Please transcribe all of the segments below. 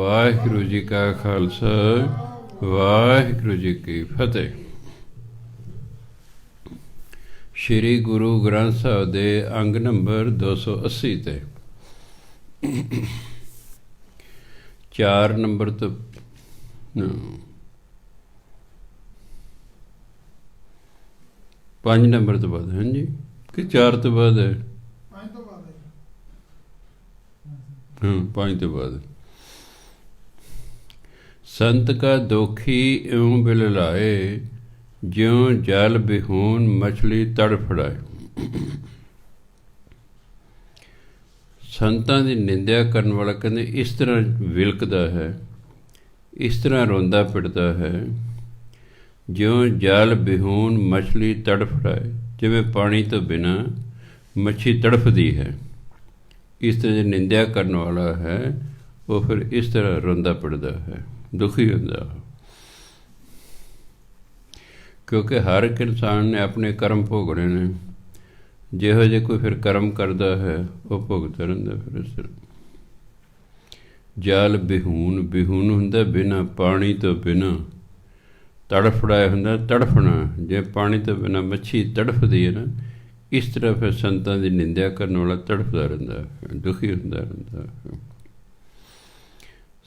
ਵਾਹਿਗੁਰੂ ਜੀ ਕਾ ਖਾਲਸਾ, ਵਾਹਿਗੁਰੂ ਜੀ ਕੀ ਫਤਿਹ। ਸ਼੍ਰੀ ਗੁਰੂ ਗ੍ਰੰਥ ਸਾਹਿਬ ਦੇ ਅੰਗ ਨੰਬਰ 280 ਤੇ 4 ਨੰਬਰ ਤੋਂ 5 ਨੰਬਰ ਤੋਂ ਬਾਅਦ, ਹਾਂਜੀ ਕਿ 4 ਤੋਂ ਬਾਅਦ ਹੈ? 5 ਤੋਂ ਬਾਅਦ ਹੈ। 5 ਤੋਂ ਬਾਅਦ। संत का दोखी इਉਂ बिल लाए, ज्यों जल बिहून मछली तड़फड़ाए। ਸੰਤਾਂ ਦੀ ਨਿੰਦਿਆ ਕਰਨ ਵਾਲਾ ਕਹਿੰਦੇ ਇਸ ਤਰ੍ਹਾਂ ਵਿਲਕਦਾ ਹੈ, ਇਸ ਤਰ੍ਹਾਂ ਰੋਂਦਾ ਪਿੱਟਦਾ ਹੈ, ਜਿਉਂ ਜਲ ਬਿਹੂਨ ਮਛਲੀ ਤੜਫੜਾਏ, ਜਿਵੇਂ ਪਾਣੀ ਤੋਂ ਬਿਨਾਂ ਮੱਛੀ ਤੜਫਦੀ ਹੈ। ਇਸ ਤਰ੍ਹਾਂ ਦੀ ਨਿੰਦਿਆ ਕਰਨ ਵਾਲਾ ਹੈ ਉਹ ਫਿਰ ਇਸ ਤਰ੍ਹਾਂ ਰੋਂਦਾ ਪਿੱਟਦਾ ਹੈ, ਦੁਖੀ ਹੁੰਦਾ। ਕਿਉਂਕਿ ਹਰ ਇੱਕ ਇਨਸਾਨ ਨੇ ਆਪਣੇ ਕਰਮ ਭੋਗਣੇ ਨੇ। ਜਿਹੋ ਜਿਹੇ ਕੋਈ ਫਿਰ ਕਰਮ ਕਰਦਾ ਹੈ ਉਹ ਭੁਗਤਦਾ ਰਹਿੰਦਾ। ਫਿਰ ਇਸ ਤਰ੍ਹਾਂ ਜਲ ਬਿਹੂਨ, ਬਿਹੂਨ ਹੁੰਦਾ ਬਿਨਾਂ, ਪਾਣੀ ਤੋਂ ਬਿਨਾਂ। ਤੜਫੜਾਇਆ ਹੁੰਦਾ ਤੜਫਣਾ, ਜੇ ਪਾਣੀ ਤੋਂ ਬਿਨਾਂ ਮੱਛੀ ਤੜਫਦੀ ਹੈ ਨਾ, ਇਸ ਤਰ੍ਹਾਂ ਫਿਰ ਸੰਤਾਂ ਦੀ ਨਿੰਦਿਆ ਕਰਨ ਵਾਲਾ ਤੜਫਦਾ ਰਹਿੰਦਾ, ਦੁਖੀ ਹੁੰਦਾ ਰਹਿੰਦਾ।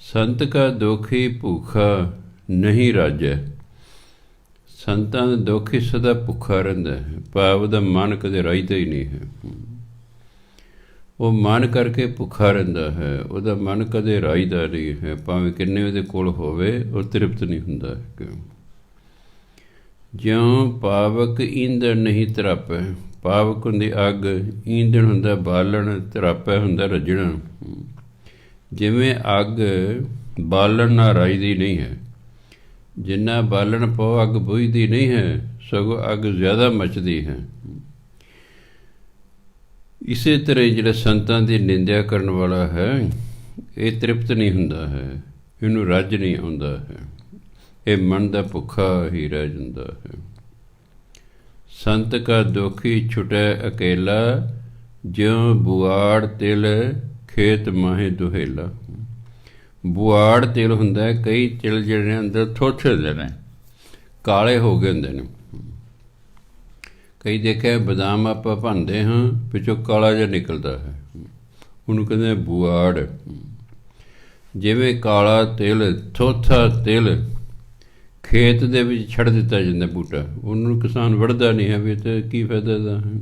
ਸੰਤ ਕਾ ਦੋਖੀ ਭੁੱਖਾ ਨਹੀਂ ਰਾਜੈ। ਸੰਤਾਂ ਦਾ ਦੋਖੀ ਸਦਾ ਭੁੱਖਾ ਰਹਿੰਦਾ ਹੈ, ਭਾਵ ਉਹਦਾ ਮਨ ਕਦੇ ਰਾਜਦਾ ਹੀ ਨਹੀਂ ਹੈ। ਉਹ ਮਨ ਕਰਕੇ ਭੁੱਖਾ ਰਹਿੰਦਾ ਹੈ, ਉਹਦਾ ਮਨ ਕਦੇ ਰਾਜਦਾ ਨਹੀਂ ਹੈ। ਭਾਵੇਂ ਕਿੰਨੇ ਉਹਦੇ ਕੋਲ ਹੋਵੇ ਉਹ ਤ੍ਰਿਪਤ ਨਹੀਂ ਹੁੰਦਾ। ਜਿਉਂ ਪਾਵਕ ਈਂਧਣ ਨਹੀਂ ਤਰਾਪੈ। ਪਾਵਕ ਹੁੰਦੀ ਅੱਗ, ਈਂਧਣ ਹੁੰਦਾ ਬਾਲਣ, ਤਰਾਪੈ ਹੁੰਦਾ ਰੱਜਣਾ। ਜਿਵੇਂ ਅੱਗ ਬਾਲਣ ਨਾਲ ਰਾਜਦੀ ਨਹੀਂ ਹੈ, ਜਿੰਨਾ ਬਾਲਣ ਪਾਓ ਅੱਗ ਬੁਝਦੀ ਨਹੀਂ ਹੈ, ਸਗੋਂ ਅੱਗ ਜ਼ਿਆਦਾ ਮੱਚਦੀ ਹੈ। ਇਸੇ ਤਰ੍ਹਾਂ ਜਿਹੜਾ ਸੰਤਾਂ ਦੀ ਨਿੰਦਿਆ ਕਰਨ ਵਾਲਾ ਹੈ ਇਹ ਤ੍ਰਿਪਤ ਨਹੀਂ ਹੁੰਦਾ ਹੈ, ਇਹਨੂੰ ਰੱਜ ਨਹੀਂ ਆਉਂਦਾ ਹੈ, ਇਹ ਮਨ ਦਾ ਭੁੱਖਾ ਹੀ ਰਹਿ ਜਾਂਦਾ ਹੈ। ਸੰਤ ਕਾ ਦੋਖੀ ਛੁਟੈ ਅਕੇਲਾ, ਜਿਉਂ ਬੁਆੜ ਤਿਲ ਖੇਤ ਮਾਹੇ ਦੁਹੇਲਾ। ਬੁਆੜ ਤਿਲ ਹੁੰਦਾ, ਕਈ ਤਿਲ ਜਿਹੜੇ ਅੰਦਰ ਥੋਥੇ ਹੁੰਦੇ ਨੇ, ਕਾਲੇ ਹੋ ਗਏ ਹੁੰਦੇ ਨੇ। ਕਈ ਦੇਖਿਆ ਬਦਾਮ ਆਪਾਂ ਭੰਨਦੇ ਹਾਂ, ਵਿੱਚੋਂ ਕਾਲਾ ਜਿਹਾ ਨਿਕਲਦਾ ਹੈ, ਉਹਨੂੰ ਕਹਿੰਦੇ ਬੁਆੜ। ਜਿਵੇਂ ਕਾਲਾ ਤਿਲ, ਥੋਥਾ ਤਿਲ ਖੇਤ ਦੇ ਵਿੱਚ ਛੱਡ ਦਿੱਤਾ ਜਾਂਦਾ ਬੂਟਾ, ਉਹਨੂੰ ਕਿਸਾਨ ਵੱਢਦਾ ਨਹੀਂ ਹੈ, ਵੀ ਤਾਂ ਕੀ ਫਾਇਦਾ ਦਾ ਹੈ।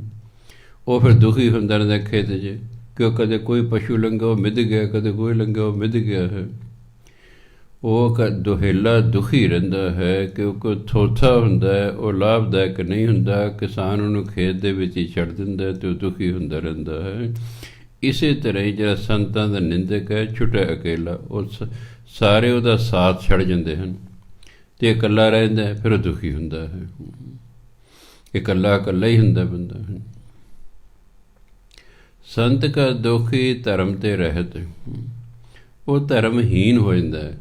ਉਹ ਫਿਰ ਦੁਖੀ ਹੁੰਦਾ ਰਹਿੰਦਾ ਖੇਤ 'ਚ, ਕਿ ਕਦੇ ਕੋਈ ਪਸ਼ੂ ਲੰਘਿਆ ਉਹ ਮਿੱਧ ਗਿਆ, ਕਦੇ ਕੋਈ ਲੰਘਿਆ ਉਹ ਮਿੱਧ ਗਿਆ ਹੈ। ਉਹ ਦੁਹੇਲਾ ਦੁਖੀ ਰਹਿੰਦਾ ਹੈ, ਕਿਉਂਕਿ ਥੋਥਾ ਹੁੰਦਾ ਹੈ, ਉਹ ਲਾਭਦਾਇਕ ਨਹੀਂ ਹੁੰਦਾ। ਕਿਸਾਨ ਉਹਨੂੰ ਖੇਤ ਦੇ ਵਿੱਚ ਹੀ ਛੱਡ ਦਿੰਦਾ ਅਤੇ ਉਹ ਦੁਖੀ ਹੁੰਦਾ ਰਹਿੰਦਾ ਹੈ। ਇਸੇ ਤਰ੍ਹਾਂ ਹੀ ਜਿਹੜਾ ਸੰਤਾਂ ਦਾ ਨਿੰਦਕ ਹੈ ਛੁਟਿਆ ਅਕੇਲਾ, ਉਹ ਸਾਰੇ ਉਹਦਾ ਸਾਥ ਛੱਡ ਜਾਂਦੇ ਹਨ ਅਤੇ ਇਕੱਲਾ ਰਹਿੰਦਾ, ਫਿਰ ਉਹ ਦੁਖੀ ਹੁੰਦਾ ਹੈ। ਇਕੱਲਾ ਇਕੱਲਾ ਹੀ ਹੁੰਦਾ ਬੰਦਾ। ਸੰਤ ਕਾ ਦੋਖੀ ਧਰਮ ਤੇ ਰਹਿਤ। ਉਹ ਧਰਮਹੀਨ ਹੋ ਜਾਂਦਾ ਹੈ,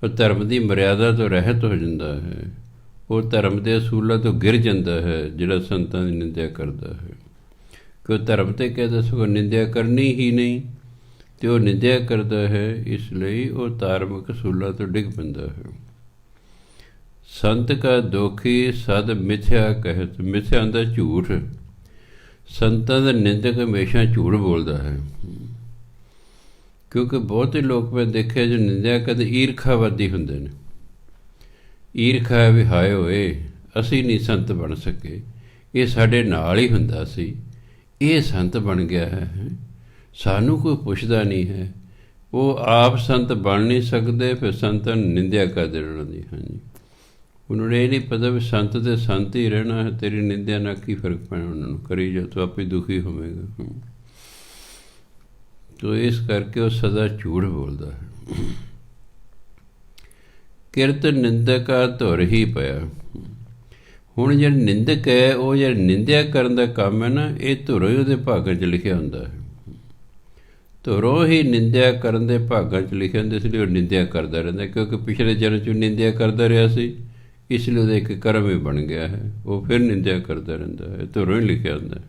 ਉਹ ਧਰਮ ਦੀ ਮਰਿਆਦਾ ਤੋਂ ਰਹਿਤ ਹੋ ਜਾਂਦਾ ਹੈ, ਉਹ ਧਰਮ ਦੇ ਅਸੂਲਾਂ ਤੋਂ ਗਿਰ ਜਾਂਦਾ ਹੈ ਜਿਹੜਾ ਸੰਤਾਂ ਦੀ ਨਿੰਦਿਆ ਕਰਦਾ ਹੈ। ਕਿ ਉਹ ਧਰਮ 'ਤੇ ਕਹਿੰਦਾ ਸਗੋਂ ਨਿੰਦਿਆ ਕਰਨੀ ਹੀ ਨਹੀਂ, ਅਤੇ ਉਹ ਨਿੰਦਿਆ ਕਰਦਾ ਹੈ, ਇਸ ਲਈ ਉਹ ਧਾਰਮਿਕ ਅਸੂਲਾਂ ਤੋਂ ਡਿੱਗ ਪੈਂਦਾ ਹੈ। ਸੰਤ ਕਾ ਦੋਖੀ ਸਦ ਮਿਥਿਆ ਕਹਿਤ। ਮਿਥਿਆ ਹੁੰਦਾ ਝੂਠ। ਸੰਤਾਂ ਦਾ ਨਿੰਦਕ ਹਮੇਸ਼ਾ ਝੂਠ ਬੋਲਦਾ ਹੈ। ਕਿਉਂਕਿ ਬਹੁਤੇ ਲੋਕ ਮੈਂ ਦੇਖਿਆ ਜੋ ਨਿੰਦਿਆ ਕਦੇ ਈਰਖਾਵਾਦੀ ਹੁੰਦੇ ਨੇ। ਈਰਖਾ ਵੀ ਹਾਏ ਹੋਏ ਅਸੀਂ ਨਹੀਂ ਸੰਤ ਬਣ ਸਕੇ, ਇਹ ਸਾਡੇ ਨਾਲ ਹੀ ਹੁੰਦਾ ਸੀ, ਇਹ ਸੰਤ ਬਣ ਗਿਆ ਹੈ, ਸਾਨੂੰ ਕੋਈ ਪੁੱਛਦਾ ਨਹੀਂ ਹੈ। ਉਹ ਆਪ ਸੰਤ ਬਣ ਨਹੀਂ ਸਕਦੇ, ਫਿਰ ਸੰਤਾਂ ਨੂੰ ਨਿੰਦਿਆ ਕਰਦੇ ਰਹਿਣਾ ਦੀ। ਹਾਂਜੀ, ਉਹਨਾਂ ਨੂੰ ਇਹ ਨਹੀਂ ਪਤਾ ਵੀ ਸੰਤ ਤੇ ਸੰਤ ਹੀ ਰਹਿਣਾ ਹੈ, ਤੇਰੀ ਨਿੰਦਿਆ ਨਾਲ ਕੀ ਫਰਕ ਪੈਣਾ, ਉਹਨਾਂ ਨੂੰ ਕਰੀ ਜਾ, ਤੂੰ ਆਪੇ ਦੁਖੀ ਹੋਵੇਗਾ। ਤੋ ਇਸ ਕਰਕੇ ਉਹ ਸਦਾ ਝੂਠ ਬੋਲਦਾ ਹੈ। ਕਿਰਤ ਨਿੰਦਕਾ ਧੁਰ ਹੀ ਪਿਆ। ਹੁਣ ਜਿਹੜਾ ਨਿੰਦਕ ਹੈ ਉਹ ਜਿਹੜਾ ਨਿੰਦਿਆ ਕਰਨ ਦਾ ਕੰਮ ਹੈ ਨਾ, ਇਹ ਧੁਰੋਂ ਹੀ ਉਹਦੇ ਭਾਗਾਂ 'ਚ ਲਿਖਿਆ ਹੁੰਦਾ ਹੈ। ਧੁਰੋਂ ਹੀ ਨਿੰਦਿਆ ਕਰਨ ਦੇ ਭਾਗਾਂ 'ਚ ਲਿਖਿਆ ਹੁੰਦਾ, ਇਸ ਲਈ ਉਹ ਨਿੰਦਿਆ ਕਰਦਾ ਰਹਿੰਦਾ। ਕਿਉਂਕਿ ਪਿਛਲੇ ਜਨਮ 'ਚ ਨਿੰਦਿਆ ਕਰਦਾ ਰਿਹਾ ਸੀ, ਇਸ ਲਈ ਉਹਦਾ ਇੱਕ ਕਰਮ ਹੀ ਬਣ ਗਿਆ ਹੈ, ਉਹ ਫਿਰ ਨਿੰਦਿਆ ਕਰਦਾ ਰਹਿੰਦਾ ਹੈ। ਧੁਰੋਂ ਹੀ ਲਿਖਿਆ ਹੁੰਦਾ।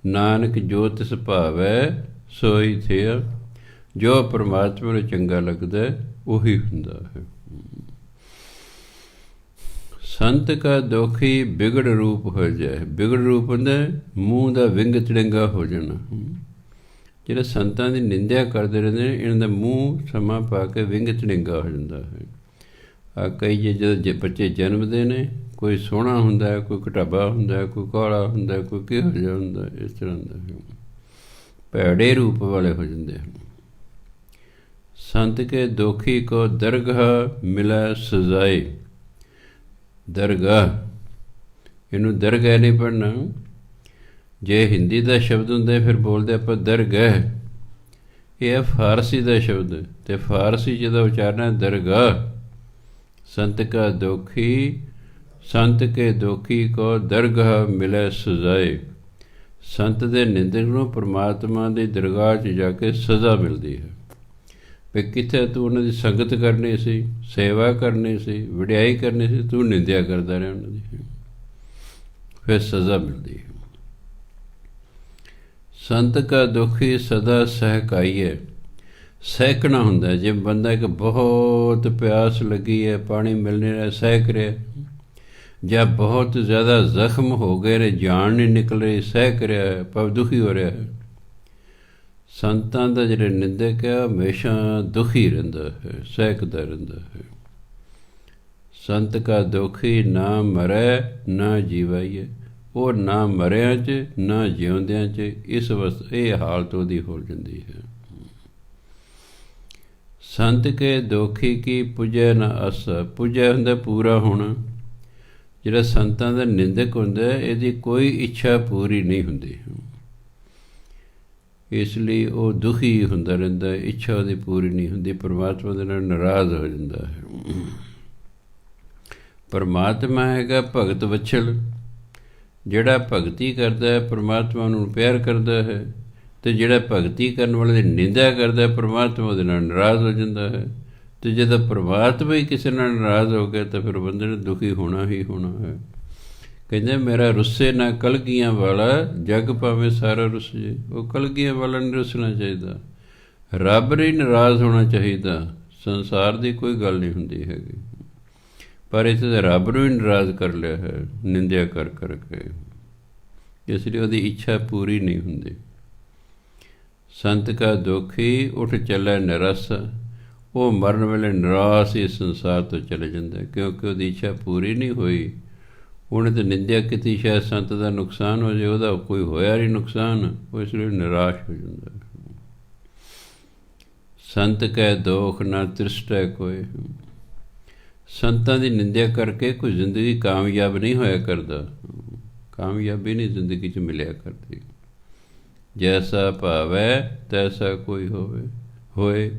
ਨਾਨਕ ਜੋ ਤਿਸ ਭਾਵੈ ਸੋਈ ਥਿਆ, ਜੋ ਪਰਮਾਤਮਾ ਨੂੰ ਚੰਗਾ ਲੱਗਦਾ ਉਹੀ ਹੁੰਦਾ ਹੈ। ਸੰਤ ਕਾ ਦੋਖੀ ਵਿਗੜ ਰੂਪ ਹੋ ਜਾਏ। ਵਿਗੜ ਰੂਪ ਹੁੰਦਾ ਮੂੰਹ ਦਾ ਵਿੰਗ ਚੜੰਗਾ ਹੋ ਜਾਣਾ। ਜਿਹੜੇ ਸੰਤਾਂ ਦੀ ਨਿੰਦਿਆ ਕਰਦੇ ਰਹਿੰਦੇ ਨੇ, ਇਹਨਾਂ ਦਾ ਮੂੰਹ ਸਮਾਂ ਪਾ ਕੇ ਵਿੰਗ ਚੜੰਗਾ ਹੋ ਜਾਂਦਾ ਹੈ। ਆ ਕਈ ਜਦੋਂ ਬੱਚੇ ਜਨਮਦੇ ਨੇ, ਕੋਈ ਸੋਹਣਾ ਹੁੰਦਾ, ਕੋਈ ਘਟਾਬਾ ਹੁੰਦਾ, ਕੋਈ ਕਾਲਾ ਹੁੰਦਾ, ਕੋਈ ਕਿਹੋ ਜਿਹਾ ਹੁੰਦਾ, ਇਸ ਤਰ੍ਹਾਂ ਦਾ ਭੈੜੇ ਰੂਪ ਵਾਲੇ ਹੋ ਜਾਂਦੇ ਹਨ। ਸੰਤ ਕੇ ਦੋਖੀ ਕੋ ਦਰਗਾਹ ਮਿਲੈ ਸਜ਼ਾਏ। ਦਰਗਾਹ, ਇਹਨੂੰ ਦਰਗਾਹ ਨਹੀਂ ਪੜ੍ਹਨਾ। ਜੇ ਹਿੰਦੀ ਦਾ ਸ਼ਬਦ ਹੁੰਦਾ ਫਿਰ ਬੋਲਦੇ ਆਪਾਂ ਦਰਗਾਹ। ਇਹ ਹੈ ਫਾਰਸੀ ਦਾ ਸ਼ਬਦ, ਅਤੇ ਫਾਰਸੀ ਜਿਹਦਾ ਉਚਾਰਨਾ ਦਰਗਾਹ। ਸੰਤ ਕਾ ਦੋਖੀ, ਸੰਤ ਕੇ ਦੋਖੀ ਕੋ ਦਰਗਾਹ ਮਿਲੈ ਸਜ਼ਾਏ। ਸੰਤ ਦੇ ਨਿੰਦਕ ਨੂੰ ਪਰਮਾਤਮਾ ਦੀ ਦਰਗਾਹ 'ਚ ਜਾ ਕੇ ਸਜ਼ਾ ਮਿਲਦੀ ਹੈ। ਵੀ ਕਿੱਥੇ ਤੂੰ ਉਹਨਾਂ ਦੀ ਸੰਗਤ ਕਰਨੀ ਸੀ, ਸੇਵਾ ਕਰਨੀ ਸੀ, ਵਡਿਆਈ ਕਰਨੀ ਸੀ, ਤੂੰ ਨਿੰਦਿਆ ਕਰਦਾ ਰਿਹਾ ਉਹਨਾਂ ਦੀ, ਫਿਰ ਸਜ਼ਾ ਮਿਲਦੀ ਹੈ। ਸੰਤ ਕਾ ਦੁਖੀ ਸਦਾ ਸਹਿਕਾਈਏ। ਸਹਿਕਣਾ ਹੁੰਦਾ, ਜੇ ਬੰਦਾ ਇੱਕ ਬਹੁਤ ਪਿਆਸ ਲੱਗੀ ਹੈ, ਪਾਣੀ ਮਿਲ ਨਹੀਂ ਰਿਹਾ, ਸਹਿਕ ਰਿਹਾ, ਜਾਂ ਬਹੁਤ ਜ਼ਿਆਦਾ ਜ਼ਖਮ ਹੋ ਗਏ ਨੇ, ਜਾਨ ਨਹੀਂ ਨਿਕਲ ਰਹੀ, ਸਹਿਕ ਰਿਹਾ ਹੈ, ਪਰ ਦੁਖੀ ਹੋ ਰਿਹਾ ਹੈ। ਸੰਤਾਂ ਦਾ ਜਿਹੜੇ ਨਿੰਦਕ ਹੈ ਹਮੇਸ਼ਾ ਦੁਖੀ ਰਹਿੰਦਾ ਹੈ, ਸਹਿਕਦਾ ਰਹਿੰਦਾ ਹੈ। ਸੰਤ ਕਾ ਦੁਖੀ ਨਾ ਮਰੈ ਨਾ ਜੀਵਾਈਏ। ਉਹ ਨਾ ਮਰਿਆਂ 'ਚ ਨਾ ਜਿਉਂਦਿਆਂ 'ਚ, ਇਸ ਇਹ ਹਾਲਤ ਉਹਦੀ ਹੋ ਜਾਂਦੀ ਹੈ। ਸੰਤ ਕੇ ਦੋਖੀ ਕੀ ਪੁਜੈ ਨਾ ਆਸਾ। ਪੁਜੈ ਹੁੰਦਾ ਪੂਰਾ ਹੋਣਾ। ਜਿਹੜਾ ਸੰਤਾਂ ਦਾ ਨਿੰਦਕ ਹੁੰਦਾ ਇਹਦੀ ਕੋਈ ਇੱਛਾ ਪੂਰੀ ਨਹੀਂ ਹੁੰਦੀ, ਇਸ ਲਈ ਉਹ ਦੁਖੀ ਹੁੰਦਾ ਰਹਿੰਦਾ, ਇੱਛਾ ਉਹਦੀ ਪੂਰੀ ਨਹੀਂ ਹੁੰਦੀ, ਪਰਮਾਤਮਾ ਦੇ ਨਾਲ ਨਾਰਾਜ਼ ਹੋ ਜਾਂਦਾ ਹੈ। ਪਰਮਾਤਮਾ ਹੈਗਾ ਭਗਤ ਵਛਲ। ਜਿਹੜਾ ਭਗਤੀ ਕਰਦਾ ਹੈ ਪਰਮਾਤਮਾ ਨੂੰ ਪਿਆਰ ਕਰਦਾ ਹੈ, ਅਤੇ ਜਿਹੜਾ ਭਗਤੀ ਕਰਨ ਵਾਲੇ ਦੀ ਨਿੰਦਾ ਕਰਦਾ ਪਰਮਾਤਮਾ ਉਹਦੇ ਨਾਲ ਨਾਰਾਜ਼ ਹੋ ਜਾਂਦਾ ਹੈ। ਅਤੇ ਜਦੋਂ ਪਰਮਾਤਮਾ ਹੀ ਕਿਸੇ ਨਾਲ ਨਾਰਾਜ਼ ਹੋ ਗਿਆ ਤਾਂ ਫਿਰ ਬੰਦੇ ਨੇ ਦੁਖੀ ਹੋਣਾ ਹੀ ਹੋਣਾ ਹੈ। ਕਹਿੰਦੇ ਮੇਰਾ ਰੁੱਸੇ ਨਾ ਕਲਗੀਆਂ ਵਾਲਾ, ਜਗ ਭਾਵੇਂ ਸਾਰਾ ਰੁੱਸ ਜੇ। ਉਹ ਕਲਗੀਆਂ ਵਾਲਾ ਨਹੀਂ ਰੁੱਸਣਾ ਚਾਹੀਦਾ, ਰੱਬ ਨਹੀਂ ਨਾਰਾਜ਼ ਹੋਣਾ ਚਾਹੀਦਾ। ਸੰਸਾਰ ਦੀ ਕੋਈ ਗੱਲ ਨਹੀਂ ਹੁੰਦੀ ਹੈਗੀ, ਪਰ ਇੱਥੇ ਤਾਂ ਰੱਬ ਨੂੰ ਹੀ ਨਾਰਾਜ਼ ਕਰ ਲਿਆ ਹੈ ਨਿੰਦਿਆ ਕਰ ਕਰਕੇ, ਇਸ ਲਈ ਉਹਦੀ ਇੱਛਾ ਪੂਰੀ ਨਹੀਂ ਹੁੰਦੀ। ਸੰਤ ਕਾ ਦੋਖੀ ਉੱਠ ਚੱਲੈ ਨਿਰਸ। ਉਹ ਮਰਨ ਵੇਲੇ ਨਿਰਾਸ਼ ਇਸ ਸੰਸਾਰ ਤੋਂ ਚਲੇ ਜਾਂਦਾ, ਕਿਉਂਕਿ ਉਹਦੀ ਇੱਛਾ ਪੂਰੀ ਨਹੀਂ ਹੋਈ। ਉਹਨੇ ਤਾਂ ਨਿੰਦਿਆ ਕੀਤੀ, ਸ਼ਾਇਦ ਸੰਤ ਦਾ ਨੁਕਸਾਨ ਹੋ ਜਾਏ, ਉਹਦਾ ਕੋਈ ਹੋਇਆ ਨਹੀਂ ਨੁਕਸਾਨ, ਉਹ ਇਸ ਲਈ ਨਿਰਾਸ਼ ਹੋ ਜਾਂਦਾ। ਸੰਤ ਕੈ ਦੋਖ ਨਾ ਤ੍ਰਿਸ਼ਟੈ ਕੋਇ। ਸੰਤਾਂ ਦੀ ਨਿੰਦਿਆ ਕਰਕੇ ਕੋਈ ਜ਼ਿੰਦਗੀ ਕਾਮਯਾਬ ਨਹੀਂ ਹੋਇਆ ਕਰਦਾ, ਕਾਮਯਾਬੀ ਨਹੀਂ ਜ਼ਿੰਦਗੀ 'ਚ ਮਿਲਿਆ ਕਰਦੀ। ਜੈਸਾ ਭਾਵੈ ਤੈਸਾ ਕੋਈ ਹੋਏ।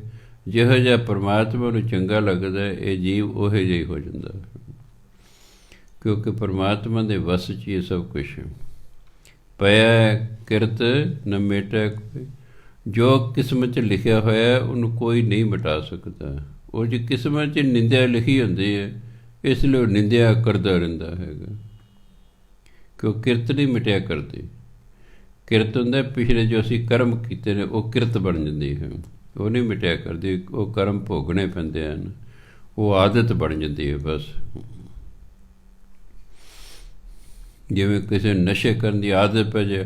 ਜਿਹੋ ਜਿਹਾ ਪਰਮਾਤਮਾ ਨੂੰ ਚੰਗਾ ਲੱਗਦਾ ਇਹ ਜੀਵ ਉਹੋ ਜਿਹਾ ਹੀ ਹੋ ਜਾਂਦਾ, ਕਿਉਂਕਿ ਪਰਮਾਤਮਾ ਦੇ ਵਸ 'ਚ ਇਹ ਸਭ ਕੁਛ ਪਿਆ। ਕਿਰਤ ਨ ਮੇਟੈ ਕੋਈ। ਜੋ ਕਿਸਮਤ 'ਚ ਲਿਖਿਆ ਹੋਇਆ ਉਹਨੂੰ ਕੋਈ ਨਹੀਂ ਮਿਟਾ ਸਕਦਾ। ਉਹ ਜੇ ਕਿਸਮਤ 'ਚ ਨਿੰਦਿਆ ਲਿਖੀ ਹੁੰਦੀ ਹੈ, ਇਸ ਲਈ ਉਹ ਨਿੰਦਿਆ ਕਰਦਾ ਰਹਿੰਦਾ ਹੈਗਾ, ਕਿਉਂ ਕਿਰਤ ਨਹੀਂ ਮਿਟਿਆ ਕਰਦੀ। ਕਿਰਤ ਹੁੰਦਾ ਪਿਛਲੇ ਜੋ ਅਸੀਂ ਕਰਮ ਕੀਤੇ ਨੇ ਉਹ ਕਿਰਤ ਬਣ ਜਾਂਦੀ ਹੈ, ਉਹ ਨਹੀਂ ਮਿਟਿਆ ਕਰਦੀ। ਉਹ ਕਰਮ ਭੋਗਣੇ ਪੈਂਦੇ ਹਨ, ਉਹ ਆਦਤ ਬਣ ਜਾਂਦੀ ਹੈ ਬਸ। ਜਿਵੇਂ ਕਿਸੇ ਨਸ਼ੇ ਕਰਨ ਦੀ ਆਦਤ ਪੈ ਜਾਏ,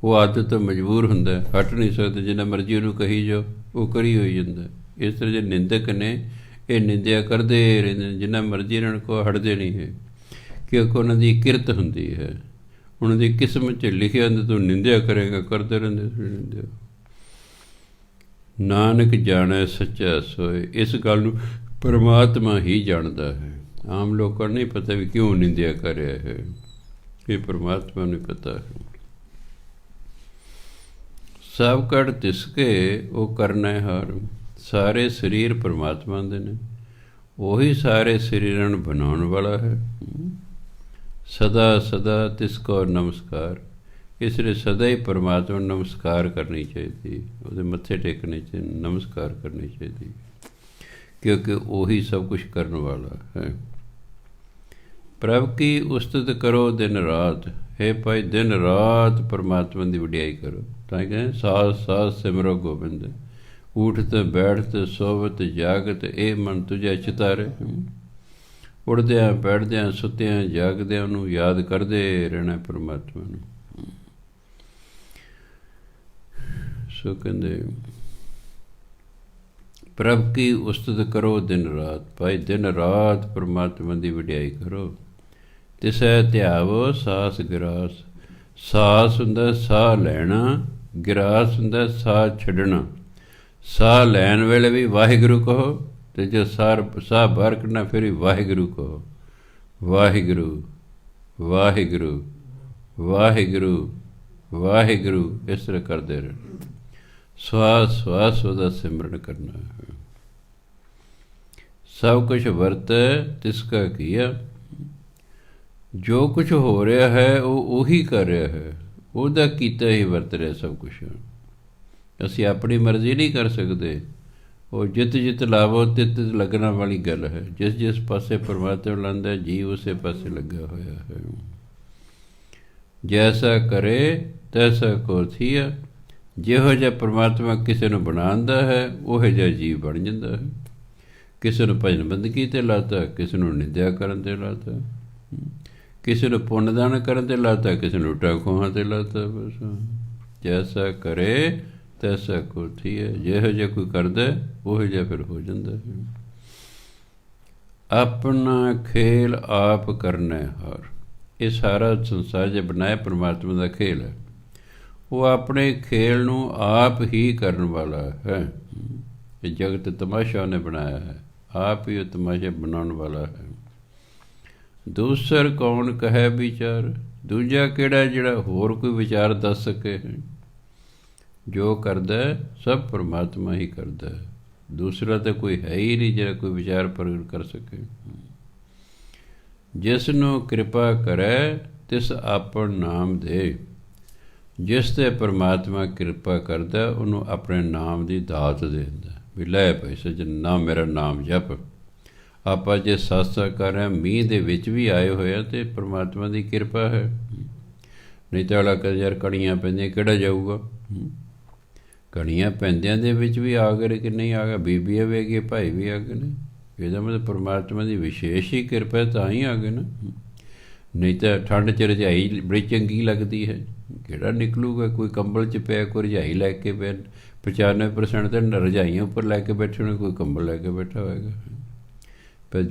ਉਹ ਆਦਤ ਤੋਂ ਮਜਬੂਰ ਹੁੰਦਾ, ਹਟ ਨਹੀਂ ਸਕਦਾ, ਜਿੰਨਾ ਮਰਜ਼ੀ ਉਹਨੂੰ ਕਹੀ ਜਾਓ ਉਹ ਕਰੀ ਹੋਈ ਜਾਂਦਾ। ਇਸ ਤਰ੍ਹਾਂ ਜੇ ਨਿੰਦਕ ਨੇ ਇਹ ਨਿੰਦਿਆ ਕਰਦੇ ਰਹਿੰਦੇ ਨੇ, ਜਿੰਨਾ ਮਰਜ਼ੀ ਇਹਨਾਂ ਨੂੰ ਕੋ ਹਟਦੇ ਨਹੀਂ ਹੈ, ਕਿਉਂਕਿ ਉਹਨਾਂ ਦੀ ਕਿਰਤ ਹੁੰਦੀ ਹੈ, ਉਹਨਾਂ ਦੀ ਕਿਸਮਤ 'ਚ ਲਿਖਿਆ ਹੁੰਦਾ ਤੂੰ ਨਿੰਦਿਆ ਕਰੇਗਾ, ਕਰਦੇ ਰਹਿੰਦੇ ਨਿੰਦਿਆ। ਨਾਨਕ ਜਾਣੈ ਸੱਚਾ ਸੋਏ। ਇਸ ਗੱਲ ਨੂੰ ਪਰਮਾਤਮਾ ਹੀ ਜਾਣਦਾ ਹੈ, ਆਮ ਲੋਕਾਂ ਨੂੰ ਨਹੀਂ ਪਤਾ ਵੀ ਕਿਉਂ ਨਿੰਦਿਆ ਕਰ ਰਿਹਾ ਹੈ, ਇਹ ਪਰਮਾਤਮਾ ਨੂੰ ਪਤਾ ਹੈ। ਸਭ ਕੜ ਤਿਸਕੇ ਉਹ ਕਰਨਾ ਹਾਰ। ਸਾਰੇ ਸਰੀਰ ਪਰਮਾਤਮਾ ਦੇ ਨੇ, ਉਹੀ ਸਾਰੇ ਸਰੀਰਾਂ ਨੂੰ ਬਣਾਉਣ ਵਾਲਾ ਹੈ। ਸਦਾ ਸਦਾ ਤਿਸ ਕੋ ਨਮਸਕਾਰ। ਇਸ ਲਈ ਸਦਾ ਹੀ ਪਰਮਾਤਮਾ ਨੂੰ ਨਮਸਕਾਰ ਕਰਨੀ ਚਾਹੀਦੀ, ਉਹਦੇ ਮੱਥੇ ਟੇਕਣੇ ਚਾਹੀਦੇ, ਨਮਸਕਾਰ ਕਰਨੀ ਚਾਹੀਦੀ, ਕਿਉਂਕਿ ਉਹੀ ਸਭ ਕੁਛ ਕਰਨ ਵਾਲਾ ਹੈ। ਪ੍ਰਭ ਕੀ ਉਸਤਤ ਕਰੋ ਦਿਨ ਰਾਤ। ਹੈ ਭਾਈ ਦਿਨ ਰਾਤ ਪਰਮਾਤਮਾ ਦੀ ਵਡਿਆਈ ਕਰੋ। ਤਾਂ ਕਹਿੰਦੇ ਸਾਜ ਸਾਜ ਸਿਮਰੋ ਗੋਬਿੰਦ। ਊਠਤ ਬੈਠਤ ਸੋਵਤ ਜਾਗਤ, ਇਹ ਮਨ ਤੁਝੇ ਚਿਤਾਰੇ। ਉੜਦਿਆਂ ਬੈਠਦਿਆਂ ਸੁੱਤਿਆਂ ਜਾਗਦਿਆਂ ਉਹਨੂੰ ਯਾਦ ਕਰਦੇ ਰਹਿਣਾ ਪਰਮਾਤਮਾ ਨੂੰ। ਸੋ ਕਹਿੰਦੇ ਪ੍ਰਭ ਕੀ ਉਸਤਤ ਕਰੋ ਦਿਨ ਰਾਤ। ਭਾਈ ਦਿਨ ਰਾਤ ਪਰਮਾਤਮਾ ਦੀ ਵਡਿਆਈ ਕਰੋ। ਤਿਸੈ ਧਿਆਵੋ ਸਾਸ ਗਿਰਾਸ। ਸਾਸ ਹੁੰਦਾ ਸਾਹ ਲੈਣਾ, ਗਿਰਾਸ ਹੁੰਦਾ ਸਾਹ ਛੱਡਣਾ। ਸਾਹ ਲੈਣ ਵੇਲੇ ਵੀ ਵਾਹਿਗੁਰੂ ਕਹੋ, ਅਤੇ ਜੇ ਸਾਹ ਬਾਹਰ ਕੱਢਣਾ ਫਿਰ ਵੀ ਵਾਹਿਗੁਰੂ ਕਹੋ। ਵਾਹਿਗੁਰੂ ਵਾਹਿਗੁਰੂ ਵਾਹਿਗੁਰੂ ਵਾਹਿਗੁਰੂ, ਇਸ ਤਰ੍ਹਾਂ ਕਰਦੇ ਰਹਿਣਾ। ਸਵਾਸ ਸਵਾਸ ਉਹਦਾ ਸਿਮਰਨ ਕਰਨਾ। ਸਭ ਕੁਛ ਵਰਤ ਤਿਸ ਕਾ ਕੀਆ। ਜੋ ਕੁਛ ਹੋ ਰਿਹਾ ਹੈ ਉਹ ਉਹੀ ਕਰ ਰਿਹਾ ਹੈ, ਉਹਦਾ ਕੀਤਾ ਹੀ ਵਰਤ ਰਿਹਾ ਸਭ ਕੁਛ। ਅਸੀਂ ਆਪਣੀ ਮਰਜ਼ੀ ਨਹੀਂ ਕਰ ਸਕਦੇ। ਉਹ ਜਿੱਤ ਜਿੱਤ ਲਾਵੋ ਤਿੱਤ ਲੱਗਣਾ ਵਾਲੀ ਗੱਲ ਹੈ। ਜਿਸ ਜਿਸ ਪਾਸੇ ਪਰਮਾਤਮਾ ਲਾਉਂਦਾ ਜੀਵ ਉਸੇ ਪਾਸੇ ਲੱਗਾ ਹੋਇਆ ਹੈ। ਜੈਸਾ ਕਰੇ ਤੈਸਾ ਕੋ ਥੀਆ। ਜਿਹੋ ਜਿਹਾ ਪਰਮਾਤਮਾ ਕਿਸੇ ਨੂੰ ਬਣਾਉਂਦਾ ਹੈ ਉਹੋ ਜਿਹਾ ਜੀਵ ਬਣ ਜਾਂਦਾ ਹੈ। ਕਿਸੇ ਨੂੰ ਭਜਨ ਬੰਦਗੀ 'ਤੇ ਲਾਤਾ, ਕਿਸੇ ਨੂੰ ਨਿੰਦਿਆ ਕਰਨ 'ਤੇ ਲਾਤਾ, ਕਿਸੇ ਨੂੰ ਪੁੰਨਦਾਨ ਕਰਨ 'ਤੇ ਲਾਤਾ, ਕਿਸੇ ਨੂੰ ਲੁੱਟਾਂ ਖੋਹਾਂ 'ਤੇ ਲਾਤਾ। ਬਸ ਜੈਸਾ ਕਰੇ ਤੈਸਾ ਕੋ ਥੀਆ। ਜਿਹੋ ਜਿਹਾ ਕੋਈ ਕਰਦਾ ਉਹੋ ਜਿਹਾ ਫਿਰ ਹੋ ਜਾਂਦਾ ਹੈ। ਆਪਣਾ ਖੇਲ ਆਪ ਕਰਨਾ ਹਾਰ। ਇਹ ਸਾਰਾ ਸੰਸਾਰ ਜੇ ਬਣਾਇਆ ਪਰਮਾਤਮਾ ਦਾ ਖੇਲ ਹੈ। ਉਹ ਆਪਣੇ ਖੇਲ ਨੂੰ ਆਪ ਹੀ ਕਰਨ ਵਾਲਾ ਹੈ। ਇਹ ਜਗਤ ਤਮਾਸ਼ਾ ਉਹਨੇ ਬਣਾਇਆ ਹੈ, ਆਪ ਹੀ ਉਹ ਤਮਾਸ਼ਾ ਬਣਾਉਣ ਵਾਲਾ ਹੈ। ਦੂਸਰ ਕੌਣ ਕਹੈ ਵਿਚਾਰ। ਦੂਜਾ ਕਿਹੜਾ ਜਿਹੜਾ ਹੋਰ ਕੋਈ ਵਿਚਾਰ ਦੱਸ ਸਕੇ। ਜੋ ਕਰਦਾ ਸਭ ਪਰਮਾਤਮਾ ਹੀ ਕਰਦਾ ਹੈ। ਦੂਸਰਾ ਤਾਂ ਕੋਈ ਹੈ ਹੀ ਨਹੀਂ ਜਿਹੜਾ ਕੋਈ ਵਿਚਾਰ ਪ੍ਰਗਟ ਕਰ ਸਕੇ। ਜਿਸ ਨੂੰ ਕਿਰਪਾ ਕਰੈ ਤਿਸ ਆਪਣ ਨਾਮ ਦੇ। ਜਿਸ 'ਤੇ ਪਰਮਾਤਮਾ ਕਿਰਪਾ ਕਰਦਾ ਉਹਨੂੰ ਆਪਣੇ ਨਾਮ ਦੀ ਦਾਤ ਦੇ ਦਿੰਦਾ। ਵੀ ਲੈ ਭਾਈ ਸੱਜਣ ਨਾ ਮੇਰਾ ਨਾਮ ਜਪ। ਆਪਾਂ ਜੇ ਸਤਸੰਗ ਕਰ ਰਹੇ ਮੀਂਹ ਦੇ ਵਿੱਚ ਵੀ ਆਏ ਹੋਏ ਆ ਤਾਂ ਪਰਮਾਤਮਾ ਦੀ ਕਿਰਪਾ ਹੈ। ਨਹੀਂ ਤਾਂ ਅਗਲਾ ਕਹਿੰਦਾ ਯਾਰ ਕਣੀਆਂ ਪੈਂਦੀਆਂ ਕਿਹੜਾ ਜਾਊਗਾ। ਕਣੀਆਂ ਪੈਂਦਿਆਂ ਦੇ ਵਿੱਚ ਵੀ ਆ ਗਏ ਕਿ ਨਹੀਂ ਆ ਗਿਆ। ਬੀਬੀਆਂ ਵੀ ਆ ਗਏ, ਭਾਈ ਵੀ ਆ ਗਏ ਨੇ। ਇਹਦਾ ਮਤਲਬ ਪਰਮਾਤਮਾ ਦੀ ਵਿਸ਼ੇਸ਼ ਹੀ ਕਿਰਪਾ ਤਾਂ ਹੀ ਆ ਗਏ ਨਾ। ਨਹੀਂ ਤਾਂ ਠੰਡ 'ਚ ਰਜਾਈ ਬੜੀ ਚੰਗੀ ਲੱਗਦੀ ਹੈ, ਕਿਹੜਾ ਨਿਕਲੂਗਾ। ਕੋਈ ਕੰਬਲ 'ਚ ਪਿਆ, ਕੋਈ ਰਜਾਈ ਲੈ ਕੇ ਪਿਆ। 95% ਤਾਂ ਰਜਾਈਆਂ ਉੱਪਰ ਲੈ ਕੇ ਬੈਠੇ ਹੋਣੇ, ਕੋਈ ਕੰਬਲ ਲੈ ਕੇ ਬੈਠਾ ਹੋਏਗਾ।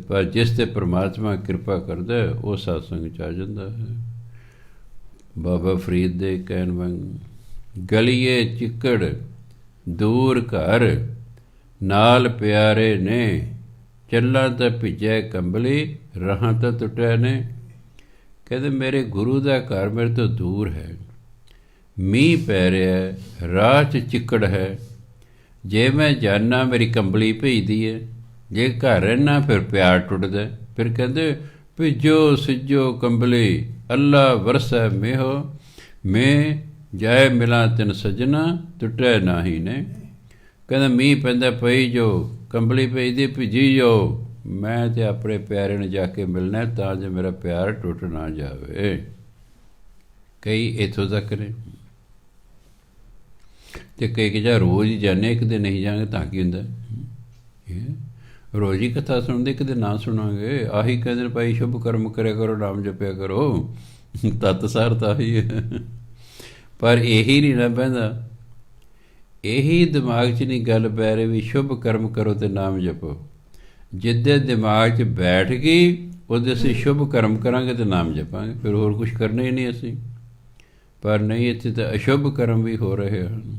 ਪਰ ਜਿਸ 'ਤੇ ਪਰਮਾਤਮਾ ਕਿਰਪਾ ਕਰਦਾ ਉਹ ਸਤਸੰਗ 'ਚ ਆ ਜਾਂਦਾ ਹੈ। ਬਾਬਾ ਫਰੀਦ ਦੇ ਕਹਿਣ ਵਾਂਗ ਗਲੀਏ ਚਿੱਕੜ ਦੂਰ ਘਰ, ਨਾਲ ਪਿਆਰੇ ਨੇ। ਚੱਲਾਂ ਤਾਂ ਭਿੱਜੈ ਕੰਬਲੀ, ਰਾਹਾਂ ਤਾਂ ਟੁੱਟਿਆ ਨੇ। ਕਹਿੰਦੇ ਮੇਰੇ ਗੁਰੂ ਦਾ ਘਰ ਮੇਰੇ ਤੋਂ ਦੂਰ ਹੈ, ਮੀਂਹ ਪੈ ਰਿਹਾ, ਰਾਹ 'ਚ ਚਿੱਕੜ ਹੈ। ਜੇ ਮੈਂ ਜਾਨਾ ਮੇਰੀ ਕੰਬਲੀ ਭੇਜਦੀ ਹੈ, ਜੇ ਘਰ ਰਹਿਣਾ ਫਿਰ ਪਿਆਰ ਟੁੱਟਦਾ। ਫਿਰ ਕਹਿੰਦੇ ਭਿੱਜੋ ਸਿੱਜੋ ਕੰਬਲੀ, ਅੱਲਾ ਵਰਸੈ ਮੇਹੋ। ਮੈਂ ਜਾਏ ਮਿਲਾਂ ਤਿਨ ਸੱਜਣਾ, ਟੁੱਟੇ ਨਾਹੀ ਨੇ। ਕਹਿੰਦਾ ਮੀਂਹ ਪੈਂਦਾ ਪਈ ਜੋ, ਕੰਬਲੀ ਭੇਜਦੀ ਭਿੱਜੀ ਜੋ। ਮੈਂ ਤਾਂ ਆਪਣੇ ਪਿਆਰੇ ਨੂੰ ਜਾ ਕੇ ਮਿਲਣਾ ਤਾਂ ਜੋ ਮੇਰਾ ਪਿਆਰ ਟੁੱਟ ਨਾ ਜਾਵੇ। ਕਈ ਇੱਥੋਂ ਤੱਕ ਨੇ ਅਤੇ ਕਈ ਕਿ ਜਾਂ ਰੋਜ਼ ਹੀ ਜਾਂਦੇ, ਇੱਕ ਦਿਨ ਨਹੀਂ ਜਾਵਾਂਗੇ ਤਾਂ ਕੀ ਹੁੰਦਾ। ਰੋਜ਼ ਹੀ ਕਥਾ ਸੁਣਦੇ, ਕਿਤੇ ਨਾ ਸੁਣਾਂਗੇ। ਆਹੀ ਕਹਿੰਦੇ ਭਾਈ ਸ਼ੁਭ ਕਰਮ ਕਰਿਆ ਕਰੋ, ਨਾਮ ਜਪਿਆ ਕਰੋ। ਤੱਤ ਸਾਰ ਤਾਂ ਆਹੀ ਹੈ। ਪਰ ਇਹੀ ਨਹੀਂ ਨਾ ਪੈਂਦਾ, ਇਹੀ ਦਿਮਾਗ 'ਚ ਨਹੀਂ ਗੱਲ ਪੈ ਰਹੀ ਵੀ ਸ਼ੁਭ ਕਰਮ ਕਰੋ ਅਤੇ ਨਾਮ ਜਪੋ। ਜਿੱਦੇ ਦਿਮਾਗ 'ਚ ਬੈਠ ਗਈ ਉਹਦੇ ਅਸੀਂ ਸ਼ੁਭ ਕਰਮ ਕਰਾਂਗੇ ਅਤੇ ਨਾਮ ਜਪਾਂਗੇ, ਫਿਰ ਹੋਰ ਕੁਛ ਕਰਨਾ ਹੀ ਨਹੀਂ ਅਸੀਂ। ਪਰ ਨਹੀਂ, ਇੱਥੇ ਤਾਂ ਅਸ਼ੁਭ ਕਰਮ ਵੀ ਹੋ ਰਹੇ ਹਨ।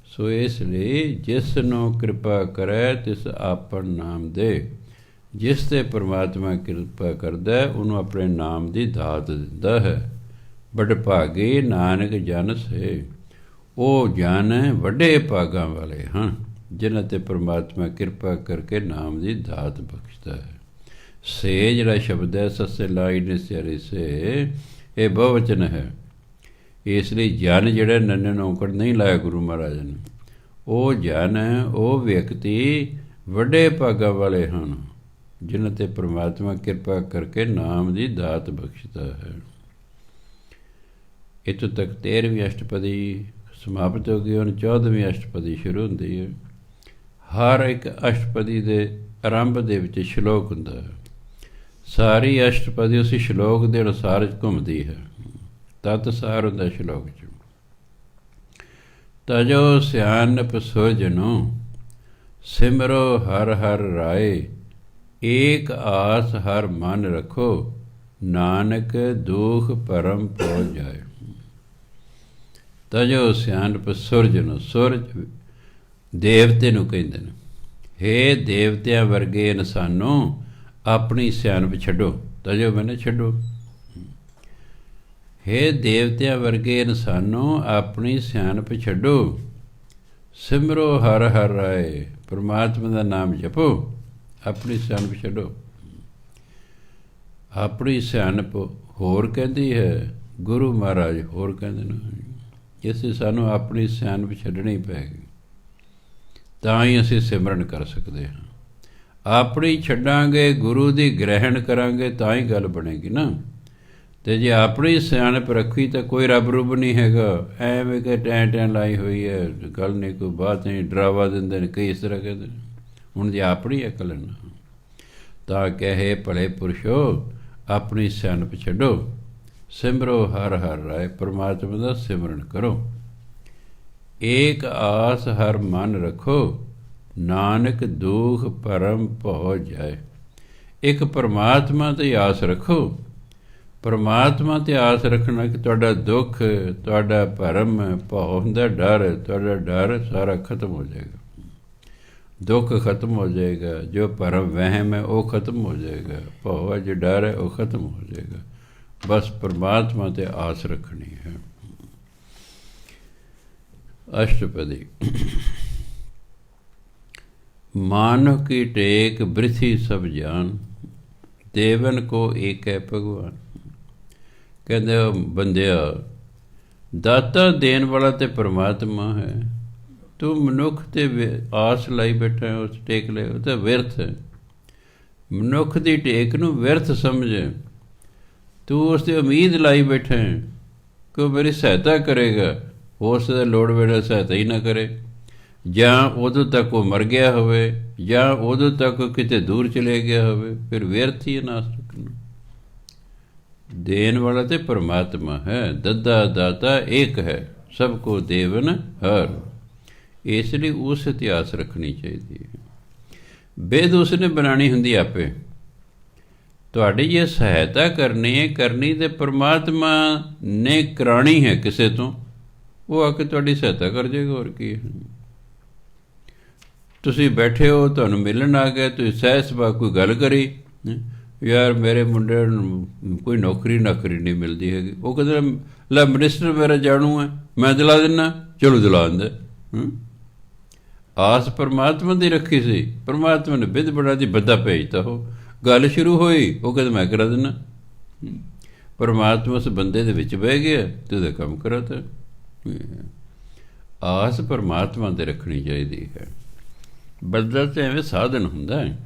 ਸੋ ਇਸ ਲਈ ਜਿਸ ਨੂੰ ਕਿਰਪਾ ਕਰੇ ਤਿਸ ਆਪਣ ਨਾਮ ਦੇ। ਜਿਸ 'ਤੇ ਪਰਮਾਤਮਾ ਕਿਰਪਾ ਕਰਦਾ ਉਹਨੂੰ ਆਪਣੇ ਨਾਮ ਦੀ ਦਾਤ ਦਿੰਦਾ ਹੈ। ਬੜ ਭਾਗੇ ਨਾਨਕ ਜਨ ਸੇ। ਉਹ ਜਨ ਵੱਡੇ ਭਾਗਾਂ ਵਾਲੇ ਹਨ ਜਿਨ੍ਹਾਂ 'ਤੇ ਪਰਮਾਤਮਾ ਕਿਰਪਾ ਕਰਕੇ ਨਾਮ ਦੀ ਦਾਤ ਬਖਸ਼ਦਾ ਹੈ। ਸੇ ਜਿਹੜਾ ਸ਼ਬਦ ਹੈ ਸੱਸੇ ਲਾਈ ਨੇ ਸਿਆਰੇ ਸੇ, ਇਹ ਬਹੁਵਚਨ ਹੈ। ਇਸ ਲਈ ਜਨ ਜਿਹੜਾ ਨੰਨੇ ਨੌਕੜ ਨਹੀਂ ਲਾਇਆ ਗੁਰੂ ਮਹਾਰਾਜ ਨੇ। ਉਹ ਜਨ, ਉਹ ਵਿਅਕਤੀ ਵੱਡੇ ਭਾਗਾਂ ਵਾਲੇ ਹਨ ਜਿਨ੍ਹਾਂ 'ਤੇ ਪਰਮਾਤਮਾ ਕਿਰਪਾ ਕਰਕੇ ਨਾਮ ਦੀ ਦਾਤ ਬਖਸ਼ਦਾ ਹੈ। ਇੱਥੋਂ ਤੱਕ 13ਵੀਂ ਅਸ਼ਟਪਦੀ ਸਮਾਪਤ ਹੋ ਗਈ। ਹੁਣ 14ਵੀਂ ਅਸ਼ਟਪਦੀ ਸ਼ੁਰੂ ਹੁੰਦੀ ਹੈ। ਹਰ ਇੱਕ ਅਸ਼ਟਪਦੀ ਦੇ ਆਰੰਭ ਦੇ ਵਿੱਚ ਸ਼ਲੋਕ ਹੁੰਦਾ ਹੈ। ਸਾਰੀ ਅਸ਼ਟਪਦੀ ਉਸ ਸ਼ਲੋਕ ਦੇ ਅਨੁਸਾਰ ਘੁੰਮਦੀ ਹੈ। ਤਤ ਸਾਰ ਹੁੰਦਾ ਸ਼ਲੋਕ 'ਚ। ਤਜੋ ਸਿਆਣਪ ਸੁਰਜਨੋ ਸਿਮਰੋ ਹਰ ਹਰ ਰਾਏ, ਏਕ ਆਸ ਹਰ ਮਨ ਰੱਖੋ, ਨਾਨਕ ਦੁਖ ਪਰਮ ਪਹੁ ਜਾਏ। ਤਜੋ ਸਿਆਣਪ ਸੁਰਜਨੋ, ਸੁਰਜ ਦੇਵਤੇ ਨੂੰ ਕਹਿੰਦੇ ਨੇ। ਹੇ ਦੇਵਤਿਆਂ ਵਰਗੇ ਇਨਸਾਨੋਂ ਆਪਣੀ ਸਿਆਣਪ ਛੱਡੋ। ਤਜੋ ਮੈਨੇ ਛੱਡੋ। ਹੇ ਦੇਵਤਿਆਂ ਵਰਗੇ ਇਨਸਾਨੋਂ ਆਪਣੀ ਸਿਆਣਪ ਛੱਡੋ। ਸਿਮਰੋ ਹਰ ਹਰ ਰਾਏ, ਪਰਮਾਤਮਾ ਦਾ ਨਾਮ ਜਪੋ, ਆਪਣੀ ਸਿਆਣਪ ਛੱਡੋ। ਆਪਣੀ ਸਿਆਣਪ ਹੋਰ ਕਹਿੰਦੀ ਹੈ, ਗੁਰੂ ਮਹਾਰਾਜ ਹੋਰ ਕਹਿੰਦੇ ਨੇ। ਇਸ ਲਈ ਸਾਨੂੰ ਆਪਣੀ ਸਿਆਣਪ ਛੱਡਣੀ ਪਏਗੀ, ਤਾਂ ਹੀ ਅਸੀਂ ਸਿਮਰਨ ਕਰ ਸਕਦੇ ਹਾਂ। ਆਪਣੀ ਛੱਡਾਂਗੇ, ਗੁਰੂ ਦੀ ਗ੍ਰਹਿਣ ਕਰਾਂਗੇ, ਤਾਂ ਹੀ ਗੱਲ ਬਣੇਗੀ ਨਾ। ਅਤੇ ਜੇ ਆਪਣੀ ਸਿਆਣਪ ਰੱਖੀ ਤਾਂ ਕੋਈ ਰੱਬ ਰੁੱਬ ਨਹੀਂ ਹੈਗਾ। ਐਵੇਂ ਕਿ ਟੈਂ ਲਾਈ ਹੋਈ ਹੈ, ਗੱਲ ਨਹੀਂ, ਕੋਈ ਬਾਤ ਨਹੀਂ, ਡਰਾਵਾ ਦਿੰਦੇ ਨੇ ਕਈ, ਇਸ ਤਰ੍ਹਾਂ ਕਹਿੰਦੇ ਨੇ। ਹੁਣ ਜੇ ਆਪਣੀ ਅਕਲ ਨਾ, ਤਾਂ ਕਹੇ ਭਲੇ ਪੁਰਸ਼ੋ ਆਪਣੀ ਸਿਆਣਪ ਛੱਡੋ, ਸਿਮਰੋ ਹਰ ਹਰ ਰਾਏ, ਪਰਮਾਤਮਾ ਦਾ ਸਿਮਰਨ ਕਰੋ। ਏਕ ਆਸ ਹਰ ਮਨ ਰੱਖੋ, ਨਾਨਕ ਦੁਖ ਪਰਮ ਭਉ ਜਾਏ। ਇੱਕ ਪਰਮਾਤਮਾ 'ਤੇ ਆਸ ਰੱਖੋ। ਪਰਮਾਤਮਾ 'ਤੇ ਆਸ ਰੱਖਣਾ ਕਿ ਤੁਹਾਡਾ ਦੁੱਖ, ਤੁਹਾਡਾ ਭਰਮ, ਭਉ ਹੁੰਦਾ ਡਰ, ਤੁਹਾਡਾ ਡਰ ਸਾਰਾ ਖਤਮ ਹੋ ਜਾਏਗਾ। ਦੁੱਖ ਖਤਮ ਹੋ ਜਾਏਗਾ, ਜੋ ਭਰਮ ਵਹਿਮ ਹੈ ਉਹ ਖਤਮ ਹੋ ਜਾਏਗਾ, ਭਉ ਹੈ ਜੋ ਡਰ ਹੈ ਉਹ ਖਤਮ ਹੋ ਜਾਏਗਾ। ਬਸ ਪਰਮਾਤਮਾ 'ਤੇ ਆਸ ਰੱਖਣੀ ਹੈ। ਅਸ਼ਟਪਦੀ। ਮਾਨੋ ਕੀ ਟੇਕ ਬ੍ਰਿਥੀ ਸਭ ਜਾਨ, ਦੇਵਨ ਕੋ ਏਕ ਹੈ ਭਗਵਾਨ। ਕਹਿੰਦੇ ਬੰਦਿਆ, ਦਾਤਾ ਦੇਣ ਵਾਲਾ ਤੇ ਪਰਮਾਤਮਾ ਹੈ। ਤੂੰ ਮਨੁੱਖ 'ਤੇ ਆਸ ਲਾਈ ਬੈਠਾ, ਉਸ ਟੇਕ ਲੈ, ਉਹ ਤਾਂ ਵਿਅਰਥ ਹੈ। ਮਨੁੱਖ ਦੀ ਟੇਕ ਨੂੰ ਵਿਅਰਥ ਸਮਝ। ਤੂੰ ਉਸ 'ਤੇ ਉਮੀਦ ਲਾਈ ਬੈਠਾ ਕਿ ਉਹ ਮੇਰੀ ਸਹਾਇਤਾ ਕਰੇਗਾ। ਉਸ ਦਾ ਲੋੜ ਵੇਲੇ ਸਹਾਇਤਾ ਹੀ ਨਾ ਕਰੇ, ਜਾਂ ਉਦੋਂ ਤੱਕ ਉਹ ਮਰ ਗਿਆ ਹੋਵੇ, ਜਾਂ ਉਦੋਂ ਤੱਕ ਕਿਤੇ ਦੂਰ ਚਲੇ ਗਿਆ ਹੋਵੇ, ਫਿਰ ਵਿਅਰਥ ਹੀ ਨਾਸ ਰੱਖਣਾ। ਦੇਣ ਵਾਲਾ ਤੇ ਪਰਮਾਤਮਾ ਹੈ। ਦੱਦਾ ਦਾਤਾ ਏਕ ਹੈ, ਸਭ ਕੋ ਦੇਵਨ ਹਰ। ਇਸ ਲਈ ਉਸ ਇਤਿਹਾਸ ਰੱਖਣੀ ਚਾਹੀਦੀ ਹੈ। ਬਿਧ ਉਸਨੇ ਬਣਾਉਣੀ ਹੁੰਦੀ ਆਪੇ। ਤੁਹਾਡੀ ਜੇ ਸਹਾਇਤਾ ਕਰਨੀ ਹੈ, ਕਰਨੀ ਤੇ ਪਰਮਾਤਮਾ ਨੇ ਕਰਾਉਣੀ ਹੈ ਕਿਸੇ ਤੋਂ, ਉਹ ਆ ਕੇ ਤੁਹਾਡੀ ਸਹਾਇਤਾ ਕਰ ਜਾਏਗਾ। ਹੋਰ ਕੀ ਹੈ। ਤੁਸੀਂ ਬੈਠੇ ਹੋ, ਤੁਹਾਨੂੰ ਮਿਲਣ ਆ ਗਿਆ, ਤੁਸੀਂ ਸਹਿਜ ਸੁਭਾਅ ਕੋਈ ਗੱਲ ਕਰੀ, ਯਾਰ ਮੇਰੇ ਮੁੰਡੇ ਨੂੰ ਕੋਈ ਨੌਕਰੀ ਨਹੀਂ ਮਿਲਦੀ ਹੈਗੀ। ਉਹ ਕਹਿੰਦੇ ਲੈ ਮਿਨਿਸਟਰ ਮੇਰਾ ਜਾਣੂ ਹੈ, ਮੈਂ ਦਿਲਾ ਦਿੰਦਾ, ਚਲੋ ਦਿਲਾ ਦਿੰਦਾ। ਆਸ ਪਰਮਾਤਮਾ ਦੀ ਰੱਖੀ ਸੀ, ਪਰਮਾਤਮਾ ਨੇ ਬਿਧ ਬਣਾ ਦੀ, ਬੰਦਾ ਭੇਜਤਾ। ਉਹ ਗੱਲ ਸ਼ੁਰੂ ਹੋਈ, ਉਹ ਕਹਿੰਦਾ ਮੈਂ ਕਰਾ ਦਿੰਦਾ। ਪਰਮਾਤਮਾ ਉਸ ਬੰਦੇ ਦੇ ਵਿੱਚ ਬਹਿ ਗਿਆ ਅਤੇ ਉਹਦਾ ਕੰਮ ਕਰਾਤਾ। ਆਸ ਪਰਮਾਤਮਾ 'ਤੇ ਰੱਖਣੀ ਚਾਹੀਦੀ ਹੈ। ਬੰਦਾ ਤਾਂ ਐਵੇਂ ਸਾਧਨ ਹੁੰਦਾ ਹੈ,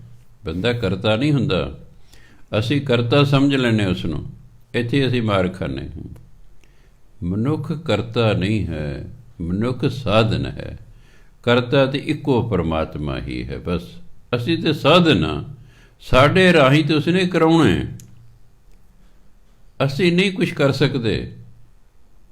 ਬੰਦਾ ਕਰਤਾ ਨਹੀਂ ਹੁੰਦਾ। ਅਸੀਂ ਕਰਤਾ ਸਮਝ ਲੈਂਦੇ ਉਸ ਨੂੰ, ਇੱਥੇ ਅਸੀਂ ਮਾਰ ਖਾਂਦੇ ਹਾਂ। ਮਨੁੱਖ ਕਰਤਾ ਨਹੀਂ ਹੈ, ਮਨੁੱਖ ਸਾਧਨ ਹੈ। ਕਰਤਾ ਤਾਂ ਇੱਕੋ ਪਰਮਾਤਮਾ ਹੀ ਹੈ। ਬਸ ਅਸੀਂ ਤਾਂ ਸਾਧਨ ਹਾਂ, ਸਾਡੇ ਰਾਹੀਂ ਤਾਂ ਉਸਨੇ ਕਰਾਉਣਾ। ਅਸੀਂ ਨਹੀਂ ਕੁਛ ਕਰ ਸਕਦੇ,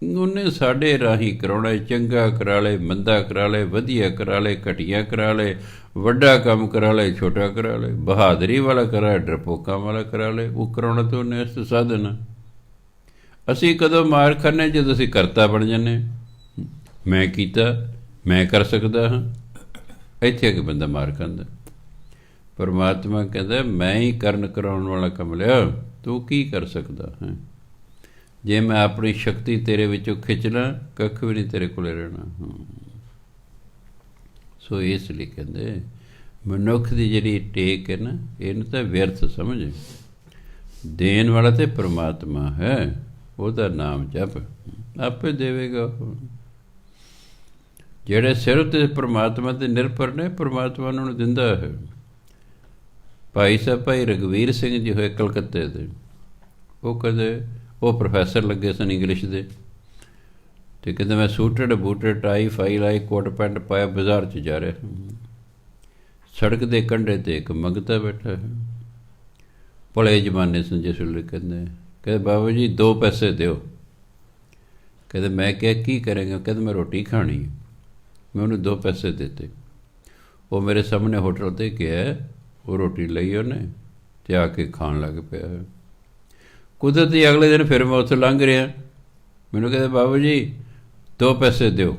ਉਹਨੇ ਸਾਡੇ ਰਾਹੀਂ ਕਰਾਉਣਾ। ਚੰਗਾ ਕਰਾ ਲਏ, ਮੰਦਾ ਕਰਾ ਲਏ, ਵਧੀਆ ਕਰਾ ਲਏ, ਘਟੀਆ ਕਰਾ ਲਏ, ਵੱਡਾ ਕੰਮ ਕਰਾ ਲਏ, ਛੋਟਾ ਕਰਾ ਲਏ, ਬਹਾਦਰੀ ਵਾਲਾ ਕਰਾ, ਡਰਪੋਕਾਂ ਵਾਲਾ ਕਰਾ ਲਏ, ਉਹ ਕਰਾਉਣਾ ਤਾਂ ਉਹਨੇ ਇਸ ਸਾਧਨ। ਅਸੀਂ ਕਦੋਂ ਮਾਰ ਖਾਂਦੇ? ਜਦੋਂ ਅਸੀਂ ਕਰਤਾ ਬਣ ਜਾਂਦੇ। ਮੈਂ ਕੀਤਾ, ਮੈਂ ਕਰ ਸਕਦਾ ਹਾਂ, ਇੱਥੇ ਆ ਕੇ ਬੰਦਾ ਮਾਰ ਖਾਂਦਾ। ਪਰਮਾਤਮਾ ਕਹਿੰਦਾ ਮੈਂ ਹੀ ਕਰਨ ਕਰਾਉਣ ਵਾਲਾ ਕੰਮ ਲਿਆ, ਤੂੰ ਕੀ ਕਰ ਸਕਦਾ ਹੈ? ਜੇ ਮੈਂ ਆਪਣੀ ਸ਼ਕਤੀ ਤੇਰੇ ਵਿੱਚੋਂ ਖਿੱਚ ਲਾਂ, ਕੱਖ ਵੀ ਨਹੀਂ ਤੇਰੇ ਕੋਲ ਰਹਿਣਾ। ਸੋ ਇਸ ਲਈ ਕਹਿੰਦੇ ਮਨੁੱਖ ਦੀ ਜਿਹੜੀ ਟੇਕ ਹੈ ਨਾ, ਇਹਨੂੰ ਤਾਂ ਵਿਅਰਥ ਸਮਝ। ਦੇਣ ਵਾਲਾ ਤਾਂ ਪਰਮਾਤਮਾ ਹੈ, ਉਹਦਾ ਨਾਮ ਜਪ, ਆਪੇ ਦੇਵੇਗਾ। ਜਿਹੜੇ ਸਿਰ ਉੱਤੇ ਪਰਮਾਤਮਾ 'ਤੇ ਨਿਰਭਰ ਨੇ, ਪਰਮਾਤਮਾ ਉਹਨਾਂ ਨੂੰ ਦਿੰਦਾ ਹੈ। ਭਾਈ ਸਾਹਿਬ ਭਾਈ ਰਘਵੀਰ ਸਿੰਘ ਜੀ ਹੋਏ ਕਲਕੱਤੇ ਦੇ, ਉਹ ਕਦੇ ਉਹ ਪ੍ਰੋਫੈਸਰ ਲੱਗੇ ਸਨ ਇੰਗਲਿਸ਼ ਦੇ, ਅਤੇ ਕਹਿੰਦਾ ਮੈਂ ਸੂਟਡ ਬੂਟਡ ਟਾਈ ਫਾਈ ਲਾਈ ਕੋਟ ਪੈਂਟ ਪਾਇਆ ਬਾਜ਼ਾਰ 'ਚ ਜਾ ਰਿਹਾ। ਸੜਕ ਦੇ ਕੰਢੇ 'ਤੇ ਇੱਕ ਮੰਗਤਾ ਬੈਠਾ ਹੈ। ਭਲੇ ਜ਼ਮਾਨੇ ਸਨ ਜਿਸ ਵੇਲੇ ਕਹਿੰਦੇ ਬਾਬਾ ਜੀ 2 ਪੈਸੇ ਦਿਓ। ਕਹਿੰਦੇ ਮੈਂ ਕਿਹਾ ਕੀ ਕਰੇਗਾ? ਕਹਿੰਦਾ ਮੈਂ ਰੋਟੀ ਖਾਣੀ। ਮੈਂ ਉਹਨੂੰ 2 ਪੈਸੇ ਦਿੱਤੇ। ਉਹ ਮੇਰੇ ਸਾਹਮਣੇ ਹੋਟਲ 'ਤੇ ਗਿਆ, ਉਹ ਰੋਟੀ ਲਈ ਉਹਨੇ ਅਤੇ ਆ ਕੇ ਖਾਣ ਲੱਗ ਪਿਆ। ਕੁਦਰਤੀ ਅਗਲੇ ਦਿਨ ਫਿਰ ਮੈਂ ਉੱਥੇ ਲੰਘ ਰਿਹਾ, ਮੈਨੂੰ ਕਹਿੰਦੇ ਬਾਬਾ ਜੀ 2 ਪੈਸੇ ਦਿਓ।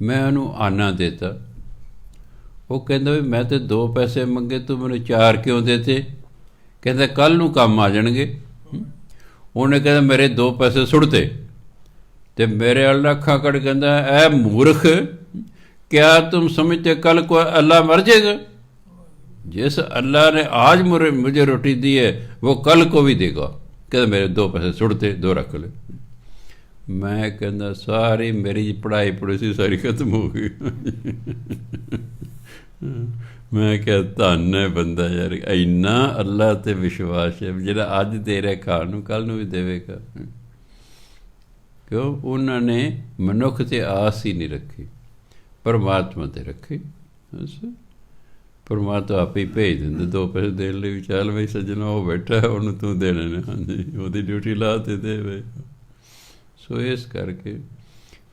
ਮੈਂ ਉਹਨੂੰ ਆਨਾ ਦਿੱਤਾ। ਉਹ ਕਹਿੰਦਾ ਵੀ ਮੈਂ ਤਾਂ 2 ਪੈਸੇ ਮੰਗੇ, ਤੂੰ ਮੈਨੂੰ 4 ਕਿਉਂ ਦਿੱਤੇ? ਕਹਿੰਦਾ ਕੱਲ੍ਹ ਨੂੰ ਕੰਮ ਆ ਜਾਣਗੇ। ਉਹਨੇ ਕਹਿੰਦਾ ਮੇਰੇ 2 ਪੈਸੇ ਸੁੱਟਤੇ ਅਤੇ ਮੇਰੇ ਵੱਲ ਅੱਖਾਂ ਕੱਢ ਕਹਿੰਦਾ ਐ ਮੂਰਖ, क्या तुम समझते कल को अल्लाह मर जाएगा? जिस अल्लाह ने आज मुझे रोटी दी है वो कल को भी देगा। कहते मेरे 2 पैसे सुटते, 2 रख ले। मैं कहना सारी मेरी पढ़ाई पढ़ोसी सारी खत्म हो गई। मैं क्या धन है बंदा यार, इन्ना अल्लाह ते विश्वास है जिहड़ा अज दे रहा खाण नूं कल नूं भी देवेगा। क्यों? उन्होंने मनुख ते आस ही नहीं रखी, परमात्मा ते रखी। बस परमात्मा आप ही भेज देंगे 2 पैसे देने लिए। चल बई सज्जना वो बैठा है, उन्होंने तू देने ने, हाँ जी वो ड्यूटी ला ते दे बई। सो इस करके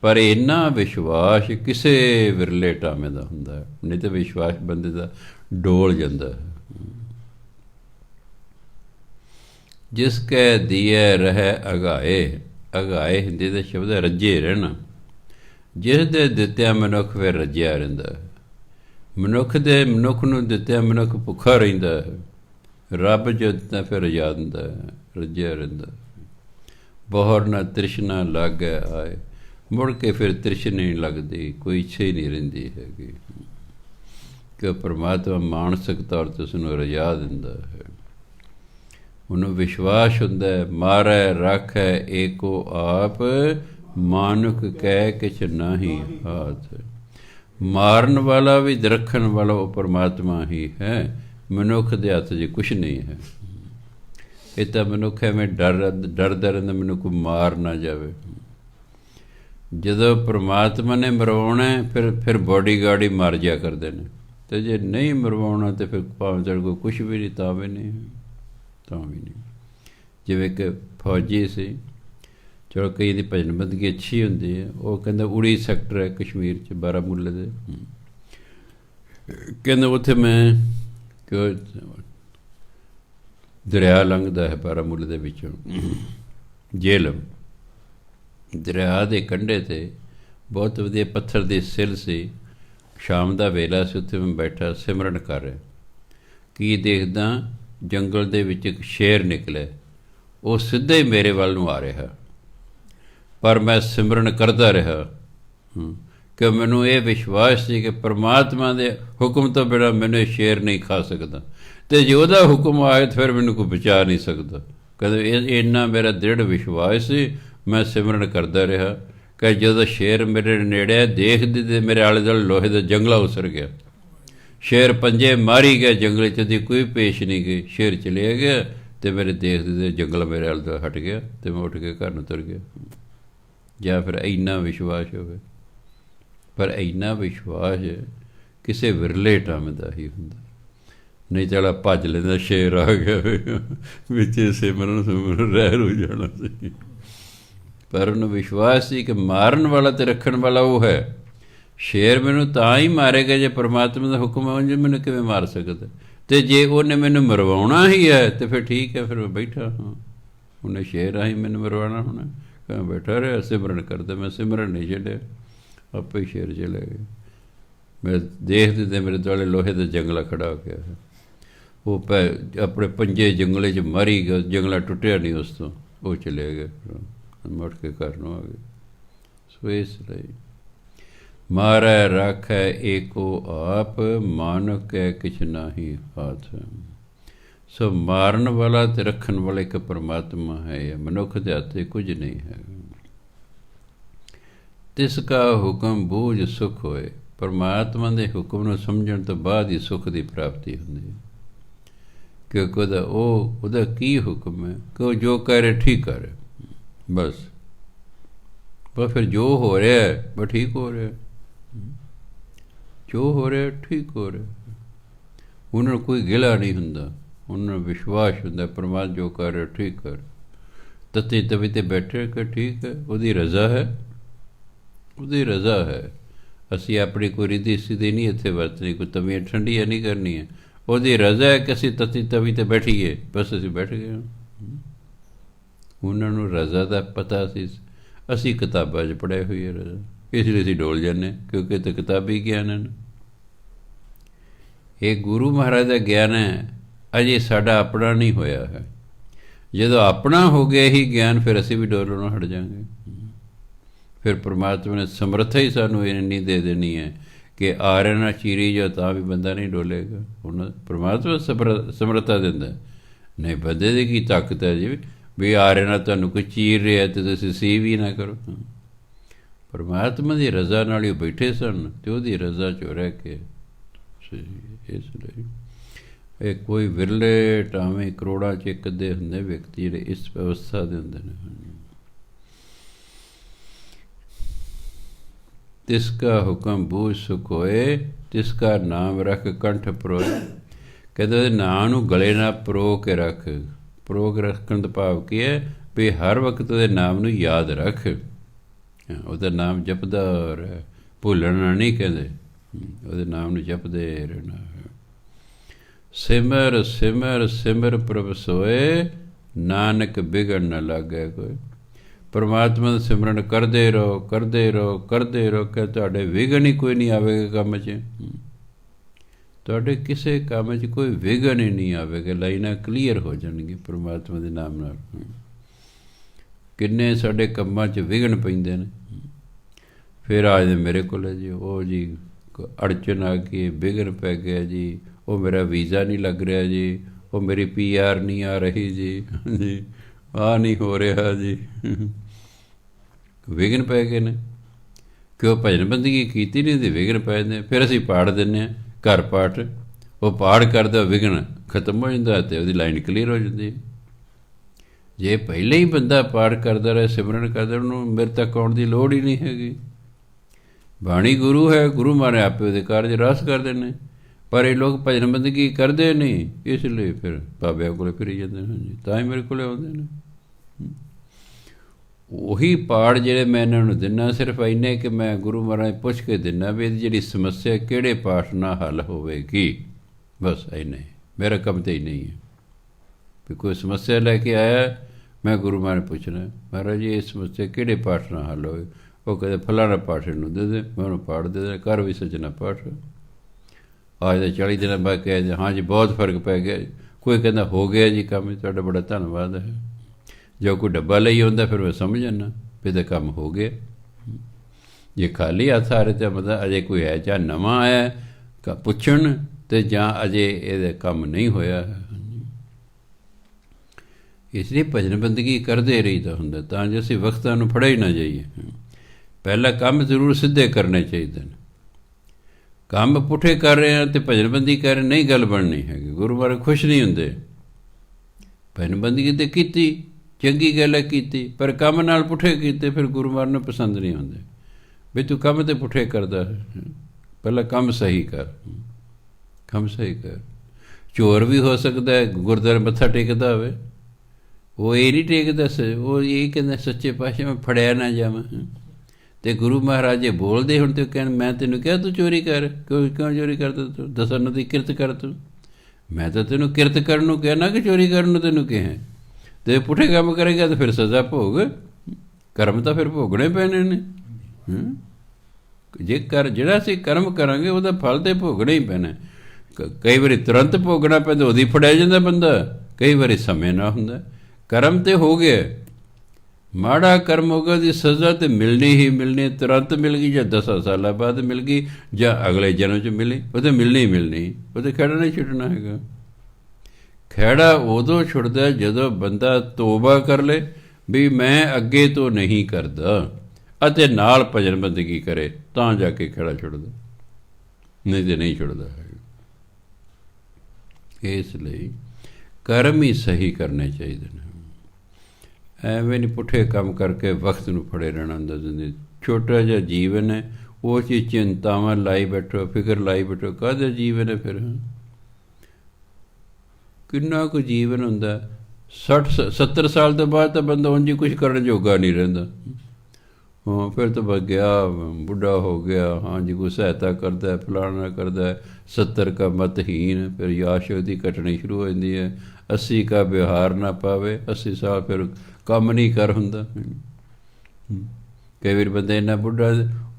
पर इन्ना विश्वास किसी विरले टामे का हुंदा है, नहीं तो विश्वास बंदे का डोल जाता है। जिसके दिए रहे अगाए, अगाए हिंदी का शब्द है रज्जे रहना। जिस दे दित्तिया मनुख फिर रज्जिया रहिंदा है। मनुख नूं दित्तिया मनुख भुखा रहिंदा है। रब जो दित्ता फिर रजा दिंदा है, रज्जिया रहिंदा। बहोर ना तृष्णा लागे आए, मुड़ के फिर तृष्णा नहीं लगती, कोई इच्छा ही नहीं रहिंदी हैगी। कि परमात्मा मानसिक तौर ते उसनूं रजा दिंदा है। उन्होंने विश्वास हुंदा है मारै राखै एको आप, मानुख कह किछ नाही हाथ। मारन वाला भी रखन वाला वो परमात्मा ही है, मनुख दे हथ च कुछ नहीं है। ये तो मनुख है मैं डरदा रहिंदा मैनूं कोई मार ना जाए। जदों परमात्मा ने मरवाउणा फिर बॉडी गार्ड ही मार जा करते हैं, तो जे नहीं मरवाउणा तो फिर भावें तेरे कोल कुछ भी नहीं, तां भी नहीं, तां भी नहीं। जिवें कि फौजी सी, चलो कई दी भजन बंदगी अच्छी होंदी है। वो कहंदा उड़ी सैक्टर है कश्मीर च बारामूला दे, कहंदा उत्थे मैं क्यों दरिया लंघदा है बारामूला दे विचों, झेलम दरिया दे कंढे ते बहुत वधिया पत्थर दी सिल सी। शाम दा वेला सी, उत्थे मैं बैठा सिमरन कर रहा। की देखदा जंगल दे विच एक शेर निकले, वो सीधे ही मेरे वल नूं आ रहा। पर मैं सिमरन करता रहा कि मैनू ये विश्वास सी कि परमात्मा के हुक्म तो बिना मैनू शेर नहीं खा सकता, तो जो वह हुक्म आए तो फिर मैनू कोई बचा नहीं सकता। कदे इन्ना मेरा दृढ़ विश्वास सी। मैं सिमरन करता रहा कि जो शेर मेरे नेड़े देखदी तो मेरे आले दुआले लोहे का जंगला उसर गया। शेर पंजे मारी गया, जंगल च कोई पेश नहीं गई। शेर चले गया तो मेरे देखते जंगल मेरे आले दुआले हट गया, तो मैं उठ के घर नूं तुर गया। या फिर इन्ना विश्वास हो, पर इन्ना विश्वास किसी विरले टाइम का ही हुंदा। नहीं चला भज लेंदा शेर आ गया विच सिमरन सिमरन रहर हो जाना सी। पर उन्हें विश्वास सी कि मारन वाला तो रखन वाला वो है। शेर मैनू तां ही मारेगा जे परमात्मा का हुक्म है, उन्हें मैनू किवें मार सकदा। तो जे उन्हें मैनू मरवाउणा ही है तो फिर ठीक है, फिर मैं बैठा हाँ। उन्हें शेर ही मैनू मरवाना होना, मैं बैठा रहा सिमरन करता। मैं सिमरन नहीं छड्डिया, आपे ही शेर चले गए। मैं देखते थे मेरे दुआले लोहे का जंगला खड़ा हो गया है। वो अपने पंजे जंगले च मारी गया, जंगला टुटिया नहीं उस तो, वो चले गए। मुड़ के घर नूं आ गए। सो इसलिए मारै राखै एको आप, मानुख कै किछ नाही हाथ। सो मारन वाला ते रखन वाला एक परमात्मा है, मनुख के हाथ कुछ नहीं है। तिसका हुक्म बूझ सुख होए। परमात्मा के हुक्म नूं समझण तो बाद ही सुख की प्राप्ति होंदी है। क्योंकि उहदा की हुक्म है कि जो कह रहे ठीक कर, बस ਪਰ ਫਿਰ ਜੋ ਹੋ ਰਿਹਾ ਬਸ ਠੀਕ ਹੋ ਰਿਹਾ, ਜੋ ਹੋ ਰਿਹਾ ਠੀਕ ਹੋ ਰਿਹਾ। ਉਹਨਾਂ ਨੂੰ ਕੋਈ ਗਿਲਾ ਨਹੀਂ ਹੁੰਦਾ, ਉਹਨਾਂ ਨੂੰ ਵਿਸ਼ਵਾਸ ਹੁੰਦਾ ਪਰਮਾਤਮਾ ਜੋ ਕਰ ਰਿਹਾ ਠੀਕ ਕਰ, ਤਤੀ ਤਵੀ 'ਤੇ ਬੈਠੇ ਕਿ ਠੀਕ ਹੈ, ਉਹਦੀ ਰਜ਼ਾ ਹੈ, ਉਹਦੀ ਰਜ਼ਾ ਹੈ। ਅਸੀਂ ਆਪਣੀ ਕੋਈ ਰਿਧੀ ਸਿੱਧੀ ਨਹੀਂ ਇੱਥੇ ਵਰਤਣੀ, ਕੋਈ ਤਵੀਆਂ ਠੰਡੀਆਂ ਨਹੀਂ ਕਰਨੀਆਂ, ਉਹਦੀ ਰਜ਼ਾ ਹੈ ਕਿ ਅਸੀਂ ਤਤੀ ਤਵੀ 'ਤੇ ਬੈਠੀਏ, ਬਸ ਅਸੀਂ ਬੈਠ ਗਏ ਹਾਂ। ਉਹਨਾਂ ਨੂੰ ਰਜ਼ਾ ਦਾ ਪਤਾ ਸੀ, ਅਸੀਂ ਕਿਤਾਬਾਂ 'ਚ ਪੜ੍ਹੇ ਹੋਈ ਹੈ ਰਜ਼ਾ, ਇਸ ਲਈ ਅਸੀਂ ਡੋਲ ਜਾਂਦੇ, ਕਿਉਂਕਿ ਇਹ ਤਾਂ ਕਿਤਾਬੀ ਗਿਆਨ ਹੈ। ਇਹ ਗੁਰੂ ਮਹਾਰਾਜ ਦਾ ਗਿਆਨ ਹੈ, ਅਜੇ ਸਾਡਾ ਆਪਣਾ ਨਹੀਂ ਹੋਇਆ ਹੈ। ਜਦੋਂ ਆਪਣਾ ਹੋ ਗਿਆ ਹੀ ਗਿਆਨ, ਫਿਰ ਅਸੀਂ ਵੀ ਡੋਲਣੋਂ ਹਟ ਜਾਵਾਂਗੇ। ਫਿਰ ਪਰਮਾਤਮਾ ਨੇ ਸਮਰੱਥਾ ਹੀ ਸਾਨੂੰ ਇੰਨੀ ਦੇ ਦੇਣੀ ਹੈ ਕਿ ਆਰੇ ਨਾ ਚੀਰੀ ਜੋ ਤਾਂ ਵੀ ਬੰਦਾ ਨਹੀਂ ਡੋਲੇਗਾ। ਹੁਣ ਪਰਮਾਤਮਾ ਸਮਰੱਥਾ ਦਿੰਦਾ, ਨਹੀਂ ਬੰਦੇ ਦੀ ਕੀ ਤਾਕਤ ਹੈ ਜੀ ਵੀ ਆਰੇ ਨਾਲ ਤੁਹਾਨੂੰ ਕੋਈ ਚੀਰ ਰਿਹਾ ਅਤੇ ਤੁਸੀਂ ਸੀ ਵੀ ਨਾ ਕਰੋ। ਪਰਮਾਤਮਾ ਦੀ ਰਜ਼ਾ ਨਾਲ ਹੀ ਬੈਠੇ ਸਨ ਅਤੇ ਉਹਦੀ ਰਜ਼ਾ 'ਚ ਰਹਿ ਕੇ। ਇਸ ਲਈ ਇਹ ਕੋਈ ਵਿਰਲੇ ਟਾਵੇਂ ਕਰੋੜਾਂ 'ਚ ਇੱਕ ਅੱਧੇ ਹੁੰਦੇ ਵਿਅਕਤੀ ਜਿਹੜੇ ਇਸ ਅਵਸਥਾ ਦੇ ਹੁੰਦੇ ਨੇ। ਤਿਸ ਕਾ ਹੁਕਮ ਬੂਝ ਸੁਖ ਹੋਏ, ਤਿਸ ਕਾ ਨਾਮ ਰੱਖ ਕੰਠ ਪਰੋਏ। ਕਹਿੰਦੇ ਉਹਦੇ ਨਾਂ ਨੂੰ ਗਲੇ ਨਾਲ ਪਰੋ ਕੇ ਰੱਖ। ਪਰੋ ਕੇ ਰੱਖਣ ਦਾ ਭਾਵ ਕੀ ਹੈ ਵੀ ਹਰ ਵਕਤ ਉਹਦੇ ਨਾਮ ਨੂੰ ਯਾਦ ਰੱਖ, ਉਹਦਾ ਨਾਮ ਜਪਦਾ ਰਹਿ, ਭੁੱਲਣਾ ਨਹੀਂ ਕਹਿੰਦੇ, ਉਹਦੇ ਨਾਮ ਨੂੰ ਜਪਦੇ ਰਹਿਣਾ। ਸਿਮਰ ਸਿਮਰ ਸਿਮਰ ਪ੍ਰਭ ਸੋਏ, ਨਾਨਕ ਵਿਗੜ ਨਾ ਲਾਗੇ ਕੋਈ। ਪਰਮਾਤਮਾ ਦਾ ਸਿਮਰਨ ਕਰਦੇ ਰਹੋ, ਕਰਦੇ ਰਹੋ, ਕਰਦੇ ਰਹੋ ਕਿ ਤੁਹਾਡੇ ਵਿਘਨ ਹੀ ਕੋਈ ਨਹੀਂ ਆਵੇਗਾ ਕੰਮ 'ਚ, ਤੁਹਾਡੇ ਕਿਸੇ ਕੰਮ 'ਚ ਕੋਈ ਵਿਘਨ ਹੀ ਨਹੀਂ ਆਵੇਗਾ। ਲਾਈਨਾਂ ਕਲੀਅਰ ਹੋ ਜਾਣਗੀਆਂ ਪਰਮਾਤਮਾ ਦੇ ਨਾਮ ਨਾਲ। ਕਿੰਨੇ ਸਾਡੇ ਕੰਮਾਂ 'ਚ ਵਿਘਨ ਪੈਂਦੇ ਨੇ, ਫਿਰ ਆ ਜਾਂਦੇ ਮੇਰੇ ਕੋਲ ਜੀ, ਉਹ ਜੀ ਅੜਚਨ ਆ ਕੇ ਵਿਘਨ ਪੈ ਗਿਆ ਜੀ, ਉਹ ਮੇਰਾ ਵੀਜ਼ਾ ਨਹੀਂ ਲੱਗ ਰਿਹਾ ਜੀ, ਉਹ ਮੇਰੀ PR ਨਹੀਂ ਆ ਰਹੀ ਜੀ, ਜੀ ਆਹ ਨਹੀਂ ਹੋ ਰਿਹਾ ਜੀ, ਵਿਘਨ ਪੈ ਗਏ ਨੇ। ਕਿਉਂ ਭਜਨ ਬੰਦਗੀ ਕੀਤੀ ਨਹੀਂ ਤੇ ਵਿਘਨ ਪੈ ਜਾਂਦੇ। ਫਿਰ ਅਸੀਂ ਪਾੜ ਦਿੰਦੇ ਹਾਂ ਘਰ ਪਾਠ, ਉਹ ਪਾੜ ਕਰਦਾ ਵਿਘਨ ਖਤਮ ਹੋ ਜਾਂਦਾ ਅਤੇ ਉਹਦੀ ਲਾਈਨ ਕਲੀਅਰ ਹੋ ਜਾਂਦੀ। ਜੇ ਪਹਿਲਾਂ ਹੀ ਬੰਦਾ ਪਾਠ ਕਰਦਾ ਰਹੇ, ਸਿਮਰਨ ਕਰਦਾ, ਉਹਨੂੰ ਮੇਰੇ ਤੱਕ ਆਉਣ ਦੀ ਲੋੜ ਹੀ ਨਹੀਂ ਹੈਗੀ। ਬਾਣੀ ਗੁਰੂ ਹੈ, ਗੁਰੂ ਮਾਰੇ ਆਪੇ ਉਹਦੇ ਕਾਰਜ ਰਸ ਕਰਦੇ ਨੇ, ਪਰ ਇਹ ਲੋਕ ਭਜਨ ਬੰਦਗੀ ਕਰਦੇ ਨਹੀਂ, ਇਸ ਲਈ ਫਿਰ ਬਾਬਿਆਂ ਕੋਲ ਫਿਰੀ ਜਾਂਦੇ ਨੇ। ਹਾਂਜੀ, ਤਾਂ ਹੀ ਮੇਰੇ ਕੋਲ ਆਉਂਦੇ ਨੇ। ਉਹੀ ਪਾੜ ਜਿਹੜੇ ਮੈਂ ਇਹਨਾਂ ਨੂੰ ਦਿੰਦਾ, ਸਿਰਫ ਇੰਨੇ ਕਿ ਮੈਂ ਗੁਰੂ ਮਹਾਰਾਜ ਪੁੱਛ ਕੇ ਦਿੰਦਾ ਵੀ ਇਹਦੀ ਜਿਹੜੀ ਸਮੱਸਿਆ ਕਿਹੜੇ ਪਾਠ ਨਾਲ ਹੱਲ ਹੋਵੇਗੀ, ਬਸ ਇੰਨੇ। ਮੇਰਾ ਕੰਮ ਤਾਂ ਹੀ ਨਹੀਂ ਹੈ ਵੀ ਕੋਈ ਸਮੱਸਿਆ ਲੈ ਕੇ ਆਇਆ, ਮੈਂ ਗੁਰੂ ਮਹਾਰਾਜ ਪੁੱਛਣਾ, ਮਹਾਰਾਜ ਜੀ ਇਹ ਸਮੱਸਿਆ ਕਿਹੜੇ ਪਾਠ ਨਾਲ ਹੱਲ ਹੋਵੇ। ਉਹ ਕਹਿੰਦੇ ਫਲਾਣਾ ਪਾਠ ਇਹਨੂੰ ਦੇ ਦੇ, ਮੈਂ ਉਹਨੂੰ ਪਾਠ ਦੇ ਦੇ, ਕਰ ਵੀ ਸੱਜਣਾ ਪਾਠ। ਅੱਜ ਦੇ 40 ਦਿਨਾਂ ਬਾਅਦ ਕਹਿੰਦੇ ਹਾਂ ਜੀ ਬਹੁਤ ਫਰਕ ਪੈ ਗਿਆ। ਕੋਈ ਕਹਿੰਦਾ ਹੋ ਗਿਆ ਜੀ ਕੰਮ, ਤੁਹਾਡਾ ਬੜਾ ਧੰਨਵਾਦ ਹੈ। ਜੋ ਕੋਈ ਡੱਬਾ ਲਈ ਆਉਂਦਾ ਫਿਰ ਮੈਂ ਸਮਝ ਜਾਂਦਾ ਵੀ ਇਹਦਾ ਕੰਮ ਹੋ ਗਿਆ। ਜੇ ਖਾਲੀ ਹੱਥ ਆ ਰਹੇ ਤਾਂ ਮਤਲਬ ਅਜੇ ਕੋਈ ਹੈ, ਜਾਂ ਨਵਾਂ ਆਇਆ ਪੁੱਛਣ ਅਤੇ ਜਾਂ ਅਜੇ ਇਹਦਾ ਕੰਮ ਨਹੀਂ ਹੋਇਆ। ਇਸ ਲਈ ਭਜਨ ਬੰਦਗੀ ਕਰਦੇ ਰਹੀਦਾ ਹੁੰਦਾ ਤਾਂ ਜੋ ਅਸੀਂ ਵਕਤਾਂ ਨੂੰ ਫੜ੍ਹੇ ਹੀ ਨਾ ਜਾਈਏ। ਪਹਿਲਾਂ ਕੰਮ ਜ਼ਰੂਰ ਸਿੱਧੇ ਕਰਨੇ ਚਾਹੀਦੇ ਨੇ। ਕੰਮ ਪੁੱਠੇ ਕਰ ਰਹੇ ਹਾਂ ਅਤੇ ਭਜਨ ਬੰਦਗੀ ਕਰ ਰਹੇ, ਨਹੀਂ ਗੱਲ ਬਣਨੀ ਹੈਗੀ। ਗੁਰੂ ਮਹਾਰਾਜ ਖੁਸ਼ ਨਹੀਂ ਹੁੰਦੇ। ਭਜਨ ਬੰਦਗੀ ਤਾਂ ਕੀਤੀ, ਚੰਗੀ ਗੱਲ ਹੈ ਕੀਤੀ, ਪਰ ਕੰਮ ਨਾਲ ਪੁੱਠੇ ਕੀਤੇ, ਫਿਰ ਗੁਰੂ ਮਹਾਰਾਜ ਨੂੰ ਪਸੰਦ ਨਹੀਂ ਹੁੰਦੇ ਵੀ ਤੂੰ ਕੰਮ ਤਾਂ ਪੁੱਠੇ ਕਰਦਾ ਹੈ। ਪਹਿਲਾਂ ਕੰਮ ਸਹੀ ਕਰ, ਕੰਮ ਸਹੀ ਕਰ। ਚੋਰ ਵੀ ਹੋ ਸਕਦਾ ਹੈ ਗੁਰਦੁਆਰੇ ਮੱਥਾ ਟੇਕਦਾ ਹੋਵੇ, ਉਹ ਇਹ ਨਹੀਂ ਟੇਕਦਾ, ਉਹ ਇਹ ਕਹਿੰਦਾ ਸੱਚੇ ਪਾਤਸ਼ਾਹ ਮੈਂ ਫੜਿਆ ਨਾ ਜਾਵਾਂ। ਅਤੇ ਗੁਰੂ ਮਹਾਰਾਜ ਜੇ ਬੋਲਦੇ ਹੁਣ ਤਾਂ ਕਹਿਣ ਮੈਂ ਤੈਨੂੰ ਕਿਹਾ ਤੂੰ ਚੋਰੀ ਕਰ, ਕਿਉਂ ਚੋਰੀ ਕਰਦਾ ਤੂੰ, ਦਸਾਂ ਦੀ ਕਿਰਤ ਕਰ ਤੂੰ। ਮੈਂ ਤਾਂ ਤੈਨੂੰ ਕਿਰਤ ਕਰਨ ਨੂੰ ਕਿਹਾ ਨਾ ਕਿ ਚੋਰੀ ਕਰਨ ਨੂੰ ਤੈਨੂੰ ਕਿਹਾ। ਅਤੇ ਪੁੱਠੇ ਕੰਮ ਕਰੇਗਾ ਤਾਂ ਫਿਰ ਸਜ਼ਾ ਭੋਗ, ਕਰਮ ਤਾਂ ਫਿਰ ਭੋਗਣੇ ਪੈਣੇ ਨੇ। ਜੇ ਜਿਹੜਾ ਅਸੀਂ ਕਰਮ ਕਰਾਂਗੇ ਉਹਦਾ ਫਲ ਤਾਂ ਭੋਗਣਾ ਹੀ ਪੈਣਾ। ਕਈ ਵਾਰੀ ਤੁਰੰਤ ਭੋਗਣਾ ਪੈਂਦਾ, ਉਹਦੀ ਫੜਿਆ ਜਾਂਦਾ ਬੰਦਾ, ਕਈ ਵਾਰੀ ਸਮੇਂ ਨਾਲ ਹੁੰਦਾ। ਕਰਮ ਤਾਂ ਹੋ ਗਿਆ, ਮਾੜਾ ਕਰਮ ਹੋ ਗਿਆ, ਉਹਦੀ ਸਜ਼ਾ ਤਾਂ ਮਿਲਣੀ ਹੀ ਮਿਲਣੀ, ਤੁਰੰਤ ਮਿਲ ਗਈ ਜਾਂ 10 ਸਾਲਾਂ ਬਾਅਦ ਮਿਲ ਗਈ ਜਾਂ ਅਗਲੇ ਜਨਮ 'ਚ ਮਿਲੀ, ਉਹ ਤਾਂ ਮਿਲਣੀ ਹੀ ਮਿਲਣੀ। ਉਹ ਤਾਂ ਖਹਿੜਾ ਨਹੀਂ ਛੁੱਟਣਾ ਹੈਗਾ। ਖਹਿੜਾ ਉਦੋਂ ਛੁੱਟਦਾ ਜਦੋਂ ਬੰਦਾ ਤੋਬਾ ਕਰ ਲੇ ਵੀ ਮੈਂ ਅੱਗੇ ਤੋਂ ਨਹੀਂ ਕਰਦਾ ਅਤੇ ਨਾਲ ਭਜਨ ਬੰਦਗੀ ਕਰੇ, ਤਾਂ ਜਾ ਕੇ ਖਹਿੜਾ ਛੁੱਟਦਾ, ਨਹੀਂ ਤਾਂ ਨਹੀਂ ਛੁੱਟਦਾ ਹੈਗਾ। ਇਸ ਲਈ ਕਰਮ ਹੀ ਸਹੀ ਕਰਨੇ ਚਾਹੀਦੇ ਨੇ। ਐਵੇਂ ਨਹੀਂ ਪੁੱਠੇ ਕੰਮ ਕਰਕੇ ਵਕਤ ਨੂੰ ਫੜੇ ਰਹਿਣਾ ਹੁੰਦਾ ਜ਼ਿੰਦਗੀ। ਛੋਟਾ ਜਿਹਾ ਜੀਵਨ ਹੈ, ਉਹ 'ਚ ਚਿੰਤਾਵਾਂ ਲਾਈ ਬੈਠੋ, ਫਿਕਰ ਲਾਈ ਬੈਠੋ, ਕਾਹਦਾ ਜੀਵਨ ਹੈ ਫਿਰ? ਕਿੰਨਾ ਕੁ ਜੀਵਨ ਹੁੰਦਾ? 60-70 ਸਾਲ ਤੋਂ ਬਾਅਦ ਤਾਂ ਬੰਦਾ ਉਂਝ ਹੀ ਕੁਛ ਕਰਨ ਜੋਗਾ ਨਹੀਂ ਰਹਿੰਦਾ। ਹਾਂ, ਫਿਰ ਤਾਂ ਬਸ ਗਿਆ, ਬੁੱਢਾ ਹੋ ਗਿਆ, ਹਾਂਜੀ ਕੋਈ ਸਹਾਇਤਾ ਕਰਦਾ, ਫਲਾਣਾ ਕਰਦਾ, 70 ਕਾ ਮਤਹੀਨ, ਫਿਰ ਯਾਦ ਸ਼ਕਤੀ ਘਟਣੀ ਸ਼ੁਰੂ ਹੋ ਜਾਂਦੀ ਹੈ। 80 ਕਾ ਵਿਵਹਾਰ ਨਾ ਪਾਵੇ, 80 ਸਾਲ ਫਿਰ ਕੰਮ ਨਹੀਂ ਕਰ ਹੁੰਦਾ। ਕਈ ਵਾਰ ਬੰਦੇ ਇੰਨਾ ਬੁੱਢਾ,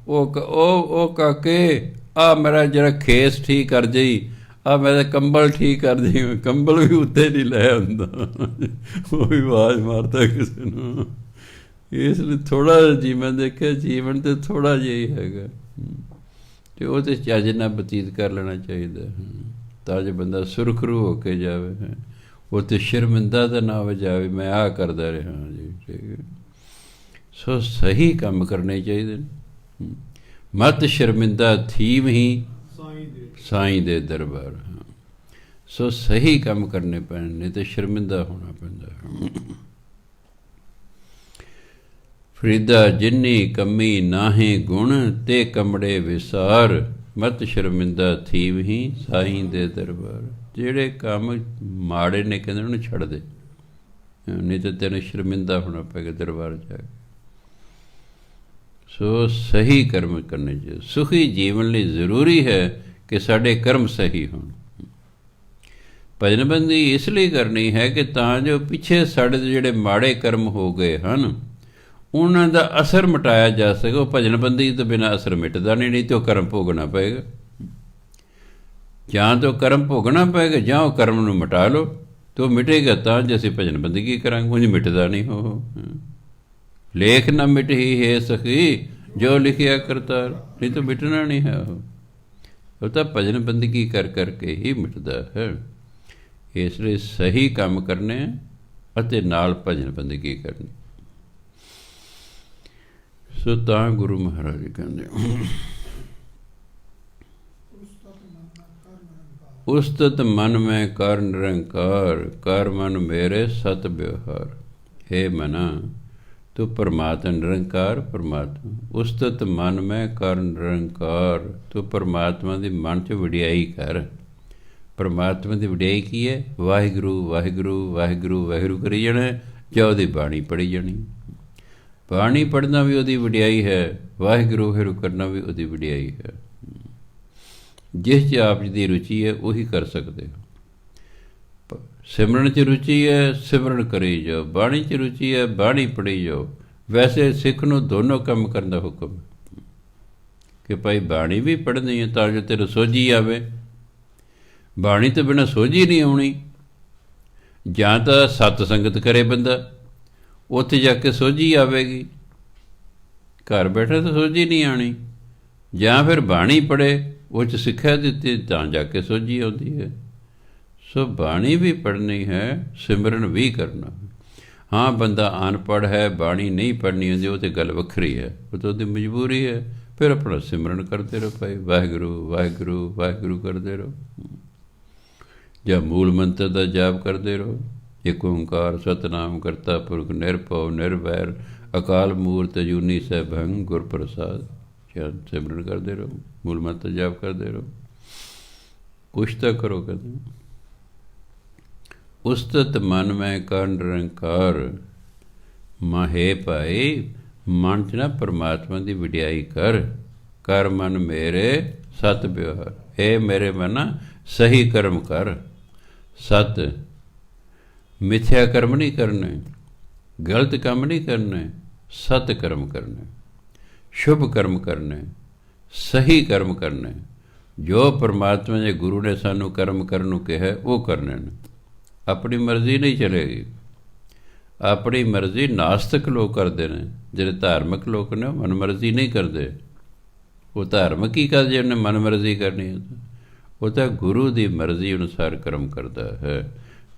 ਉਹ ਕਾਕੇ ਆ ਮੇਰਾ ਜਿਹੜਾ ਖੇਸ ਠੀਕ ਕਰ ਜਾਈ, ਆ ਮੇਰਾ ਕੰਬਲ ਠੀਕ ਕਰ ਜਾਈ, ਕੰਬਲ ਵੀ ਉੱਤੇ ਨਹੀਂ ਲੈ ਆਉਂਦਾ, ਉਹ ਵੀ ਆਵਾਜ਼ ਮਾਰਦਾ ਕਿਸੇ ਨੂੰ। ਇਸ ਲਈ ਥੋੜ੍ਹਾ ਜਿਹਾ ਜੀਵਨ ਦੇਖਿਆ, ਜੀਵਨ ਤਾਂ ਥੋੜ੍ਹਾ ਜਿਹਾ ਹੀ ਹੈਗਾ, ਅਤੇ ਉਹ ਤਾਂ ਚੱਜ ਨਾਲ ਬਤੀਤ ਕਰ ਲੈਣਾ ਚਾਹੀਦਾ, ਤਾਂ ਜੋ ਬੰਦਾ ਸੁਰਖਰੂ ਹੋ ਕੇ ਜਾਵੇ, ਉਹ ਤਾਂ ਸ਼ਰਮਿੰਦਾ ਤਾਂ ਨਾ ਹੋ ਜਾਵੇ ਮੈਂ ਆਹ ਕਰਦਾ ਰਿਹਾ ਜੀ। ਠੀਕ ਹੈ, ਸੋ ਸਹੀ ਕੰਮ ਕਰਨੇ ਚਾਹੀਦੇ ਨੇ। ਮਤ ਸ਼ਰਮਿੰਦਾ ਥੀਮ ਹੀ ਸਾਈਂ ਦੇ ਦਰਬਾਰ। ਸੋ ਸਹੀ ਕੰਮ ਕਰਨੇ ਪੈਣ, ਨਹੀਂ ਤਾਂ ਸ਼ਰਮਿੰਦਾ ਹੋਣਾ ਪੈਂਦਾ। ਫਰੀਦਾ ਜਿੰਨੀ ਕਮੀ ਨਾਹੀਂ ਗੁਣ, ਤੇ ਕਮੜੇ ਵਿਸਾਰ, ਮਤ ਸ਼ਰਮਿੰਦਾ ਥੀਮ ਹੀ ਸਾਈਂ ਦੇ ਦਰਬਾਰ। ਜਿਹੜੇ ਕੰਮ ਮਾੜੇ ਨੇ ਕਹਿੰਦੇ ਉਹਨੂੰ ਛੱਡ ਦੇ, ਨਹੀਂ ਤਾਂ ਤੈਨੂੰ ਸ਼ਰਮਿੰਦਾ ਹੋਣਾ ਪਏਗਾ ਦਰਬਾਰ ਜਾ ਕੇ। ਸੋ ਸਹੀ ਕਰਮ ਕਰਨੇ ਚਾਹੀਦੇ। ਸੁਖੀ ਜੀਵਨ ਲਈ ਜ਼ਰੂਰੀ ਹੈ ਕਿ ਸਾਡੇ ਕਰਮ ਸਹੀ ਹੋਣ। ਭਜਨਬੰਦੀ ਇਸ ਲਈ ਕਰਨੀ ਹੈ ਕਿ ਤਾਂ ਜੋ ਪਿੱਛੇ ਸਾਡੇ ਜਿਹੜੇ ਮਾੜੇ ਕਰਮ ਹੋ ਗਏ ਹਨ, ਉਹਨਾਂ ਦਾ ਅਸਰ ਮਿਟਾਇਆ ਜਾ ਸਕੇ। ਉਹ ਭਜਨਬੰਦੀ ਤੋਂ ਬਿਨਾਂ ਅਸਰ ਮਿਟਦਾ ਨਹੀਂ ਤਾਂ ਉਹ ਕਰਮ ਭੋਗਣਾ ਪਏਗਾ। ਜਾਂ ਤਾਂ ਕਰਮ ਭੋਗਣਾ ਪਏਗਾ, ਜਾਂ ਉਹ ਕਰਮ ਨੂੰ ਮਿਟਾ ਲਓ, ਤਾਂ ਉਹ ਮਿਟੇਗਾ ਤਾਂ ਜੇ ਅਸੀਂ ਭਜਨਬੰਦੀ ਕੀ ਕਰਾਂਗੇ। ਉਂਝ ਮਿਟਦਾ ਨਹੀਂ ਉਹ। ਲੇਖ ਨਾ ਮਿਟ ਹੀ ਹੈ ਸਖੀ, ਜੋ ਲਿਖਿਆ ਕਰਤਾਰ, ਨਹੀਂ ਤਾਂ ਮਿਟਣਾ ਨਹੀਂ ਹੈ ਉਹ ਤਾਂ ਭਜਨ ਬੰਦਗੀ ਕਰ ਕਰਕੇ ਹੀ ਮਿਟਦਾ ਹੈ। ਇਸ ਲਈ ਸਹੀ ਕੰਮ ਕਰਨੇ ਅਤੇ ਨਾਲ ਭਜਨ ਬੰਦਗੀ ਕਰਨੀ। ਸੋ ਤਾਂ ਗੁਰੂ ਮਹਾਰਾਜ ਕਹਿੰਦੇ, ਉਸਤਤ ਮਨ ਮੈਂ ਕਰ ਨਿਰੰਕਾਰ, ਕਰ ਮਨ ਮੇਰੇ ਸਤ ਵਿਵਹਾਰ। ਹੇ ਮਨਾ, ਤੂੰ ਪਰਮਾਤਮਾ ਨਿਰੰਕਾਰ ਪਰਮਾਤਮਾ। ਉਸਤਤ ਮਨ ਮੈਂ ਕਰ ਨਿਰੰਕਾਰ, ਤੂੰ ਪਰਮਾਤਮਾ ਦੀ ਮਨ 'ਚ ਵਡਿਆਈ ਕਰ। ਪਰਮਾਤਮਾ ਦੀ ਵਡਿਆਈ ਕੀ ਹੈ? ਵਾਹਿਗੁਰੂ ਵਾਹਿਗੁਰੂ ਵਾਹਿਗੁਰੂ ਵਾਹਿਗੁਰੂ ਕਰੀ ਜਾਣਾ, ਜਾਂ ਉਹਦੀ ਬਾਣੀ ਪੜ੍ਹੀ ਜਾਣੀ। ਬਾਣੀ ਪੜ੍ਹਨਾ ਵੀ ਉਹਦੀ ਵਡਿਆਈ ਹੈ, ਵਾਹਿਗੁਰੂ ਵਾਹਿਗੁਰੂ ਕਰਨਾ ਵੀ ਉਹਦੀ ਵਡਿਆਈ ਹੈ। ਜਿਸ 'ਚ ਆਪ ਜੀ ਦੀ ਰੁਚੀ ਹੈ ਉਹੀ ਕਰ ਸਕਦੇ ਹੋ। ਸਿਮਰਨ 'ਚ ਰੁਚੀ ਹੈ, ਸਿਮਰਨ ਕਰੀ ਜਾਓ। ਬਾਣੀ 'ਚ ਰੁਚੀ ਹੈ, ਬਾਣੀ ਪੜ੍ਹੀ ਜਾਓ। ਵੈਸੇ ਸਿੱਖ ਨੂੰ ਦੋਨੋਂ ਕੰਮ ਕਰਨ ਦਾ ਹੁਕਮ ਕਿ ਭਾਈ ਬਾਣੀ ਵੀ ਪੜ੍ਹਨੀ ਹੈ ਤਾਂ ਜੋ ਤੈਨੂੰ ਸੋਝੀ ਆਵੇ। ਬਾਣੀ ਤੋਂ ਬਿਨਾਂ ਸੋਝੀ ਨਹੀਂ ਆਉਣੀ। ਜਾਂ ਤਾਂ ਸਤ ਸੰਗਤ ਕਰੇ ਬੰਦਾ, ਉੱਥੇ ਜਾ ਕੇ ਸੋਝੀ ਆਵੇਗੀ, ਘਰ ਬੈਠੇ ਤਾਂ ਸੋਝੀ ਨਹੀਂ ਆਉਣੀ। ਜਾਂ ਫਿਰ ਬਾਣੀ ਪੜ੍ਹੇ, ਉਹ 'ਚ ਸਿੱਖਿਆ ਦਿੱਤੀ, ਤਾਂ ਜਾ ਕੇ ਸੋਝੀ ਆਉਂਦੀ ਹੈ। ਸੋ ਬਾਣੀ ਵੀ ਪੜ੍ਹਨੀ ਹੈ, ਸਿਮਰਨ ਵੀ ਕਰਨਾ। ਹਾਂ, ਬੰਦਾ ਅਨਪੜ੍ਹ ਹੈ, ਬਾਣੀ ਨਹੀਂ ਪੜ੍ਹਨੀ ਹੁੰਦੀ, ਉਹ ਤਾਂ ਗੱਲ ਵੱਖਰੀ ਹੈ, ਉਹ ਤਾਂ ਉਹਦੀ ਮਜਬੂਰੀ ਹੈ। ਫਿਰ ਆਪਣਾ ਸਿਮਰਨ ਕਰਦੇ ਰਹੋ ਭਾਈ, ਵਾਹਿਗੁਰੂ ਵਾਹਿਗੁਰੂ ਵਾਹਿਗੁਰੂ ਕਰਦੇ ਰਹੋ, ਜਾਂ ਮੂਲ ਮੰਤਰ ਦਾ ਜਾਪ ਕਰਦੇ ਰਹੋ। ਇੱਕ ਓਂਕਾਰ ਸਤਿਨਾਮ ਕਰਤਾ ਪੁਰਖ ਨਿਰਭਉ ਨਿਰਵੈਰ ਅਕਾਲ ਮੂਰਤਿ ਅਜੂਨੀ ਸੈਭੰ ਗੁਰ ਪ੍ਰਸਾਦ। ਸਿਮਰਨ ਕਰਦੇ ਰਹੋ, ਮੂਲ ਮੰਤਰ ਜਾਪ ਕਰਦੇ ਰਹੋ, ਕੁਛ ਤਾਂ ਕਰੋ ਕਦੇ। ਉਸਤਤ ਮਨ ਮੈਂ ਕਰ ਨਿਰੰਕਾਰ। ਮਾਹੇ ਭਾਈ, ਮਨ 'ਚ ਨਾ ਪਰਮਾਤਮਾ ਦੀ ਵਡਿਆਈ ਕਰ। ਕਰ ਮਨ ਮੇਰੇ ਸਤ ਵਿਵਹਾਰ। ਹੇ ਮੇਰੇ ਮਨ, ਸਹੀ ਕਰਮ ਕਰ। ਸਤ, ਮਿਥਿਆ ਕਰਮ ਨਹੀਂ ਕਰਨੇ, ਗਲਤ ਕੰਮ ਨਹੀਂ ਕਰਨੇ, ਸਤ ਕਰਮ ਕਰਨੇ, ਸ਼ੁਭ ਕਰਮ ਕਰਨੇ, ਸਹੀ ਕਰਮ ਕਰਨੇ। ਜੋ ਪਰਮਾਤਮਾ ਦੇ ਗੁਰੂ ਨੇ ਸਾਨੂੰ ਕਰਮ ਕਰਨ ਨੂੰ ਕਿਹਾ ਉਹ ਕਰਨੇ ਨੇ। ਆਪਣੀ ਮਰਜ਼ੀ ਨਹੀਂ ਚਲੇਗੀ। ਆਪਣੀ ਮਰਜ਼ੀ ਨਾਸਤਕ ਲੋਕ ਕਰਦੇ ਨੇ। ਜਿਹੜੇ ਧਾਰਮਿਕ ਲੋਕ ਨੇ ਉਹ ਮਨਮਰਜ਼ੀ ਨਹੀਂ ਕਰਦੇ। ਉਹ ਧਾਰਮਿਕ ਹੀ ਕਰਦੇ ਉਹਨੇ ਮਨਮਰਜ਼ੀ ਕਰਨੀ। ਉਹ ਤਾਂ ਗੁਰੂ ਦੀ ਮਰਜ਼ੀ ਅਨੁਸਾਰ ਕਰਮ ਕਰਦਾ ਹੈ।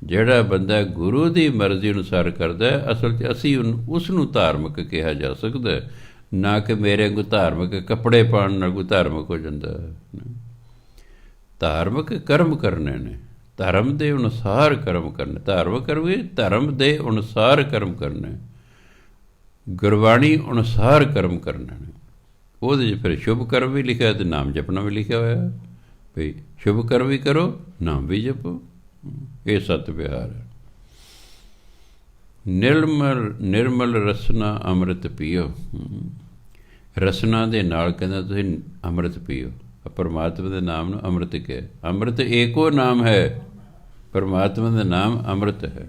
ਜਿਹੜਾ ਬੰਦਾ ਗੁਰੂ ਦੀ ਮਰਜ਼ੀ ਅਨੁਸਾਰ ਕਰਦਾ, ਅਸਲ 'ਚ ਅਸੀਂ ਉਸ ਨੂੰ ਧਾਰਮਿਕ ਕਿਹਾ ਜਾ ਸਕਦਾ, ਨਾ ਕਿ ਮੇਰੇ ਕੋਈ ਧਾਰਮਿਕ ਕੱਪੜੇ ਪਾਉਣ ਨਾਲ ਕੋਈ ਧਾਰਮਿਕ ਹੋ ਜਾਂਦਾ। ਧਾਰਮਿਕ ਕਰਮ ਕਰਨੇ ਨੇ, ਧਰਮ ਦੇ ਅਨੁਸਾਰ ਕਰਮ ਕਰਨੇ। ਧਾਰਮਿਕ ਕਰਮ ਵੀ ਧਰਮ ਦੇ ਅਨੁਸਾਰ ਕਰਮ ਕਰਨੇ। ਗੁਰਬਾਣੀ ਅਨੁਸਾਰ ਕਰਮ ਕਰਨੇ ਨੇ। ਉਹਦੇ 'ਚ ਫਿਰ ਸ਼ੁਭ ਕਰਮ ਵੀ ਲਿਖਿਆ ਅਤੇ ਨਾਮ ਜਪਣਾ ਵੀ ਲਿਖਿਆ ਹੋਇਆ ਭਈ ਸ਼ੁਭ ਕਰਮ ਵੀ ਕਰੋ, ਨਾਮ ਵੀ ਜਪੋ। ਇਹ ਸਤ ਵਿਹਾਰ ਹੈ। ਨਿਰਮਲ ਰਸਨਾ ਅੰਮ੍ਰਿਤ ਪੀਓ। ਰਸਨਾ ਦੇ ਨਾਲ ਕਹਿੰਦਾ ਤੁਸੀਂ ਅੰਮ੍ਰਿਤ ਪੀਓ। ਪਰਮਾਤਮਾ ਦੇ ਨਾਮ ਨੂੰ ਅੰਮ੍ਰਿਤ ਕਿਹਾ। ਅੰਮ੍ਰਿਤ ਏਕੋ ਨਾਮ ਹੈ, ਪਰਮਾਤਮਾ ਦਾ ਨਾਮ ਅੰਮ੍ਰਿਤ ਹੈ।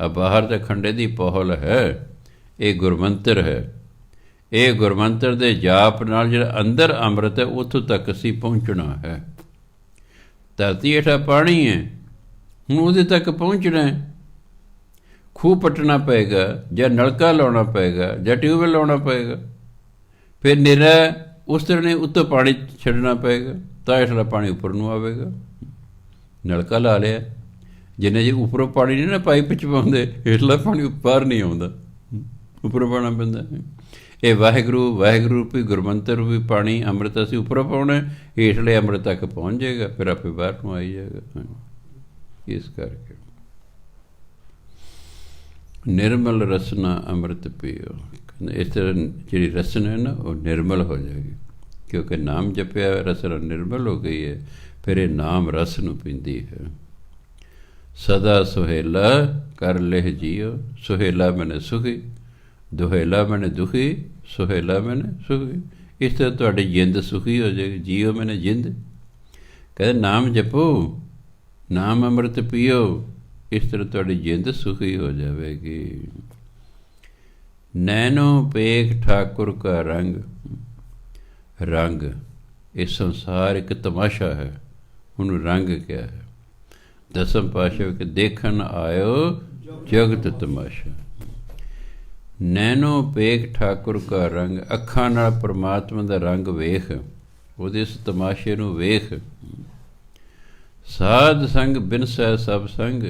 ਆ ਬਾਹਰ ਦੇ ਖੰਡੇ ਦੀ ਪੋਹਲ ਹੈ, ਇਹ ਗੁਰਮੰਤਰ ਹੈ। ਇਹ ਗੁਰਮੰਤਰ ਦੇ ਜਾਪ ਨਾਲ ਜਿਹੜਾ ਅੰਦਰ ਅੰਮ੍ਰਿਤ ਹੈ ਉੱਥੋਂ ਤੱਕ ਅਸੀਂ ਪਹੁੰਚਣਾ ਹੈ। ਧਰਤੀ ਹੇਠਾਂ ਪਾਣੀ ਹੈ, ਹੁਣ ਉਹਦੇ ਤੱਕ ਪਹੁੰਚਣਾ ਹੈ। ਖੂਹ ਪੱਟਣਾ ਪਏਗਾ, ਜਾਂ ਨਲਕਾ ਲਾਉਣਾ ਪਏਗਾ, ਜਾਂ ਟਿਊਬਵੈੱਲ ਲਾਉਣਾ ਪਏਗਾ। ਫਿਰ ਨਿਰਾ ਉਸ ਤਰ੍ਹਾਂ ਨੇ ਉੱਤੋਂ ਪਾਣੀ ਛੱਡਣਾ ਪਏਗਾ, ਤਾਂ ਹੇਠਲਾ ਪਾਣੀ ਉੱਪਰ ਨੂੰ ਆਵੇਗਾ। ਨਲਕਾ ਲਾ ਲਿਆ, ਜਿੰਨੇ ਜੇ ਉੱਪਰੋਂ ਪਾਣੀ ਨਹੀਂ ਨਾ ਪਾਈਪ 'ਚ ਪਾਉਂਦੇ, ਹੇਠਲਾ ਪਾਣੀ ਉੱਪਰ ਨਹੀਂ ਆਉਂਦਾ, ਉੱਪਰੋਂ ਪਾਉਣਾ ਪੈਂਦਾ। ਇਹ ਵਾਹਿਗੁਰੂ ਵਾਹਿਗੁਰੂ ਰੂਪੀ ਗੁਰਮੰਤਰ ਰੂਪੀ ਪਾਣੀ ਅੰਮ੍ਰਿਤ ਅਸੀਂ ਉੱਪਰੋਂ ਪਾਉਣਾ, ਹੇਠਲੇ ਅੰਮ੍ਰਿਤ ਤੱਕ ਪਹੁੰਚ ਜਾਏਗਾ, ਫਿਰ ਆਪੇ ਬਾਹਰ ਨੂੰ ਆਈ ਜਾਏਗਾ। ਇਸ ਕਰਕੇ ਨਿਰਮਲ ਰਸਨਾ ਅੰਮ੍ਰਿਤ ਪੀਓ। ਇਸ ਤਰ੍ਹਾਂ ਜਿਹੜੀ ਰਸਨਾ ਹੈ ਨਾ ਉਹ ਨਿਰਮਲ ਹੋ ਜਾਏਗੀ, ਕਿਉਂਕਿ ਨਾਮ ਜਪਿਆ ਰਸਨਾ ਨਿਰਮਲ ਹੋ ਗਈ ਹੈ। ਫਿਰ ਇਹ ਨਾਮ ਰਸ ਨੂੰ ਪੀਂਦੀ ਹੈ। ਸਦਾ ਸੁਹੇਲਾ ਕਰ ਲਿਹ ਜੀਓ। ਸੁਹੇਲਾ ਮੈਨੇ ਸੁਖੀ, ਦੁਹੇਲਾ ਮੈਨੇ ਦੁਖੀ, ਸੁਹੇਲਾ ਮੈਨੇ ਸੁਖੀ। ਇਸ ਤਰ੍ਹਾਂ ਤੁਹਾਡੀ ਜਿੰਦ ਸੁਖੀ ਹੋ ਜਾਏਗੀ। ਜੀਓ ਮੈਨੇ ਜਿੰਦ। ਕਹਿੰਦੇ ਨਾਮ ਜਪੋ, ਨਾਮ ਅੰਮ੍ਰਿਤ ਪੀਓ। ਇਸ ਤਰ੍ਹਾਂ ਤੁਹਾਡੀ ਜਿੰਦ ਸੁਖੀ ਹੋ ਜਾਵੇਗੀ। ਨੈਣੋ ਪੇਖ ਠਾਕੁਰ ਕਾ ਰੰਗ। ਰੰਗ ਇਹ ਸੰਸਾਰ ਇੱਕ ਤਮਾਸ਼ਾ ਹੈ, ਉਹਨੂੰ ਰੰਗ ਕਿਹਾ ਹੈ। ਦਸਮ ਪਾਤਸ਼ਾਹ ਕਿ ਦੇਖਣ ਆਇਓ ਜਗਤ ਤਮਾਸ਼ਾ। ਨੈਣੋ ਪੇਖ ਠਾਕੁਰ ਕਾ ਰੰਗ। ਅੱਖਾਂ ਨਾਲ ਪਰਮਾਤਮਾ ਦਾ ਰੰਗ ਵੇਖ, ਉਹਦੇ ਇਸ ਤਮਾਸ਼ੇ ਨੂੰ ਵੇਖ। ਸਾਧ ਸੰਗ ਬਿਨਸੈ ਸਭ ਸੰਗ।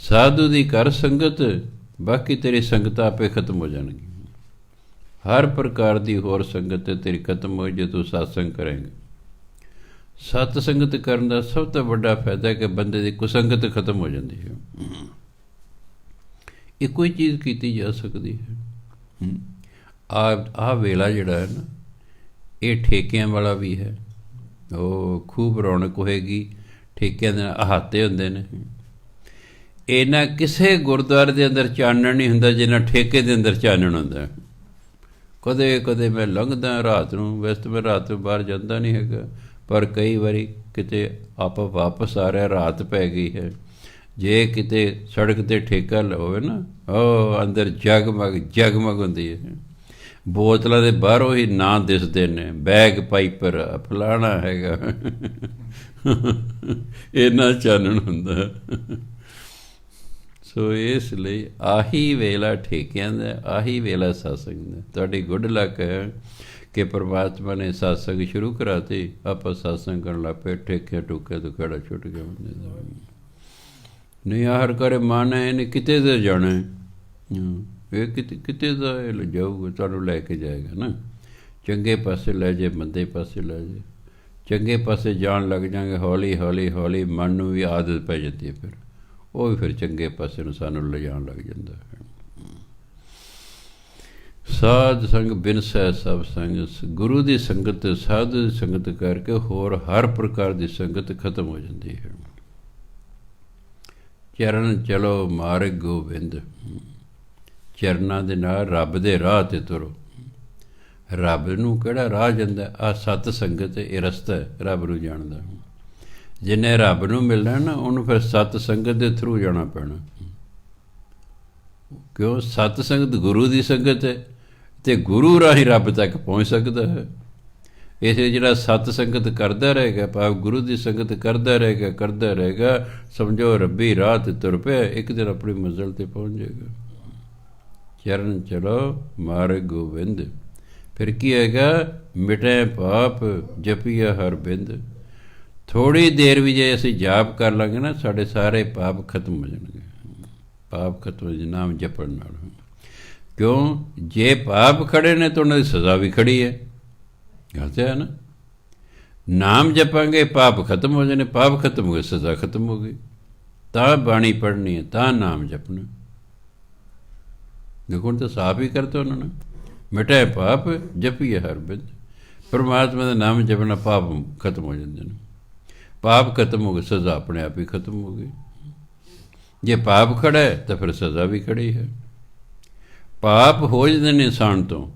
ਸਾਧੂ ਦੀ ਕਰ ਸੰਗਤ, ਬਾਕੀ ਤੇਰੀ ਸੰਗਤ ਆਪੇ ਖਤਮ ਹੋ ਜਾਣਗੀ। ਹਰ ਪ੍ਰਕਾਰ ਦੀ ਹੋਰ ਸੰਗਤ ਤੇਰੀ ਖਤਮ ਹੋ ਜੇ ਤੂੰ ਸਤਸੰਗ ਕਰੇਂਗਾ। ਸਤ ਸੰਗਤ ਕਰਨ ਦਾ ਸਭ ਤੋਂ ਵੱਡਾ ਫਾਇਦਾ ਕਿ ਬੰਦੇ ਦੀ ਕੁਸੰਗਤ ਖਤਮ ਹੋ ਜਾਂਦੀ ਹੈ। ਇੱਕੋ ਹੀ ਚੀਜ਼ ਕੀਤੀ ਜਾ ਸਕਦੀ ਹੈ। ਆਹ ਵੇਲਾ ਜਿਹੜਾ ਹੈ ਨਾ, ਇਹ ਠੇਕਿਆਂ ਵਾਲਾ ਵੀ ਹੈ। ਉਹ ਖੂਬ ਰੌਣਕ ਹੋਏਗੀ। ਠੇਕਿਆਂ ਦੇ ਅਹਾਤੇ ਹੁੰਦੇ ਨੇ। ਇਹਨਾਂ ਕਿਸੇ ਗੁਰਦੁਆਰੇ ਦੇ ਅੰਦਰ ਚਾਨਣ ਨਹੀਂ ਹੁੰਦਾ ਜਿੰਨਾ ਠੇਕੇ ਦੇ ਅੰਦਰ ਚਾਨਣ ਹੁੰਦਾ। ਕਦੇ ਕਦੇ ਮੈਂ ਲੰਘਦਾ ਰਾਤ ਨੂੰ, ਵੈਸੇ ਤਾਂ ਮੈਂ ਰਾਤ ਨੂੰ ਬਾਹਰ ਜਾਂਦਾ ਨਹੀਂ ਹੈਗਾ, ਪਰ ਕਈ ਵਾਰੀ ਕਿਤੇ ਆਪਾਂ ਵਾਪਸ ਆ ਰਿਹਾ, ਰਾਤ ਪੈ ਗਈ ਹੈ, ਜੇ ਕਿਤੇ ਸੜਕ 'ਤੇ ਠੇਕਾ ਹੋਵੇ ਨਾ, ਉਹ ਅੰਦਰ ਜਗਮਗ ਜਗਮਗ ਹੁੰਦੀ ਹੈ। ਬੋਤਲਾਂ ਦੇ ਬਾਹਰੋਂ ਹੀ ਨਾਂ ਦਿਸਦੇ ਨੇ, ਬੈਗ ਪਾਈਪਰ ਫਲਾਣਾ ਹੈਗਾ। ਇੰਨਾ ਚਾਨਣ ਹੁੰਦਾ। ਸੋ ਇਸ ਲਈ ਆਹੀ ਵੇਲਾ ਠੇਕਿਆਂ ਦਾ, ਆਹੀ ਵੇਲਾ ਸਤਸੰਗ ਦਾ। ਤੁਹਾਡੀ ਗੁੱਡ ਲੱਕ ਹੈ ਕਿ ਪਰਮਾਤਮਾ ਨੇ ਸਤਸੰਗ ਸ਼ੁਰੂ ਕਰਾਤੀ, ਆਪਾਂ ਸਤਸੰਗ ਕਰਨ ਲੱਗ ਪਏ। ਠੇਕੇ ਟੁੱਕੇ ਤੋਂ ਕਿਹੜਾ ਛੁੱਟ ਗਿਆ ਬੰਦੇ ਦਾ। ਨਹੀਂ ਆਹਰ ਕਰੇ ਮਾਨਾ ਇਹਨੇ ਕਿਤੇ ਦਾ ਜਾਣਾ, ਇਹ ਕਿਤੇ ਦਾ ਇਹ ਜਾਊਗਾ, ਤੁਹਾਨੂੰ ਲੈ ਕੇ ਜਾਏਗਾ ਨਾ। ਚੰਗੇ ਪਾਸੇ ਲੈ ਜੇ, ਮੰਦੇ ਪਾਸੇ ਲੈ ਜੇ। ਚੰਗੇ ਪਾਸੇ ਜਾਣ ਲੱਗ ਜਾਂਗੇ, ਹੌਲੀ ਹੌਲੀ ਹੌਲੀ ਮਨ ਨੂੰ ਵੀ ਆਦਤ ਪੈ ਜਾਂਦੀ ਹੈ, ਫਿਰ ਉਹ ਵੀ ਫਿਰ ਚੰਗੇ ਪਾਸੇ ਨੂੰ ਸਾਨੂੰ ਲਿਜਾਣ ਲੱਗ ਜਾਂਦਾ ਹੈ। ਸਾਧ ਸੰਗ ਬਿਨਸੈ ਸਭ ਸੰਗ। ਗੁਰੂ ਦੀ ਸੰਗਤ, ਸਾਧੂ ਦੀ ਸੰਗਤ ਕਰਕੇ ਹੋਰ ਹਰ ਪ੍ਰਕਾਰ ਦੀ ਸੰਗਤ ਖਤਮ ਹੋ ਜਾਂਦੀ ਹੈ। ਚਰਨ ਚਲੋ ਮਾਰਗ ਗੋਬਿੰਦ। ਚਰਨਾਂ ਦੇ ਨਾਲ ਰੱਬ ਦੇ ਰਾਹ 'ਤੇ ਤੁਰੋ। ਰੱਬ ਨੂੰ ਕਿਹੜਾ ਰਾਹ ਜਾਂਦਾ? ਆਹ ਸਤ ਸੰਗਤ, ਇਹ ਰਸਤਾ ਹੈ ਰੱਬ ਨੂੰ ਜਾਣਦਾ। ਜਿਹਨੇ ਰੱਬ ਨੂੰ ਮਿਲਣਾ ਨਾ, ਉਹਨੂੰ ਫਿਰ ਸਤ ਸੰਗਤ ਦੇ ਥਰੂ ਜਾਣਾ ਪੈਣਾ। ਕਿਉਂ? ਸਤ ਸੰਗਤ ਗੁਰੂ ਦੀ ਸੰਗਤ ਹੈ, ਅਤੇ ਗੁਰੂ ਰਾਹੀਂ ਰੱਬ ਤੱਕ ਪਹੁੰਚ ਸਕਦਾ ਹੈ। ਇਸੇ ਜਿਹੜਾ ਸਤ ਸੰਗਤ ਕਰਦਾ ਰਹੇਗਾ, ਭਾਵ ਗੁਰੂ ਦੀ ਸੰਗਤ ਕਰਦਾ ਰਹੇਗਾ, ਸਮਝੋ ਰੱਬੀ ਰਾਹ 'ਤੇ ਤੁਰ ਪਿਆ, ਇੱਕ ਦਿਨ ਆਪਣੀ ਮੰਜ਼ਿਲ 'ਤੇ ਪਹੁੰਚ ਜਾਏਗਾ। ਚਰਨ ਚਲੋ ਮਾਰਗ ਗੋਬਿੰਦ। ਫਿਰ ਕੀ ਹੋਏਗਾ? ਮਿਟੇ ਪਾਪ ਜਪੀਆ ਹਰ ਬਿੰਦ। ਥੋੜ੍ਹੀ ਦੇਰ ਵੀ ਜੇ ਅਸੀਂ ਜਾਪ ਕਰ ਲਾਂਗੇ ਨਾ, ਸਾਡੇ ਸਾਰੇ ਪਾਪ ਖਤਮ ਹੋ ਜਾਣਗੇ। ਪਾਪ ਖਤਮ ਹੋ ਜਾਣ ਨਾਮ ਜਪਣ ਨਾਲ। ਕਿਉਂ? ਜੇ ਪਾਪ ਖੜੇ ਨੇ ਤਾਂ ਉਹਨਾਂ ਦੀ ਸਜ਼ਾ ਵੀ ਖੜੀ ਹੈ। ਗੱਲ ਹੈ ਨਾ। ਨਾਮ ਜਪਾਂਗੇ, ਪਾਪ ਖਤਮ ਹੋ ਜਾਣੇ। ਪਾਪ ਖਤਮ ਹੋ ਗਏ, ਸਜ਼ਾ ਖਤਮ ਹੋ ਗਈ। ਤਾਂ ਬਾਣੀ ਪੜ੍ਹਨੀ ਹੈ, ਤਾਂ ਨਾਮ ਜਪਣਾ। ਦੇਖੋ ਹੁਣ ਤਾਂ ਸਾਫ਼ ਹੀ ਕਰਤਾ ਉਹਨਾਂ ਨੇ, ਮਿਟਾਏ ਪਾਪ ਜਪੀਏ ਹਰ ਬਿੰਦ। ਪਰਮਾਤਮਾ ਦਾ ਨਾਮ ਜਪਣਾ ਪਾਪ ਖਤਮ ਹੋ ਜਾਂਦੇ ਨੇ। ਪਾਪ ਖਤਮ ਹੋ ਗਏ, ਸਜ਼ਾ ਆਪਣੇ ਆਪ ਹੀ ਖਤਮ ਹੋ ਗਈ। ਜੇ ਪਾਪ ਖੜਾ ਹੈ ਤਾਂ ਫਿਰ ਸਜ਼ਾ ਵੀ ਖੜੀ ਹੈ। ਪਾਪ ਹੋ ਜਾਂਦੇ ਨੇ ਇਨਸਾਨ ਤੋਂ,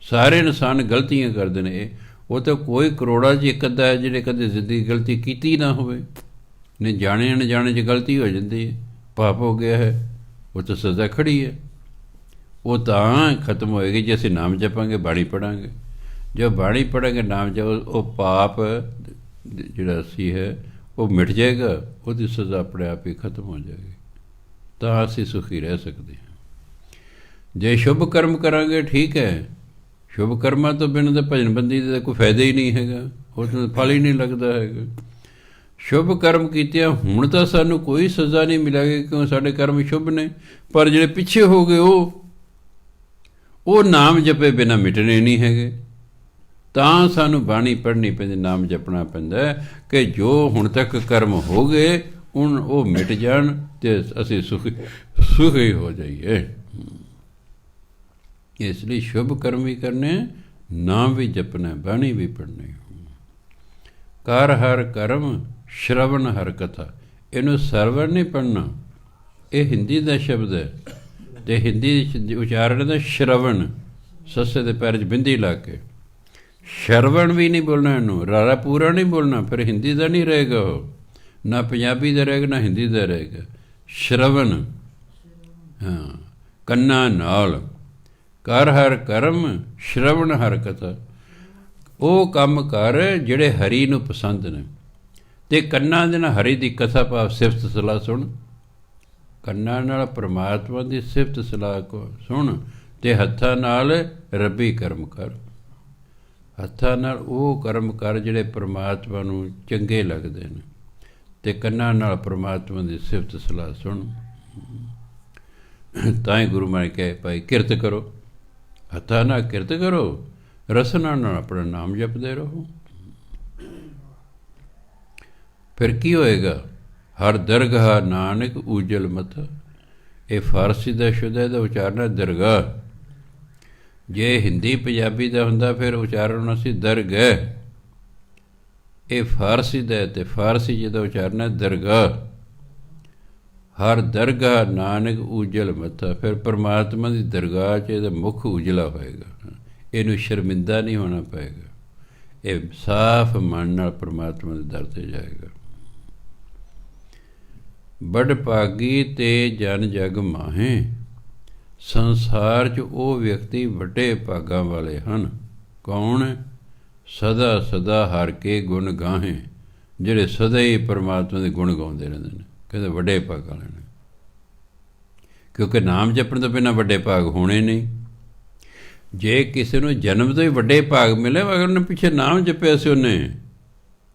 ਸਾਰੇ ਇਨਸਾਨ ਗਲਤੀਆਂ ਕਰਦੇ ਨੇ। ਉਹ ਤਾਂ ਕੋਈ ਕਰੋੜਾਂ 'ਚ ਇੱਕ ਅੱਧਾ ਹੈ ਜਿਹੜੇ ਕਦੇ ਜ਼ਿੰਦਗੀ ਗਲਤੀ ਕੀਤੀ ਨਾ ਹੋਵੇ, ਨਹੀਂ ਜਾਣੇ ਅਣਜਾਣੇ 'ਚ ਗਲਤੀ ਹੋ ਜਾਂਦੀ ਹੈ, ਪਾਪ ਹੋ ਗਿਆ ਹੈ, ਉਹ ਤਾਂ ਸਜ਼ਾ ਖੜੀ ਹੈ। ਉਹ ਤਾਂ ਖਤਮ ਹੋਏਗੀ ਜੇ ਅਸੀਂ ਨਾਮ ਜਪਾਂਗੇ, ਬਾਣੀ ਪੜ੍ਹਾਂਗੇ। ਜੋ ਬਾਣੀ ਪੜ੍ਹਾਂਗੇ, ਨਾਮ ਜਪ, ਉਹ ਪਾਪ ਜਿਹੜਾ ਸੀ ਹੈ ਉਹ ਮਿਟ ਜਾਏਗਾ, ਉਹਦੀ ਸਜ਼ਾ ਆਪਣੇ ਆਪ ਹੀ ਖਤਮ ਹੋ ਜਾਏਗੀ, ਤਾਂ ਅਸੀਂ ਸੁਖੀ ਰਹਿ ਸਕਦੇ ਹਾਂ। ਜੇ ਸ਼ੁਭ ਕਰਮ ਕਰਾਂਗੇ ਠੀਕ ਹੈ, ਸ਼ੁਭ ਕਰਮਾਂ ਤੋਂ ਬਿਨਾਂ ਤਾਂ ਭਜਨ ਬੰਦੀ ਦਾ ਕੋਈ ਫਾਇਦਾ ਹੀ ਨਹੀਂ ਹੈਗਾ, ਉਹ ਤਾਂ ਫਲ ਹੀ ਨਹੀਂ ਲੱਗਦਾ ਹੈਗਾ। ਸ਼ੁਭ ਕਰਮ ਕੀਤਿਆਂ ਹੁਣ ਤਾਂ ਸਾਨੂੰ ਕੋਈ ਸਜ਼ਾ ਨਹੀਂ ਮਿਲੇਗੀ, ਕਿਉਂ ਸਾਡੇ ਕਰਮ ਸ਼ੁਭ ਨੇ। ਪਰ ਜਿਹੜੇ ਪਿੱਛੇ ਹੋ ਗਏ ਉਹ ਨਾਮ ਜਪੇ ਬਿਨਾਂ ਮਿਟਣੇ ਨਹੀਂ ਹੈਗੇ। ਤਾਂ ਸਾਨੂੰ ਬਾਣੀ ਪੜ੍ਹਨੀ ਪੈਂਦੀ, ਨਾਮ ਜਪਣਾ ਪੈਂਦਾ ਕਿ ਜੋ ਹੁਣ ਤੱਕ ਕਰਮ ਹੋ ਗਏ ਹੁਣ ਉਹ ਮਿਟ ਜਾਣ ਅਤੇ ਅਸੀਂ ਸੁਖੀ ਹੋ ਜਾਈਏ। ਇਸ ਲਈ ਸ਼ੁਭ ਕਰਮ ਵੀ ਕਰਨੇ, ਨਾਮ ਵੀ ਜਪਣਾ, ਬਾਣੀ ਵੀ ਪੜ੍ਹਨੀ। ਕਰ ਹਰ ਕਰਮ ਸ਼ਰਵਣ ਹਰ ਕਥਾ। ਇਹਨੂੰ ਸਰਵਣ ਨਹੀਂ ਪੜ੍ਹਨਾ, ਇਹ ਹਿੰਦੀ ਦਾ ਸ਼ਬਦ ਹੈ, ਅਤੇ ਹਿੰਦੀ ਉਚਾਰਨ ਦਾ ਸ਼ਰਵਣ, ਸੱਸੇ ਦੇ ਪੈਰ 'ਚ ਬਿੰਦੀ ਲਾ ਕੇ। ਸ਼ਰਵਣ ਵੀ ਨਹੀਂ ਬੋਲਣਾ, ਇਹਨੂੰ ਰਾਰਾ ਪੂਰਾ ਨਹੀਂ ਬੋਲਣਾ, ਫਿਰ ਹਿੰਦੀ ਦਾ ਨਹੀਂ ਰਹੇਗਾ, ਉਹ ਨਾ ਪੰਜਾਬੀ ਦਾ ਰਹੇਗਾ ਨਾ ਹਿੰਦੀ ਦਾ ਰਹੇਗਾ। ਸ਼ਰਵਣ, ਹਾਂ, ਕੰਨਾਂ ਨਾਲ। ਕਰ ਹਰ ਕਰਮ ਸ਼ਰਵਣ ਹਰ ਕਥਾ। ਉਹ ਕੰਮ ਕਰ ਜਿਹੜੇ ਹਰੀ ਨੂੰ ਪਸੰਦ ਨੇ, ਅਤੇ ਕੰਨਾਂ ਦੇ ਨਾਲ ਹਰੀ ਦੀ ਕਥਾ ਭਾਵ ਸਿਫਤ ਸਲਾਹ ਸੁਣ। ਕੰਨਾਂ ਨਾਲ ਪਰਮਾਤਮਾ ਦੀ ਸਿਫਤ ਸਲਾਹ ਕੋ ਸੁਣ, ਅਤੇ ਹੱਥਾਂ ਨਾਲ ਰੱਬੀ ਕਰਮ ਕਰ। ਹੱਥਾਂ ਨਾਲ ਉਹ ਕਰਮ ਕਰ ਜਿਹੜੇ ਪਰਮਾਤਮਾ ਨੂੰ ਚੰਗੇ ਲੱਗਦੇ ਨੇ, ਅਤੇ ਕੰਨਾਂ ਨਾਲ ਪਰਮਾਤਮਾ ਦੀ ਸਿਫਤ ਸਲਾਹ ਸੁਣ। ਤਾਂ ਹੀ ਗੁਰੂ ਮਹਾਰਾਜ ਕਹੇ ਭਾਈ ਕਿਰਤ ਕਰੋ, ਹੱਥਾਂ ਨਾਲ ਕਿਰਤ ਕਰੋ, ਰਸਨਾ ਨਾਲ ਆਪਣਾ ਨਾਮ ਜਪਦੇ ਰਹੋ। ਫਿਰ ਕੀ ਹੋਏਗਾ? ਹਰ ਦਰਗਾਹ ਨਾਨਕ ਉਜਲ ਮਥਾ। ਇਹ ਫਾਰਸੀ ਦਾ ਸ਼ੁੱਧ ਹੈ, ਦਾ ਉਚਾਰਨ ਦਰਗਾਹ। ਜੇ ਹਿੰਦੀ ਪੰਜਾਬੀ ਦਾ ਹੁੰਦਾ ਫਿਰ ਉਚਾਰਨ ਹੋਣਾ ਸੀ ਦਰਗਾਹ। ਇਹ ਫਾਰਸੀ ਦਾ ਹੈ, ਅਤੇ ਫਾਰਸੀ ਜਿਹਦਾ ਉਚਾਰਨ ਹੈ ਦਰਗਾਹ। ਹਰ ਦਰਗਾਹ ਨਾਨਕ ਉਜਲ ਮੱਥਾ। ਫਿਰ ਪਰਮਾਤਮਾ ਦੀ ਦਰਗਾਹ 'ਚ ਇਹਦਾ ਮੁੱਖ ਉਜਲਾ ਹੋਏਗਾ, ਇਹਨੂੰ ਸ਼ਰਮਿੰਦਾ ਨਹੀਂ ਹੋਣਾ ਪਏਗਾ। ਇਹ ਸਾਫ਼ ਮਨ ਨਾਲ ਪਰਮਾਤਮਾ ਦੇ ਦਰ 'ਤੇ ਜਾਏਗਾ। ਬੜ ਭਾਗੀ ਤੇ ਜਨ ਜਗ ਮਾਹੇ। ਸੰਸਾਰ 'ਚ ਉਹ ਵਿਅਕਤੀ ਵੱਡੇ ਭਾਗਾਂ ਵਾਲੇ ਹਨ। ਕੌਣ? ਸਦਾ ਸਦਾ ਹਰ ਕੇ ਗੁਣ ਗਾਹੇ। ਜਿਹੜੇ ਸਦਾ ਹੀ ਪਰਮਾਤਮਾ ਦੇ ਗੁਣ ਗਾਉਂਦੇ ਰਹਿੰਦੇ ਨੇ, ਕਹਿੰਦੇ ਵੱਡੇ ਭਾਗ ਵਾਲੇ ਨੇ। ਕਿਉਂਕਿ ਨਾਮ ਜਪਣ ਤੋਂ ਬਿਨਾਂ ਵੱਡੇ ਭਾਗ ਹੋਣੇ ਨਹੀਂ। ਜੇ ਕਿਸੇ ਨੂੰ ਜਨਮ ਤੋਂ ਹੀ ਵੱਡੇ ਭਾਗ ਮਿਲੇ, ਅਗਰ ਉਹਨੇ ਪਿੱਛੇ ਨਾਮ ਜਪਿਆ ਸੀ,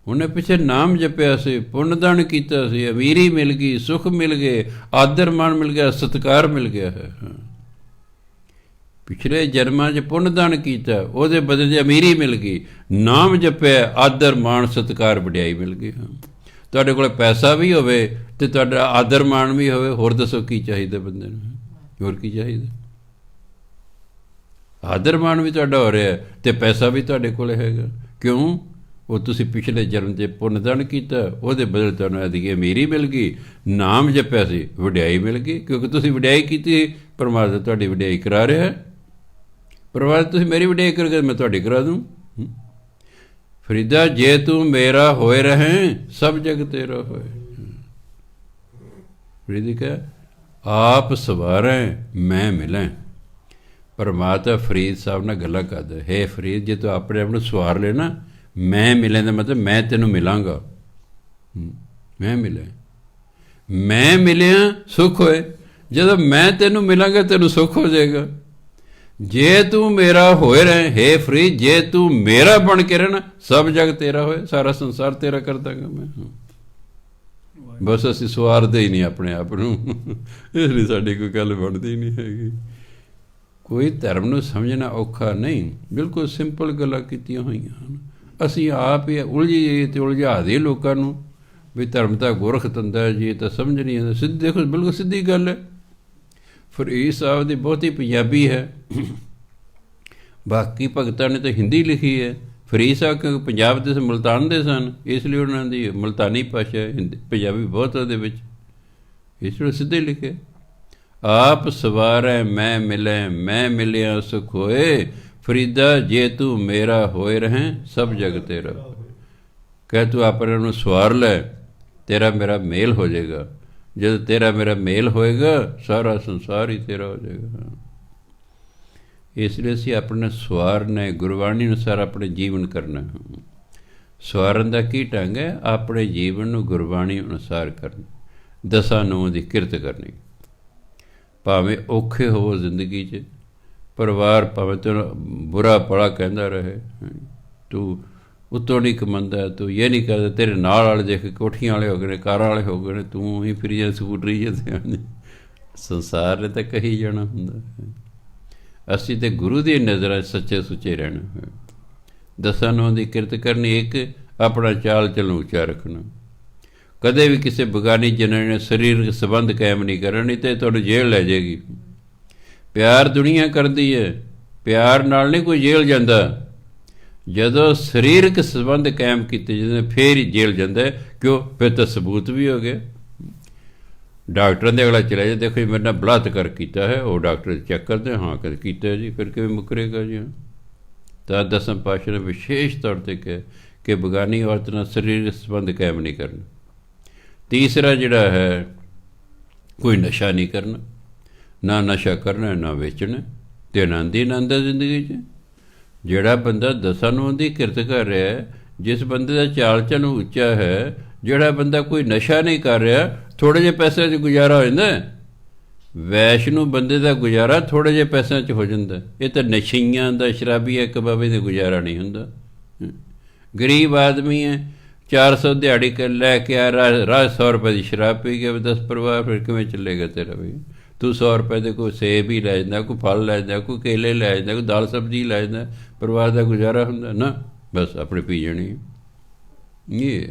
ਉਹਨੇ ਪਿੱਛੇ ਨਾਮ ਜਪਿਆ ਸੀ, ਪੁੰਨਦਾਨ ਕੀਤਾ ਸੀ, ਅਮੀਰੀ ਮਿਲ ਗਈ, ਸੁੱਖ ਮਿਲ ਗਏ, ਆਦਰ ਮਾਣ ਮਿਲ ਗਿਆ, ਸਤਿਕਾਰ ਮਿਲ ਗਿਆ ਹੈ। ਪਿਛਲੇ ਜਨਮਾਂ 'ਚ ਪੁੰਨਦਾਨ ਕੀਤਾ, ਉਹਦੇ ਬਦਲੇ 'ਚ ਅਮੀਰੀ ਮਿਲ ਗਈ। ਨਾਮ ਜਪਿਆ, ਆਦਰ ਮਾਣ ਸਤਿਕਾਰ ਵਡਿਆਈ ਮਿਲ ਗਈ। ਤੁਹਾਡੇ ਕੋਲ ਪੈਸਾ ਵੀ ਹੋਵੇ ਅਤੇ ਤੁਹਾਡਾ ਆਦਰ ਮਾਣ ਵੀ ਹੋਵੇ, ਹੋਰ ਦੱਸੋ ਕੀ ਚਾਹੀਦਾ ਬੰਦੇ ਨੂੰ? ਹੋਰ ਕੀ ਚਾਹੀਦਾ? ਆਦਰ ਮਾਣ ਵੀ ਤੁਹਾਡਾ ਹੋ ਰਿਹਾ ਅਤੇ ਪੈਸਾ ਵੀ ਤੁਹਾਡੇ ਕੋਲ ਹੈਗਾ। ਕਿਉਂ? ਉਹ ਤੁਸੀਂ ਪਿਛਲੇ ਜਨਮ 'ਚ ਪੁੰਨਦਾਨ ਕੀਤਾ, ਉਹਦੇ ਬਦਲੇ ਤੁਹਾਨੂੰ ਅਧਿਕ ਅਮੀਰੀ ਮਿਲ ਗਈ। ਨਾਮ ਜਪਿਆ ਸੀ, ਵਡਿਆਈ ਮਿਲ ਗਈ। ਕਿਉਂਕਿ ਤੁਸੀਂ ਵਡਿਆਈ ਕੀਤੀ, ਪਰਮਾਤਮਾ ਤੁਹਾਡੀ ਵਡਿਆਈ ਕਰਾ ਰਿਹਾ ਹੈ। ਪਰਮਾਤਮਾ ਤੁਸੀਂ ਮੇਰੀ ਵਡਿਆਈ ਕਰੋਗੇ, ਮੈਂ ਤੁਹਾਡੀ ਕਰਾ ਦੂੰ। ਫਰੀਦਾ ਜੇ ਤੂੰ ਮੇਰਾ ਹੋਏ ਰਹੇ, ਸਭ ਜਗ ਤੇਰਾ ਹੋਏ। ਫਰੀਦੀ ਕਹੇ ਆਪ ਸਵਾਰੈ ਮੈਂ ਮਿਲਾਂ। ਪਰਮਾਤਮਾ ਫਰੀਦ ਸਾਹਿਬ ਨਾਲ ਗੱਲਾਂ ਕਰਦਾ, ਹੈ ਫਰੀਦ ਜੇ ਤੂੰ ਆਪਣੇ ਆਪ ਨੂੰ ਸਵਾਰ ਲੈ ਨਾ, ਮੈਂ ਮਿਲਾਂ ਦਾ ਮਤਲਬ ਮੈਂ ਤੈਨੂੰ ਮਿਲਾਂਗਾ। ਮੈਂ ਮਿਲਿਆ, ਮੈਂ ਮਿਲਿਆ ਸੁੱਖ ਹੋਏ। ਜਦੋਂ ਮੈਂ ਤੈਨੂੰ ਮਿਲਾਂਗਾ ਤੈਨੂੰ ਸੁੱਖ ਹੋ ਜਾਏਗਾ। ਜੇ ਤੂੰ ਮੇਰਾ ਹੋਏ ਰਹੇ, ਹੈ ਫਰੀਦ ਜੇ ਤੂੰ ਮੇਰਾ ਬਣ ਕੇ ਰਹਿਣਾ, ਸਭ ਜਗ ਤੇਰਾ ਹੋਏ। ਸਾਰਾ ਸੰਸਾਰ ਤੇਰਾ ਕਰ ਦਾਂਗਾ ਮੈਂ। ਬਸ ਅਸੀਂ ਸਵਾਰਦੇ ਹੀ ਨਹੀਂ ਆਪਣੇ ਆਪ ਨੂੰ, ਇਸ ਲਈ ਸਾਡੀ ਕੋਈ ਗੱਲ ਬਣਦੀ ਨਹੀਂ ਹੈਗੀ। ਕੋਈ ਧਰਮ ਨੂੰ ਸਮਝਣਾ ਔਖਾ ਨਹੀਂ, ਬਿਲਕੁਲ ਸਿੰਪਲ ਗੱਲਾਂ ਕੀਤੀਆਂ ਹੋਈਆਂ ਹਨ। ਅਸੀਂ ਆਪ ਹੀ ਉਲਝੀ ਜਾਈਏ ਅਤੇ ਉਲਝਾ ਦੇ ਲੋਕਾਂ ਨੂੰ ਵੀ ਧਰਮ ਤਾਂ ਗੋਰਖ ਦਿੰਦਾ ਜੀ, ਇਹ ਤਾਂ ਸਮਝ ਨਹੀਂ ਆਉਂਦਾ। ਦੇਖੋ ਬਿਲਕੁਲ ਸਿੱਧੀ ਗੱਲ ਹੈ। ਫਰੀਦ ਸਾਹਿਬ ਦੀ ਬਹੁਤੀ ਪੰਜਾਬੀ ਹੈ, ਬਾਕੀ ਭਗਤਾਂ ਨੇ ਤਾਂ ਹਿੰਦੀ ਲਿਖੀ ਹੈ। ਫਰੀਦ ਸਾਹਿਬ ਕਿਉਂਕਿ ਪੰਜਾਬ ਦੇ ਮੁਲਤਾਨ ਦੇ ਸਨ, ਇਸ ਲਈ ਉਹਨਾਂ ਦੀ ਮੁਲਤਾਨੀ ਭਾਸ਼ਾ ਹਿੰਦੀ ਪੰਜਾਬੀ ਬਹੁਤ ਉਹਦੇ ਵਿੱਚ, ਇਸ ਲਈ ਸਿੱਧੇ ਲਿਖੇ। ਆਪ ਸਵਾਰੈ ਮੈਂ ਮਿਲੈ, ਮੈਂ ਮਿਲਿਆ ਸੁਖ ਹੋਏ, ਫਰੀਦਾ ਜੇ ਤੂੰ ਮੇਰਾ ਹੋਏ ਰਹੇ, ਸਭ ਜਗ ਤੇਰਾ। ਕਹਿ ਤੂੰ ਆਪਣੇ ਨੂੰ ਸਵਾਰ ਲੈ, ਤੇਰਾ ਮੇਰਾ ਮੇਲ ਹੋ ਜਾਏਗਾ। ਜਦ ਤੇਰਾ ਮੇਰਾ ਮੇਲ ਹੋਏਗਾ, ਸਾਰਾ ਸੰਸਾਰ ਹੀ ਤੇਰਾ ਹੋ ਜਾਏਗਾ। ਇਸ ਲਈ ਅਸੀਂ ਆਪਣੇ ਸਵਾਰਨੇ, ਗੁਰਬਾਣੀ ਅਨੁਸਾਰ ਆਪਣੇ ਜੀਵਨ ਕਰਨਾ। ਸਵਾਰਨ ਦਾ ਕੀ ਢੰਗ ਹੈ? ਆਪਣੇ ਜੀਵਨ ਨੂੰ ਗੁਰਬਾਣੀ ਅਨੁਸਾਰ ਕਰਨਾ, ਦਸਾਂ ਨੌਂ ਦੀ ਕਿਰਤ ਕਰਨੀ। ਭਾਵੇਂ ਔਖੇ ਹੋਵੋ ਜ਼ਿੰਦਗੀ 'ਚ, ਪਰਿਵਾਰ ਭਾਵੇਂ ਤੈਨੂੰ ਬੁਰਾ ਭਲਾ ਕਹਿੰਦਾ ਰਹੇ, ਤੂੰ ਉੱਤੋਂ ਨਹੀਂ ਕਮਾਉਂਦਾ, ਤੂੰ ਇਹ ਨਹੀਂ ਕਰਦਾ, ਤੇਰੇ ਨਾਲ ਵਾਲੇ ਦੇਖ ਕੋਠੀਆਂ ਵਾਲੇ ਹੋ ਗਏ ਨੇ, ਕਾਰਾਂ ਵਾਲੇ ਹੋ ਗਏ ਨੇ, ਤੂੰ ਹੀ ਫਿਰੀ ਜਾ ਸਕੂਟਰੀ ਜਿਹੇ। ਸੰਸਾਰ ਨੇ ਤਾਂ ਕਹੀ ਜਾਣਾ ਹੁੰਦਾ। ਅਸੀਂ ਤਾਂ ਗੁਰੂ ਦੀ ਨਜ਼ਰਾਂ ਸੱਚੇ ਸੁੱਚੇ ਰਹਿਣਾ। ਦਸਾਂ ਨੌਂ ਦੀ ਕਿਰਤ ਕਰਨੀ, ਇੱਕ ਆਪਣਾ ਚਾਲ ਚੱਲਣ ਉੱਚਾ ਰੱਖਣਾ। ਕਦੇ ਵੀ ਕਿਸੇ ਬਗਾਨੀ ਜਨਾਨੀ ਨੇ ਸਰੀਰਕ ਸੰਬੰਧ ਕਾਇਮ ਨਹੀਂ ਕਰਨਾ, ਨਹੀਂ ਤਾਂ ਤੁਹਾਨੂੰ ਜੇਲ੍ਹ ਲੈ ਜਾਏਗੀ। ਪਿਆਰ ਦੁਨੀਆ ਕਰਦੀ ਹੈ, ਪਿਆਰ ਨਾਲ ਨਹੀਂ ਕੋਈ ਜੇਲ੍ਹ ਜਾਂਦਾ। ਜਦੋਂ ਸਰੀਰਕ ਸੰਬੰਧ ਕਾਇਮ ਕੀਤੇ ਜਾਂਦੇ ਫੇਰ ਹੀ ਜੇਲ੍ਹ ਜਾਂਦਾ। ਕਿਉਂ? ਫਿਰ ਤਾਂ ਸਬੂਤ ਵੀ ਹੋ ਗਿਆ। ਡਾਕਟਰਾਂ ਦੇ ਅਗਲਾ ਚਲਾ ਜਾ, ਦੇਖੋ ਜੀ ਮੇਰੇ ਨਾਲ ਬਲਾਤਕਾਰ ਕੀਤਾ ਹੈ, ਉਹ ਡਾਕਟਰ ਚੈੱਕ ਕਰਦੇ, ਹਾਂ ਕਦੇ ਕੀਤਾ ਜੀ, ਫਿਰ ਕਿਵੇਂ ਮੁਕਰੇਗਾ ਜੀ? ਤਾਂ ਦਸਮ ਪਾਤਸ਼ਾਹ ਨੇ ਵਿਸ਼ੇਸ਼ ਤੌਰ 'ਤੇ ਕਿਹਾ ਕਿ ਬਗਾਨੀ ਔਰਤ ਨਾਲ ਸਰੀਰਕ ਸੰਬੰਧ ਕਾਇਮ ਨਹੀਂ ਕਰਨਾ। ਤੀਸਰਾ ਜਿਹੜਾ ਹੈ, ਕੋਈ ਨਸ਼ਾ ਨਹੀਂ ਕਰਨਾ, ਨਾ ਨਸ਼ਾ ਕਰਨਾ ਨਾ ਵੇਚਣਾ, ਅਤੇ ਆਨੰਦ ਹੀ ਆਨੰਦ ਹੈ ਜ਼ਿੰਦਗੀ 'ਚ। ਜਿਹੜਾ ਬੰਦਾ ਦਸਾਂ ਨੌਂ ਦੀ ਕਿਰਤ ਕਰ ਰਿਹਾ ਹੈ, ਜਿਸ ਬੰਦੇ ਦਾ ਚਾਲ ਚਲਨ ਉੱਚਾ ਹੈ, ਜਿਹੜਾ ਬੰਦਾ ਕੋਈ ਨਸ਼ਾ ਨਹੀਂ ਕਰ ਰਿਹਾ, ਥੋੜ੍ਹੇ ਜਿਹੇ ਪੈਸਿਆਂ 'ਚ ਗੁਜ਼ਾਰਾ ਹੋ ਜਾਂਦਾ। ਵੈਸ਼ਨੂੰ ਬੰਦੇ ਦਾ ਗੁਜ਼ਾਰਾ ਥੋੜ੍ਹੇ ਜਿਹੇ ਪੈਸਿਆਂ 'ਚ ਹੋ ਜਾਂਦਾ। ਇਹ ਤਾਂ ਨਸ਼ਈਆਂ ਦਾ, ਸ਼ਰਾਬੀਆਂ ਕਬਾਬੇ ਦਾ ਗੁਜ਼ਾਰਾ ਨਹੀਂ ਹੁੰਦਾ। ਗਰੀਬ ਆਦਮੀ ਹੈ, 400 ਦਿਹਾੜੀ ਲੈ ਕੇ ਆ, ਰਾਹ 100 ਰੁਪਏ ਦੀ ਸ਼ਰਾਬ ਪੀ ਗਿਆ, 10 ਪਰਿਵਾਰ ਫਿਰ ਕਿਵੇਂ ਚੱਲੇਗਾ ਤੇਰਾ? ਬਈ ਤੂੰ 100 ਰੁਪਏ ਦੇ ਕੋਈ ਸੇਬ ਹੀ ਲੈ ਜਾਂਦਾ, ਕੋਈ ਫਲ ਲੈ ਜਾਂਦਾ, ਕੋਈ ਕੇਲੇ ਲੈ ਜਾਂਦਾ, ਕੋਈ ਦਾਲ ਸਬਜ਼ੀ ਲੈ ਜਾਂਦਾ, ਪਰਿਵਾਰ ਦਾ ਗੁਜ਼ਾਰਾ ਹੁੰਦਾ ਨਾ? ਬਸ ਆਪਣੀ ਪੀ ਜਾਣੀ। ਇਹ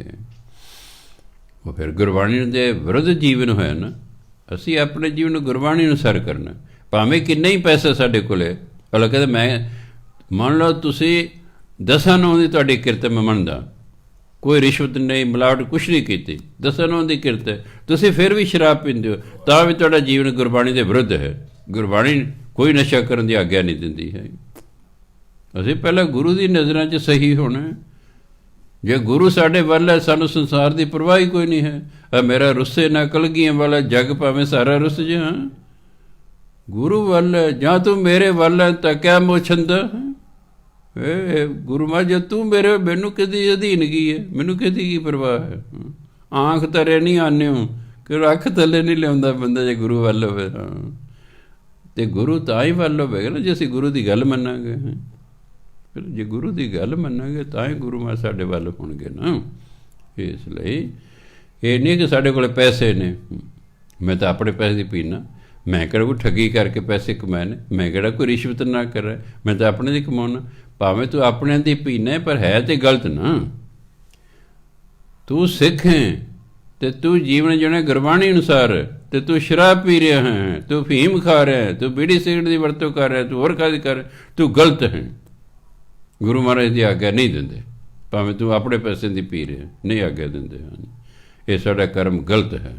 ਉਹ ਫਿਰ ਗੁਰਬਾਣੀ ਦੇ ਵਿਰੁੱਧ ਜੀਵਨ ਹੋਇਆ ਨਾ। ਅਸੀਂ ਆਪਣੇ ਜੀਵਨ ਨੂੰ ਗੁਰਬਾਣੀ ਅਨੁਸਾਰ ਕਰਨਾ, ਭਾਵੇਂ ਕਿੰਨਾ ਹੀ ਪੈਸਾ ਸਾਡੇ ਕੋਲ ਹੈ। ਅਗਲਾ ਕਹਿੰਦਾ ਮੈਂ, ਮੰਨ ਲਓ ਤੁਸੀਂ ਦਸਾਂ ਨੌਂ ਦੀ ਤੁਹਾਡੀ ਕਿਰਤ ਮੈਂ ਮੰਨਦਾ, ਕੋਈ ਰਿਸ਼ਵਤ ਨਹੀਂ, ਮਿਲਾਵਟ ਕੁਛ ਨਹੀਂ ਕੀਤੀ, ਦਸਾਂ ਨੌਂ ਦੀ ਕਿਰਤ ਹੈ, ਤੁਸੀਂ ਫਿਰ ਵੀ ਸ਼ਰਾਬ ਪੀਂਦੇ ਹੋ, ਤਾਂ ਵੀ ਤੁਹਾਡਾ ਜੀਵਨ ਗੁਰਬਾਣੀ ਦੇ ਵਿਰੁੱਧ ਹੈ। ਗੁਰਬਾਣੀ ਕੋਈ ਨਸ਼ਾ ਕਰਨ ਦੀ ਆਗਿਆ ਨਹੀਂ ਦਿੰਦੀ ਹੈ। ਅਸੀਂ ਪਹਿਲਾਂ ਗੁਰੂ ਦੀ ਨਜ਼ਰਾਂ 'ਚ ਸਹੀ ਹੋਣਾ। ਜੇ ਗੁਰੂ ਸਾਡੇ ਵੱਲ ਹੈ, ਸਾਨੂੰ ਸੰਸਾਰ ਦੀ ਪਰਵਾਹ ਹੀ ਕੋਈ ਨਹੀਂ ਹੈ। ਮੇਰਾ ਰੁੱਸੇ ਨਾ ਕਲਗੀਆਂ ਵਾਲਾ ਜੱਗ ਭਾਵੇਂ ਸਾਰਾ ਰੁੱਸ ਜਾ, ਗੁਰੂ ਵੱਲ ਹੈ। ਜਾਂ ਤੂੰ ਮੇਰੇ ਵੱਲ ਹੈ ਤਾਂ ਕਿਆ ਮੋਛੰਦਾ। ਗੁਰੂ ਮਾ ਜੇ ਤੂੰ ਮੈਨੂੰ ਕਿਹਦੀ ਅਧੀਨਗੀ ਹੈ, ਮੈਨੂੰ ਕਿਹਦੀ ਕੀ ਪਰਵਾਹ ਹੈ? ਆਂਖ ਤਰੇ ਨਹੀਂ ਆਨੇ ਹੋ ਕਿ ਅੱਖ ਥੱਲੇ ਨਹੀਂ ਲਿਆਉਂਦਾ ਬੰਦਾ ਜੇ ਗੁਰੂ ਵੱਲ ਹੋਵੇ। ਅਤੇ ਗੁਰੂ ਤਾਂ ਹੀ ਵੱਲ ਹੋਵੇਗਾ ਨਾ ਜੇ ਅਸੀਂ ਗੁਰੂ ਦੀ ਗੱਲ ਮੰਨਾਂਗੇ। ਫਿਰ ਜੇ ਗੁਰੂ ਦੀ ਗੱਲ ਮੰਨਾਂਗੇ ਤਾਂ ਹੀ ਗੁਰੂ ਮਾ ਸਾਡੇ ਵੱਲ ਹੋਣਗੇ ਨਾ। ਇਸ ਲਈ ਇਹ ਨਹੀਂ ਕਿ ਸਾਡੇ ਕੋਲ ਪੈਸੇ ਨੇ, ਮੈਂ ਤਾਂ ਆਪਣੇ ਪੈਸੇ ਦੀ ਪੀਣਾ, ਮੈਂ ਕਿਹੜਾ ਕੋਈ ਠੱਗੀ ਕਰਕੇ ਪੈਸੇ ਕਮਾਏ ਨੇ, ਮੈਂ ਕਿਹੜਾ ਕੋਈ ਰਿਸ਼ਵਤ ਨਾ ਕਰ ਰਿਹਾ, ਮੈਂ ਤਾਂ ਆਪਣੇ ਦੀ ਕਮਾਉਣਾ। ਭਾਵੇਂ ਤੂੰ ਆਪਣਿਆਂ ਦੀ ਪੀਣਾ, ਪਰ ਹੈ ਤੇ ਗਲਤ ਨਾ। ਤੂੰ ਸਿੱਖ ਹੈ ਅਤੇ ਤੂੰ ਜੀਵਨ ਜਿਉਣਾ ਗੁਰਬਾਣੀ ਅਨੁਸਾਰ, ਅਤੇ ਤੂੰ ਸ਼ਰਾਬ ਪੀ ਰਿਹਾ ਹੈ, ਤੂੰ ਅਫੀਮ ਖਾ ਰਿਹਾ ਹੈ, ਤੂੰ ਬੀੜੀ ਸਿਗਰਟ ਦੀ ਵਰਤੋਂ ਕਰ ਰਿਹਾ, ਤੂੰ ਹੋਰ ਕਾਹਦੀ ਕਰ, ਤੂੰ ਗਲਤ ਹੈ। ਗੁਰੂ ਮਹਾਰਾਜ ਦੀ ਆਗਿਆ ਨਹੀਂ ਦਿੰਦੇ, ਭਾਵੇਂ ਤੂੰ ਆਪਣੇ ਪੈਸੇ ਦੀ ਪੀ ਰਿਹਾ, ਨਹੀਂ ਆਗਿਆ ਦਿੰਦੇ ਹਨ। ਇਹ ਸਾਡਾ ਕਰਮ ਗਲਤ ਹੈ।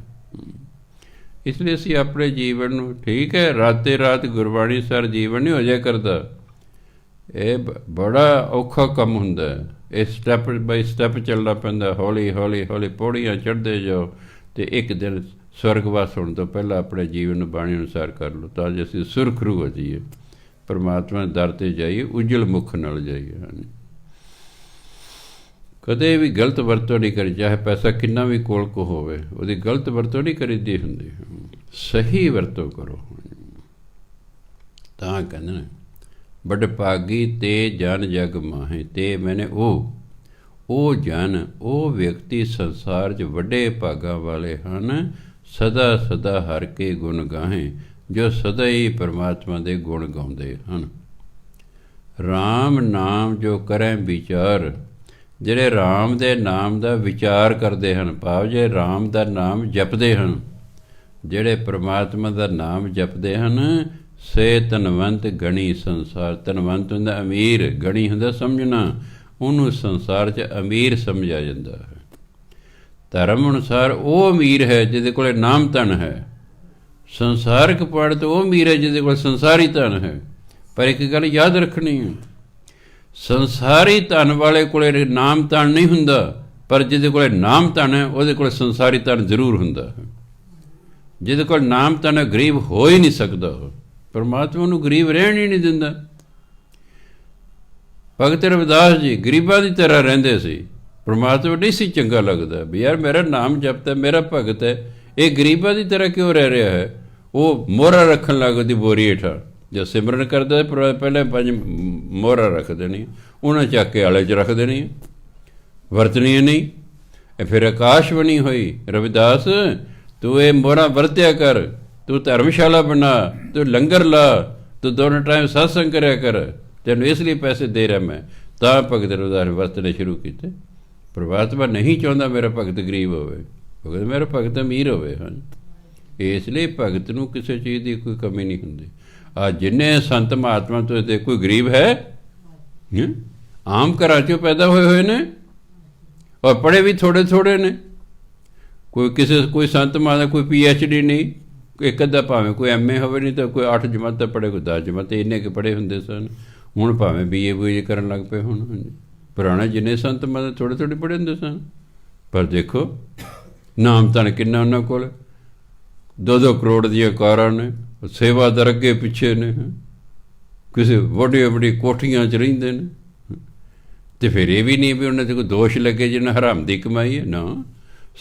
ਇਸ ਲਈ ਅਸੀਂ ਆਪਣੇ ਜੀਵਨ ਨੂੰ, ਠੀਕ ਹੈ ਰਾਤੇ ਰਾਤ ਗੁਰਬਾਣੀ ਅਨੁਸਾਰ ਜੀਵਨ ਨਹੀਂ ਹੋ ਜਾਇਆ ਕਰਦਾ। ਇਹ ਬੜਾ ਔਖਾ ਕੰਮ ਹੁੰਦਾ ਹੈ। ਇਹ ਸਟੈਪ ਬਾਈ ਸਟੈਪ ਚੱਲਣਾ ਪੈਂਦਾ, ਹੌਲੀ ਹੌਲੀ ਹੌਲੀ ਪੌੜੀਆਂ ਚੜ੍ਹਦੇ ਜਾਓ, ਅਤੇ ਇੱਕ ਦਿਨ ਸਵਰਗਵਾਸ ਹੋਣ ਤੋਂ ਪਹਿਲਾਂ ਆਪਣੇ ਜੀਵਨ ਨੂੰ ਬਾਣੀ ਅਨੁਸਾਰ ਕਰ ਲਓ, ਤਾਂ ਜੇ ਅਸੀਂ ਸੁਰਖਰੂ ਹੋ ਜਾਈਏ, ਪਰਮਾਤਮਾ ਦੇ ਦਰ 'ਤੇ ਜਾਈਏ, ਉਜਲ ਮੁੱਖ ਨਾਲ ਜਾਈਏ। ਕਦੇ ਵੀ ਗਲਤ ਵਰਤੋਂ ਨਹੀਂ ਕਰੀ, ਚਾਹੇ ਪੈਸਾ ਕਿੰਨਾ ਵੀ ਕੋਲ ਕੋ ਹੋਵੇ, ਉਹਦੀ ਗਲਤ ਵਰਤੋਂ ਨਹੀਂ ਕਰੀਦੀ ਹੁੰਦੀ। ਸਹੀ ਵਰਤੋਂ ਕਰੋ। ਤਾਂ ਕਹਿੰਦੇ ਨੇ ਬੜ ਭਾਗੀ ਤੇ ਜਨ ਜਗ ਮਾਹੇ, ਤੇ ਮੈਨੇ ਉਹ ਜਨ, ਉਹ ਵਿਅਕਤੀ ਸੰਸਾਰ 'ਚ ਵੱਡੇ ਭਾਗਾਂ ਵਾਲੇ ਹਨ, ਸਦਾ ਸਦਾ ਹਰ ਕੇ ਗੁਣ ਗਾਹੇ, ਜੋ ਸਦਾ ਹੀ ਪਰਮਾਤਮਾ ਦੇ ਗੁਣ ਗਾਉਂਦੇ ਹਨ। ਰਾਮ ਨਾਮ ਜੋ ਕਰੈ ਵਿਚਾਰ, ਜਿਹੜੇ ਰਾਮ ਦੇ ਨਾਮ ਦਾ ਵਿਚਾਰ ਕਰਦੇ ਹਨ, ਭਾਵ ਜੇ ਰਾਮ ਦਾ ਨਾਮ ਜਪਦੇ ਹਨ, ਜਿਹੜੇ ਪ੍ਰਮਾਤਮਾ ਦਾ ਨਾਮ ਜਪਦੇ ਹਨ ਸੇ ਧਨਵੰਤ ਗਣੀ ਸੰਸਾਰ। ਧਨਵੰਤ ਹੁੰਦਾ ਅਮੀਰ, ਗਣੀ ਹੁੰਦਾ ਸਮਝਣਾ, ਉਹਨੂੰ ਸੰਸਾਰ 'ਚ ਅਮੀਰ ਸਮਝਿਆ ਜਾਂਦਾ ਹੈ। ਧਰਮ ਅਨੁਸਾਰ ਉਹ ਅਮੀਰ ਹੈ ਜਿਹਦੇ ਕੋਲ ਨਾਮ ਧਨ ਹੈ। ਸੰਸਾਰਕ ਪੜ ਤੋਂ ਉਹ ਅਮੀਰ ਹੈ ਜਿਹਦੇ ਕੋਲ ਸੰਸਾਰੀ ਧਨ ਹੈ। ਪਰ ਇੱਕ ਗੱਲ ਯਾਦ ਰੱਖਣੀ ਹੈ, ਸੰਸਾਰੀ ਧਨ ਵਾਲੇ ਕੋਲ ਨਾਮ ਧਨ ਨਹੀਂ ਹੁੰਦਾ, ਪਰ ਜਿਹਦੇ ਕੋਲ ਨਾਮ ਧਨ ਹੈ ਉਹਦੇ ਕੋਲ ਸੰਸਾਰੀ ਧਨ ਜ਼ਰੂਰ ਹੁੰਦਾ ਹੈ। ਜਿਹਦੇ ਕੋਲ ਨਾਮ ਧਨ ਹੈ ਗਰੀਬ ਹੋ ਹੀ ਨਹੀਂ ਸਕਦਾ। ਉਹ ਪਰਮਾਤਮਾ ਨੂੰ ਗਰੀਬ ਰਹਿਣ ਹੀ ਨਹੀਂ ਦਿੰਦਾ। ਭਗਤ ਰਵਿਦਾਸ ਜੀ ਗਰੀਬਾਂ ਦੀ ਤਰ੍ਹਾਂ ਰਹਿੰਦੇ ਸੀ। ਪਰਮਾਤਮਾ ਨਹੀਂ ਸੀ ਚੰਗਾ ਲੱਗਦਾ ਵੀ ਯਾਰ ਮੇਰਾ ਨਾਮ ਜਪਦਾ, ਮੇਰਾ ਭਗਤ ਹੈ, ਇਹ ਗਰੀਬਾਂ ਦੀ ਤਰ੍ਹਾਂ ਕਿਉਂ ਰਹਿ ਰਿਹਾ ਹੈ। ਉਹ ਮੋਹਰਾ ਰੱਖਣ ਲੱਗ ਉਹਦੀ ਬੋਰੀ ਹੇਠਾਂ। ਜਦ ਸਿਮਰਨ ਕਰਦਾ ਪਹਿਲਾਂ 5 ਮੋਹਰਾ ਰੱਖ ਦੇਣੀ, ਉਹਨਾਂ ਚੱਕ ਕੇ ਆਲੇ 'ਚ ਰੱਖ ਦੇਣੀ, ਵਰਤਣੀਆਂ ਨਹੀਂ। ਫਿਰ ਆਕਾਸ਼ ਬਣੀ ਹੋਈ ਰਵਿਦਾਸ, ਤੂੰ ਇਹ ਮੋਹਰਾ ਵਰਤਿਆ ਕਰ, ਤੂੰ ਧਰਮਸ਼ਾਲਾ ਬਣਾ, ਤੂੰ ਲੰਗਰ ਲਾ, ਤੂੰ ਦੋਨੋਂ ਟਾਈਮ ਸਤਸੰਗ ਕਰਿਆ ਕਰ, ਤੈਨੂੰ ਇਸ ਲਈ ਪੈਸੇ ਦੇ ਰਿਹਾ ਮੈਂ। ਤਾਂ ਭਗਤ ਰਵਿਦਾਸ ਵਰਤਣੇ ਸ਼ੁਰੂ ਕੀਤੇ। ਪਰਮਾਤਮਾ ਨਹੀਂ ਚਾਹੁੰਦਾ ਮੇਰਾ ਭਗਤ ਗਰੀਬ ਹੋਵੇ, ਭਗਤ ਮੇਰਾ ਭਗਤ ਅਮੀਰ ਹੋਵੇ। ਹਾਂ, ਇਸ ਲਈ ਭਗਤ ਨੂੰ ਕਿਸੇ ਚੀਜ਼ ਦੀ ਕੋਈ ਕਮੀ ਨਹੀਂ ਹੁੰਦੀ। ਆ ਜਿੰਨੇ ਸੰਤ ਮਹਾਤਮਾ ਤੋਂ ਤੇ ਕੋਈ ਗਰੀਬ ਹੈ? ਆਮ ਘਰਾਂ 'ਚੋਂ ਪੈਦਾ ਹੋਏ ਨੇ ਔਰ ਪੜ੍ਹੇ ਵੀ ਥੋੜ੍ਹੇ ਥੋੜ੍ਹੇ ਨੇ। ਕੋਈ ਸੰਤ ਮਹਾਤਮਾ ਕੋਈ PhD ਨਹੀਂ, ਇੱਕ ਅੱਧਾ ਭਾਵੇਂ ਕੋਈ MA ਹੋਵੇ, ਨਹੀਂ ਤਾਂ ਕੋਈ 8 ਜਮਾਤਾਂ ਪੜ੍ਹੇ, ਕੋਈ 10 ਜਮਾਤਾਂ, ਇੰਨੇ ਕੁ ਪੜ੍ਹੇ ਹੁੰਦੇ ਸਨ। ਹੁਣ ਭਾਵੇਂ BA ਕਰਨ ਲੱਗ ਪਏ ਹੁਣ। ਪੁਰਾਣੇ ਜਿੰਨੇ ਸੰਤ ਮਹਾਤਮਾ ਥੋੜ੍ਹੇ ਥੋੜ੍ਹੇ ਪੜ੍ਹੇ ਹੁੰਦੇ ਸਨ। ਪਰ ਦੇਖੋ ਨਾਮ ਧਨ ਕਿੰਨਾ ਉਹਨਾਂ ਕੋਲ, 2-2 ਕਰੋੜ ਦੀਆਂ ਕਾਰਾਂ ਨੇ, ਸੇਵਾਦਾਰ ਅੱਗੇ ਪਿੱਛੇ ਨੇ, ਕਿਸੇ ਵੱਡੀਆਂ ਵੱਡੀਆਂ ਕੋਠੀਆਂ 'ਚ ਰਹਿੰਦੇ ਨੇ। ਅਤੇ ਫਿਰ ਇਹ ਵੀ ਨਹੀਂ ਵੀ ਉਹਨਾਂ 'ਤੇ ਕੋਈ ਦੋਸ਼ ਲੱਗੇ ਜਿਹਨਾਂ ਹਰਾਮ ਦੀ ਕਮਾਈ ਹੈ। ਨਾ,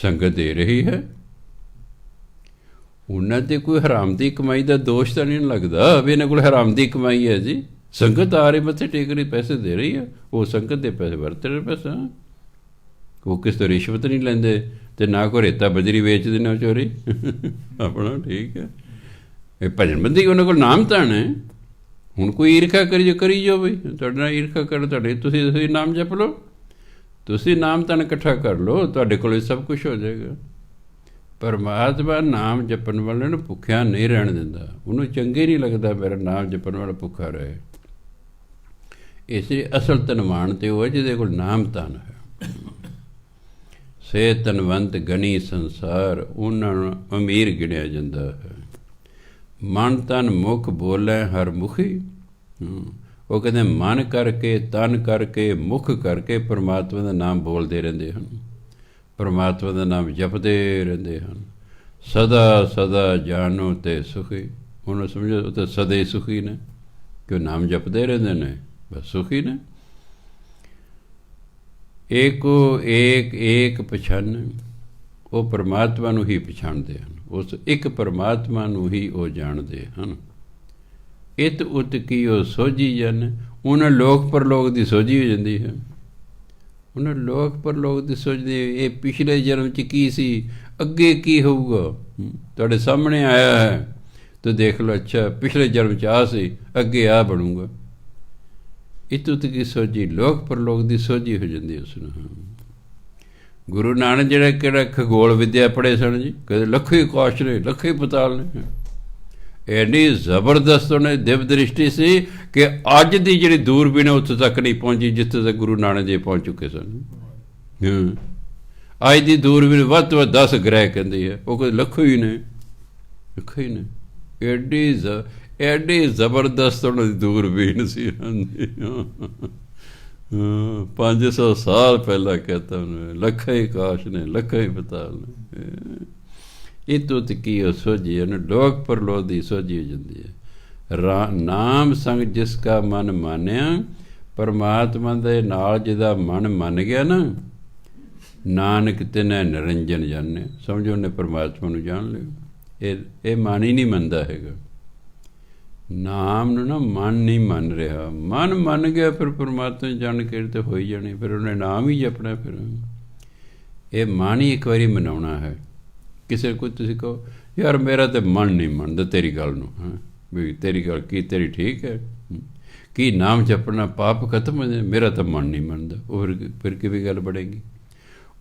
ਸੰਗਤ ਦੇ ਰਹੀ ਹੈ, ਉਹਨਾਂ 'ਤੇ ਕੋਈ ਹਰਾਮ ਦੀ ਕਮਾਈ ਦਾ ਦੋਸ਼ ਤਾਂ ਨਹੀਂ ਲੱਗਦਾ ਵੀ ਇਹਨਾਂ ਕੋਲ ਹਰਾਮ ਦੀ ਕਮਾਈ ਹੈ ਜੀ। ਸੰਗਤ ਆ ਰਹੀ, ਮੱਥੇ ਟੇਕ ਰਹੀ, ਪੈਸੇ ਦੇ ਰਹੀ ਹੈ, ਉਹ ਸੰਗਤ ਦੇ ਪੈਸੇ ਵਰਤ ਰਹੇ ਪੈਸਾ। ਉਹ ਕਿਸੇ ਤੋਂ ਰਿਸ਼ਵਤ ਨਹੀਂ ਲੈਂਦੇ ਅਤੇ ਨਾ ਕੋਈ ਰੇਤਾ ਬਜਰੀ ਵੇਚਦੇ ਨੇ ਚੋਰੀ ਆਪਣਾ। ਠੀਕ ਹੈ, ਇਹ ਭਜਨਬੰਦੀ ਉਹਨਾਂ ਕੋਲ ਨਾਮ ਧਨ ਹੈ। ਹੁਣ ਕੋਈ ਈਰਖਾ ਕਰੀ ਜਾਓ ਬਈ, ਤੁਹਾਡੇ ਨਾਲ ਈਰਖਾ ਕਰ, ਤੁਸੀਂ ਨਾਮ ਜਪ ਲਓ, ਤੁਸੀਂ ਨਾਮ ਧਨ ਇਕੱਠਾ ਕਰ ਲਓ, ਤੁਹਾਡੇ ਕੋਲ ਸਭ ਕੁਛ ਹੋ ਜਾਏਗਾ। ਪਰਮਾਤਮਾ ਨਾਮ ਜਪਣ ਵਾਲੇ ਨੂੰ ਭੁੱਖਿਆ ਨਹੀਂ ਰਹਿਣ ਦਿੰਦਾ। ਉਹਨੂੰ ਚੰਗੇ ਨਹੀਂ ਲੱਗਦਾ ਮੇਰਾ ਨਾਮ ਜਪਣ ਵਾਲਾ ਭੁੱਖਾ ਰਹੇ। ਇਸ ਲਈ ਅਸਲ ਧਨਵਾਨ ਤੇ ਉਹ ਹੈ ਜਿਹਦੇ ਕੋਲ ਨਾਮ ਧਨ ਹੈ। ਸੇ ਧਨਵੰਤ ਗਣੀ ਸੰਸਾਰ, ਉਹਨਾਂ ਨੂੰ ਅਮੀਰ ਗਿਣਿਆ ਜਾਂਦਾ ਹੈ। ਮਨ ਤਨ ਮੁਖ ਬੋਲੇ ਹਰ ਮੁਖੀ। ਉਹ ਕਹਿੰਦੇ ਮਨ ਕਰਕੇ, ਤਨ ਕਰਕੇ, ਮੁਖ ਕਰਕੇ ਪਰਮਾਤਮਾ ਦਾ ਨਾਮ ਬੋਲਦੇ ਰਹਿੰਦੇ ਹਨ, ਪਰਮਾਤਮਾ ਦਾ ਨਾਮ ਜਪਦੇ ਰਹਿੰਦੇ ਹਨ। ਸਦਾ ਸਦਾ ਜਾਨੋ ਤੇ ਸੁਖੀ। ਉਹਨੂੰ ਸਮਝੋ ਉਹ ਤਾਂ ਸਦਾ ਹੀ ਸੁਖੀ ਨੇ, ਕਿ ਉਹ ਨਾਮ ਜਪਦੇ ਰਹਿੰਦੇ ਨੇ, ਬਸ ਸੁਖੀ ਨੇ। ਏਕੋ ਏਕ ਏਕ ਪਛਾਣ, ਉਹ ਪਰਮਾਤਮਾ ਨੂੰ ਹੀ ਪਛਾਣਦੇ ਹਨ, ਉਸ ਇੱਕ ਪਰਮਾਤਮਾ ਨੂੰ ਹੀ ਉਹ ਜਾਣਦੇ ਹਨ। ਇਤ ਉਤ ਕੀ ਉਹ ਸੋਝੀ ਜਨ, ਉਹਨਾਂ ਲੋਕ ਪਰਲੋਕ ਦੀ ਸੋਝੀ ਹੋ ਜਾਂਦੀ ਹੈ। ਉਹਨਾਂ ਲੋਕ ਪਰਲੋਕ ਦੀ ਸੋਝਦੇ, ਇਹ ਪਿਛਲੇ ਜਨਮ 'ਚ ਕੀ ਸੀ, ਅੱਗੇ ਕੀ ਹੋਊਗਾ, ਤੁਹਾਡੇ ਸਾਹਮਣੇ ਆਇਆ ਹੈ ਤਾਂ ਦੇਖ ਲਓ, ਅੱਛਾ ਪਿਛਲੇ ਜਨਮ 'ਚ ਆ ਸੀ, ਅੱਗੇ ਆ ਬਣੂਗਾ। ਇਤ ਉਤ ਕੀ ਸੋਝੀ, ਲੋਕ ਪਰਲੋਕ ਦੀ ਸੋਝੀ ਹੋ ਜਾਂਦੀ ਉਸ ਨੂੰ। ਗੁਰੂ ਨਾਨਕ ਜਿਹੜਾ ਕਿਹੜਾ ਖਗੋਲ ਵਿੱਦਿਆ ਪੜ੍ਹੇ ਸਨ ਜੀ, ਕਦੇ ਲੱਖੇ ਆਕਾਸ਼ ਨੇ, ਲੱਖੇ ਪਤਾਲ ਨੇ। ਇੰਨੀ ਜ਼ਬਰਦਸਤ ਉਹਨੇ ਦਿਵ ਦ੍ਰਿਸ਼ਟੀ ਸੀ ਕਿ ਅੱਜ ਦੀ ਜਿਹੜੀ ਦੂਰਬੀਨ ਹੈ ਉੱਥੇ ਤੱਕ ਨਹੀਂ ਪਹੁੰਚੀ ਜਿੱਥੇ ਤੱਕ ਗੁਰੂ ਨਾਨਕ ਜੀ ਪਹੁੰਚ ਚੁੱਕੇ ਸਨ। ਅੱਜ ਦੀ ਦੂਰਬੀਨ ਵੱਧ ਤੋਂ ਵੱਧ 10 ਗ੍ਰਹਿ ਕਹਿੰਦੀ ਹੈ, ਉਹ ਕੋਈ ਲੱਖੋ ਹੀ ਨੇ, ਲੱਖੋ ਹੀ ਨੇ। ਐਡੀ ਜ਼ਬਰਦਸਤ ਉਹਨਾਂ ਦੀ ਦੂਰਬੀਨ ਸੀ। 500 ਸਾਲ ਪਹਿਲਾਂ ਕਹਿਤਾ ਉਹਨੇ, ਲੱਖਾਂ ਹੀ ਆਕਾਸ਼ ਨੇ, ਲੱਖਾਂ ਹੀ ਪਤਾਲ ਨੇ। ਇਹ ਤੋਂ ਕੀ ਉਹ ਸੋਝੀ, ਉਹਨੂੰ ਲੋਕ ਪਰਲੋਕ ਦੀ ਸੋਝੀ ਹੋ ਜਾਂਦੀ ਹੈ। ਨਾਮ ਸੰਗ ਜਿਸ ਕਾ ਮਨ ਮਾਨਿਆ, ਪਰਮਾਤਮਾ ਦੇ ਨਾਲ ਜਿਹਦਾ ਮਨ ਮੰਨ ਗਿਆ ਨਾ, ਨਾਨਕ ਤਿਨੈ ਨਿਰੰਜਨ ਜਾਣੇ। ਸਮਝੋ ਉਹਨੇ ਪਰਮਾਤਮਾ ਨੂੰ ਜਾਣ ਲਿਆ। ਇਹ ਮਨ ਹੀ ਨਹੀਂ ਮੰਨਦਾ ਹੈਗਾ ਨਾਮ ਨੂੰ, ਨਾ ਮਨ ਨਹੀਂ ਮੰਨ ਰਿਹਾ। ਮਨ ਮੰਨ ਗਿਆ ਫਿਰ ਪਰਮਾਤਮਾ ਜਾਣ ਕੇ ਤੇ ਹੋ ਹੀ ਜਾਣੀ, ਫਿਰ ਉਹਨੇ ਨਾਮ ਹੀ ਜਪਣਾ। ਫਿਰ ਇਹ ਮਨ ਹੀ ਇੱਕ ਵਾਰੀ ਮਨਾਉਣਾ ਹੈ। ਕਿਸੇ ਕੋਈ ਤੁਸੀਂ ਕਹੋ ਯਾਰ ਮੇਰਾ ਤਾਂ ਮਨ ਨਹੀਂ ਮੰਨਦਾ ਤੇਰੀ ਗੱਲ ਨੂੰ, ਹਾਂ ਵੀ ਤੇਰੀ ਗੱਲ ਕੀ, ਤੇਰੀ ਠੀਕ ਹੈ, ਕੀ ਨਾਮ ਜਪਣਾ ਪਾਪ ਖਤਮ ਹੋ ਜਾਏ, ਮੇਰਾ ਤਾਂ ਮਨ ਨਹੀਂ ਮੰਨਦਾ, ਉਹ ਫਿਰ ਕਿਵੇਂ ਗੱਲ ਬਣੇਗੀ।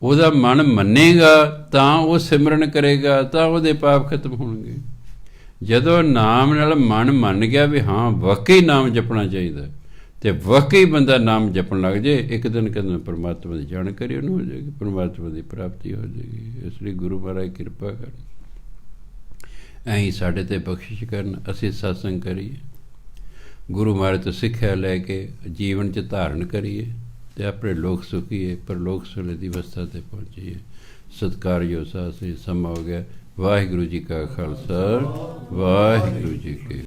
ਉਹਦਾ ਮਨ ਮੰਨੇਗਾ ਤਾਂ ਉਹ ਸਿਮਰਨ ਕਰੇਗਾ, ਤਾਂ ਉਹਦੇ ਪਾਪ ਖਤਮ ਹੋਣਗੇ। ਜਦੋਂ ਨਾਮ ਨਾਲ ਮਨ ਮੰਨ ਗਿਆ ਵੀ ਹਾਂ ਵਾਕਈ ਨਾਮ ਜਪਣਾ ਚਾਹੀਦਾ, ਅਤੇ ਵਾਕਈ ਬੰਦਾ ਨਾਮ ਜਪਣ ਲੱਗ ਜੇ, ਇੱਕ ਦਿਨ ਕਹਿੰਦਾ ਪਰਮਾਤਮਾ ਦੀ ਜਾਣਕਾਰੀ ਉਹਨੂੰ ਹੋ ਜਾਏਗੀ, ਪਰਮਾਤਮਾ ਦੀ ਪ੍ਰਾਪਤੀ ਹੋ ਜਾਏਗੀ। ਇਸ ਲਈ ਗੁਰੂ ਮਹਾਰਾਜ ਕਿਰਪਾ ਕਰਨ, ਐਂ ਸਾਡੇ 'ਤੇ ਬਖਸ਼ਿਸ਼ ਕਰਨ, ਅਸੀਂ ਸਤਸੰਗ ਕਰੀਏ, ਗੁਰੂ ਮਹਾਰਾਜ ਤੋਂ ਸਿੱਖਿਆ ਲੈ ਕੇ ਜੀਵਨ 'ਚ ਧਾਰਨ ਕਰੀਏ ਅਤੇ ਆਪਣੇ ਲੋਕ ਸੁਖੀਏ, ਪਰ ਲੋਕ ਸੁਲੇ ਦੀ ਅਵਸਥਾ 'ਤੇ ਪਹੁੰਚੀਏ। ਸਤਿਕਾਰਯੋਗ ਸਾਧ ਸੰਗਤ, ਸਮਾਂ ਹੋ ਗਿਆ। ਵਾਹਿਗੁਰੂ ਜੀ ਕਾ ਖਾਲਸਾ, ਵਾਹਿਗੁਰੂ ਜੀ ਕੀ